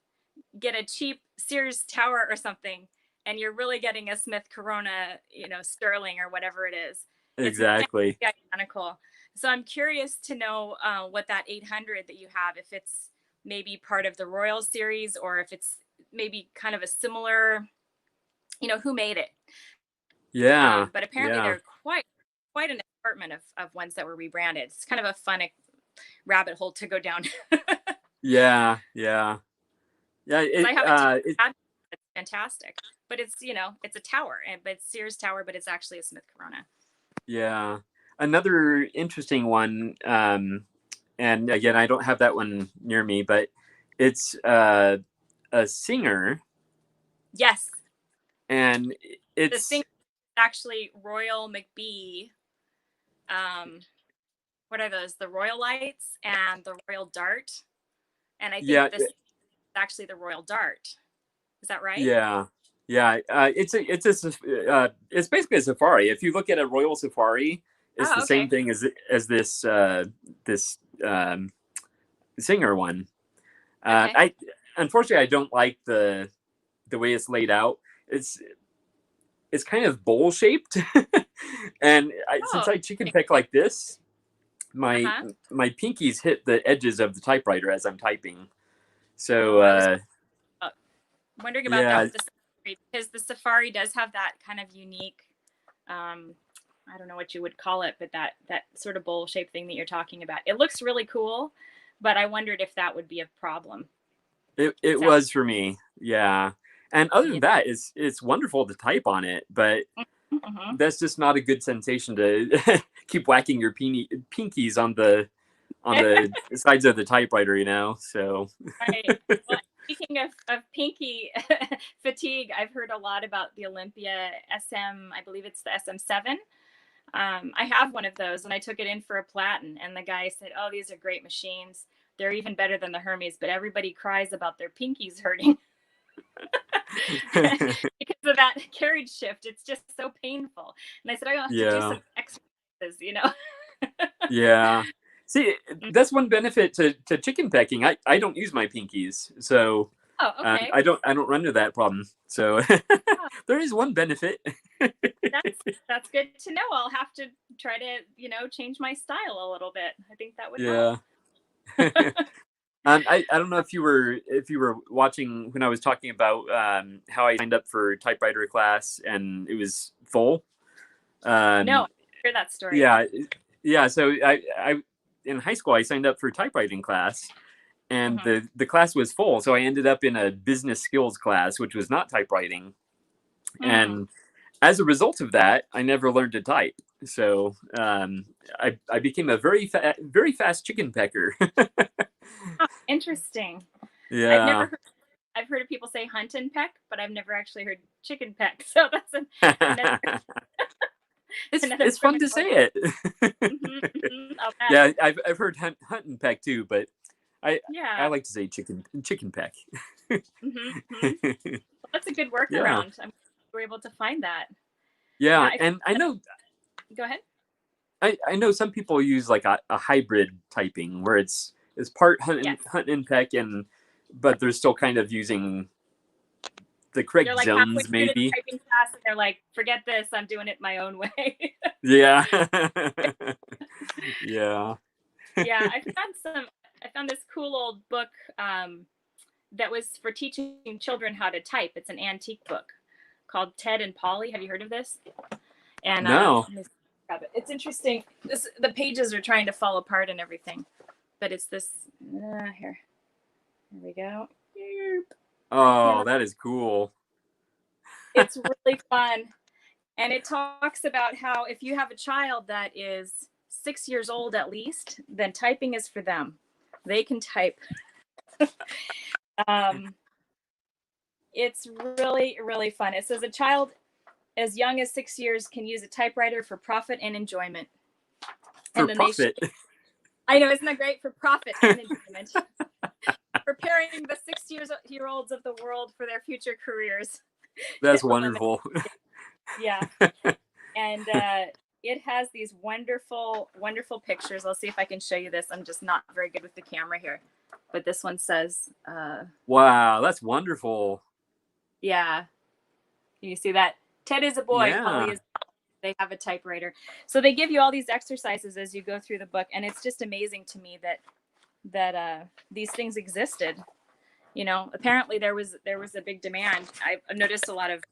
Speaker 5: get a cheap Sears tower or something, and you're really getting a Smith Corona, Sterling or whatever it is. It's meant
Speaker 1: exactly.
Speaker 5: to be identical. So I'm curious to know what that 800 that you have, if it's maybe part of the Royal series or if it's maybe kind of a similar, who made it.
Speaker 1: Yeah,
Speaker 5: But apparently
Speaker 1: yeah,
Speaker 5: they're quite an assortment of ones that were rebranded. It's kind of a fun rabbit hole to go down.
Speaker 1: yeah.
Speaker 5: I have a that's fantastic, but it's a tower, but it's Sears Tower, but it's actually a Smith Corona.
Speaker 1: Yeah. Another interesting one, and again, I don't have that one near me, but it's a singer,
Speaker 5: Yes,
Speaker 1: and
Speaker 5: the
Speaker 1: it's
Speaker 5: thing is actually Royal McBee. Um, what are those? The Royal Lights and the Royal Dart, and I think
Speaker 1: yeah,
Speaker 5: this is actually the Royal Dart. Is that right?
Speaker 1: yeah, yeah. It's basically a safari. If you look at a Royal Safari, it's
Speaker 5: Oh,
Speaker 1: the same
Speaker 5: okay.
Speaker 1: thing as this singer one.
Speaker 5: Okay.
Speaker 1: I unfortunately I don't like the way it's laid out. It's kind of bowl shaped, and since
Speaker 5: Oh,
Speaker 1: I chicken pick like this,
Speaker 5: uh
Speaker 1: my
Speaker 5: huh.
Speaker 1: my pinkies hit the edges of the typewriter as I'm typing. So
Speaker 5: Oh, I was uh, wondering about that
Speaker 1: yeah,
Speaker 5: with the Safari because the Safari does have that kind of unique. Um, I don't know what you would call it, but that sort of bowl shaped thing that you're talking about. It looks really cool, but I wondered if that would be a problem.
Speaker 1: it
Speaker 5: So
Speaker 1: was for me. Yeah, and other
Speaker 5: yeah.
Speaker 1: than that, it's wonderful to type on it, but
Speaker 5: Mhm.
Speaker 1: that's just not a good sensation to keep whacking your pinkies on the sides of the typewriter, you know. So
Speaker 5: Right. Well, speaking of pinky fatigue, I've heard a lot about the Olympia SM. I believe it's the SM7. I have one of those, and I took it in for a platen, and the guy said, "Oh, these are great machines. They're even better than the Hermes, but everybody cries about their pinkies hurting because of that carriage shift. It's just so painful." And I said, "I have to do
Speaker 1: yeah.
Speaker 5: some exercises."
Speaker 1: Yeah. See, that's one benefit to chicken pecking. I don't use my pinkies. So
Speaker 5: Oh, okay.
Speaker 1: I don't run into that problem. So
Speaker 5: Oh,
Speaker 1: there is one benefit.
Speaker 5: that's good to know. I'll have to try to, change my style a little bit. I think that would help.
Speaker 1: Yeah. I don't know if you were watching when I was talking about how I signed up for typewriter class and it was full.
Speaker 5: No,
Speaker 1: Um,
Speaker 5: I hear that story.
Speaker 1: yeah, yeah. So I in high school I signed up for typewriting class, and
Speaker 5: Mhm.
Speaker 1: the class was full. So I ended up in a business skills class, which was not typewriting,
Speaker 5: Mm.
Speaker 1: and as a result of that, I never learned to type. So I became a very fast chicken pecker.
Speaker 5: Oh, interesting. I've never
Speaker 1: Yeah.
Speaker 5: heard, I've heard of people say hunt and peck, but I've never actually heard chicken peck. So that's another another
Speaker 1: It's fun to say
Speaker 5: terminology.
Speaker 1: it.
Speaker 5: I'll bet.
Speaker 1: Yeah, I've heard hunt and peck too, but I
Speaker 5: Yeah.
Speaker 1: like to say chicken peck.
Speaker 5: Hmm. That's a good
Speaker 1: Yeah,
Speaker 5: workaround. I'm glad we're able to find that. Yeah.
Speaker 1: yeah, and
Speaker 5: Go ahead.
Speaker 1: I know some people use like a hybrid typing where it's part
Speaker 5: Yes.
Speaker 1: hunt and peck, and but they're still kind of using the correct
Speaker 5: They're like halfway
Speaker 1: zones
Speaker 5: through the
Speaker 1: maybe.
Speaker 5: typing class and they're like, forget this, I'm doing it my own way.
Speaker 1: Yeah. Yeah.
Speaker 5: Yeah, I found this cool old book that was for teaching children how to type. It's an antique book called Ted and Polly. Have you heard of this? And
Speaker 1: No.
Speaker 5: let me grab it. It's interesting. The pages are trying to fall apart and everything, but it's this. Here we go. I
Speaker 1: Oh,
Speaker 5: cannot.
Speaker 1: that is cool.
Speaker 5: It's really fun, and it talks about how if you have a child that is 6 years old at least, then typing is for them. They can type. Um, it's really, really fun. It says a child as young as 6 years can use a typewriter for profit and enjoyment.
Speaker 1: For
Speaker 5: And then
Speaker 1: profit.
Speaker 5: I know, isn't that great? For profit and enjoyment. Preparing the 6 year olds of the world for their future careers.
Speaker 1: That's
Speaker 5: Eliminate-
Speaker 1: wonderful.
Speaker 5: Yeah. And it has these wonderful, wonderful pictures. I'll see if I can show you this. I'm just not very good with the camera here. But this one says,
Speaker 1: Wow, that's wonderful.
Speaker 5: yeah. Can you see that? Ted is a boy,
Speaker 1: Yeah.
Speaker 5: Polly is. They have a typewriter. So they give you all these exercises as you go through the book, and it's just amazing to me that these things existed. Apparently there was a big demand. I've noticed a lot of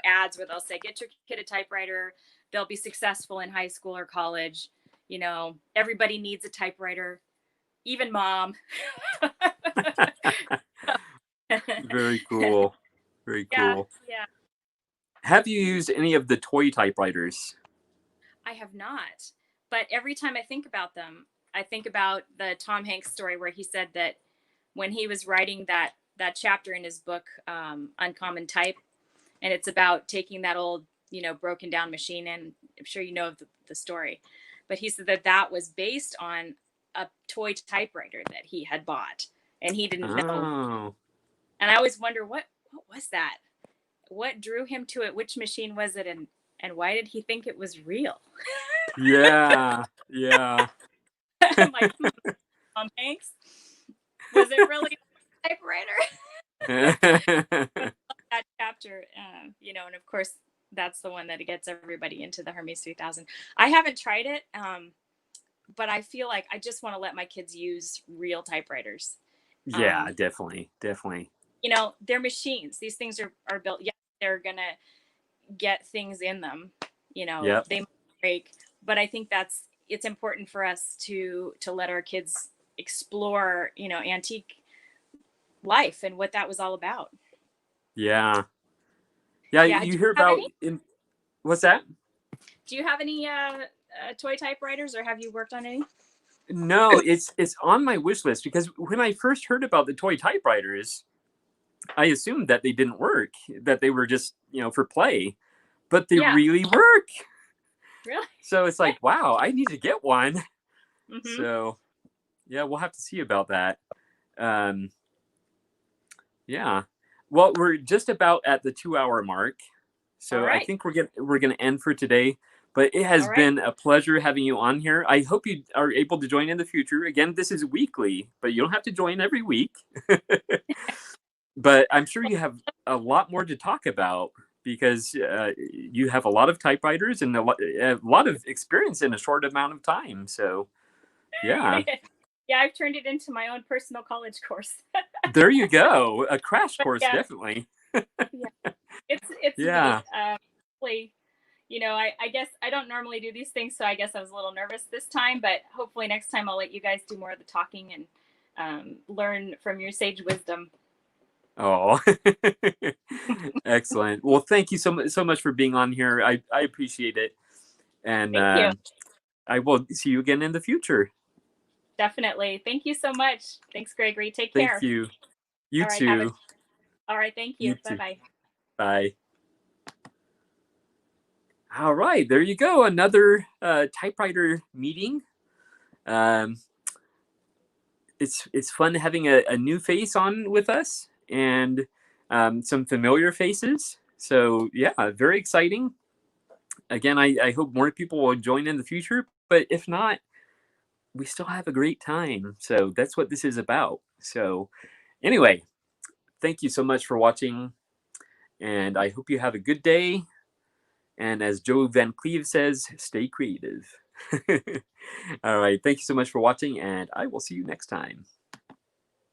Speaker 5: ads where they'll say, get your kid a typewriter, they'll be successful in high school or college. Everybody needs a typewriter, even mom.
Speaker 1: Very cool. Very
Speaker 5: Yeah,
Speaker 1: cool.
Speaker 5: yeah.
Speaker 1: Have you used any of the toy typewriters?
Speaker 5: I have not, but every time I think about them, I think about the Tom Hanks story where he said that when he was writing that chapter in his book, Uncommon Type, and it's about taking that old broken down machine, and I'm sure you know of the story, but he said that was based on a toy typewriter that he had bought and he didn't know.
Speaker 1: Oh.
Speaker 5: And I always wonder what was that, what drew him to it, which machine was it, and why did he think it was real?
Speaker 1: Yeah. Yeah.
Speaker 5: I'm like, Tom Hanks, was it really a typewriter? That chapter, and of course that's the one that gets everybody into the Hermes 3000. I haven't tried it, but I feel like I just want to let my kids use real typewriters.
Speaker 1: Yeah, definitely.
Speaker 5: They're machines. These things are built. Yeah, they're gonna get things in them.
Speaker 1: Yep.
Speaker 5: They might break, but I think it's important for us to let our kids explore, antique life and what that was all about.
Speaker 1: Yeah. Yeah,
Speaker 5: Yeah.
Speaker 1: you hear about what's that?
Speaker 5: Do you have any toy typewriters, or have you worked on any?
Speaker 1: No, it's on my wish list because when I first heard about the toy typewriters, I assumed that they didn't work, that they were just, for play, but they
Speaker 5: Yeah.
Speaker 1: really work.
Speaker 5: Really?
Speaker 1: So it's like, wow, I need to get one.
Speaker 5: Mm-hmm.
Speaker 1: So yeah, we'll have to see about that. Yeah. Well, we're just about at the 2-hour mark. So
Speaker 5: All right.
Speaker 1: I think we're gonna end for today. But it has been a pleasure having you on here. I hope you are able to join in the future. Again, this is weekly, but you don't have to join every week. but I'm sure you have a lot more to talk about because you have a lot of typewriters and a lot of experience in a short amount of time. So, yeah,
Speaker 5: Yeah, I've turned it into my own personal college course.
Speaker 1: there you go. A crash
Speaker 5: But
Speaker 1: course,
Speaker 5: yeah,
Speaker 1: definitely.
Speaker 5: yeah, it's neat.
Speaker 1: Yeah.
Speaker 5: Hopefully, I guess I don't normally do these things, so I guess I was a little nervous this time. But hopefully next time I'll let you guys do more of the talking and learn from your sage wisdom.
Speaker 1: Oh, excellent. Well, thank you so much for being on here. I appreciate it. And
Speaker 5: Thank you.
Speaker 1: I will see you again in the future.
Speaker 5: Definitely. Thank you so much. Thanks, Gregory. Take
Speaker 1: Thank
Speaker 5: care.
Speaker 1: you. You
Speaker 5: All right. Have a.
Speaker 1: too.
Speaker 5: All right. Thank
Speaker 1: You
Speaker 5: you.
Speaker 1: too.
Speaker 5: Bye-bye.
Speaker 1: Bye. All right, there you go. Another typewriter meeting. Um, it's fun having a new face on with us and some familiar faces. So yeah, very exciting. Again, I hope more people will join in the future. But if not, we still have a great time. So that's what this is about. So anyway, thank you so much for watching, and I hope you have a good day. And as Joe Van Cleve says, stay creative. All right. Thank you so much for watching, and I will see you next time.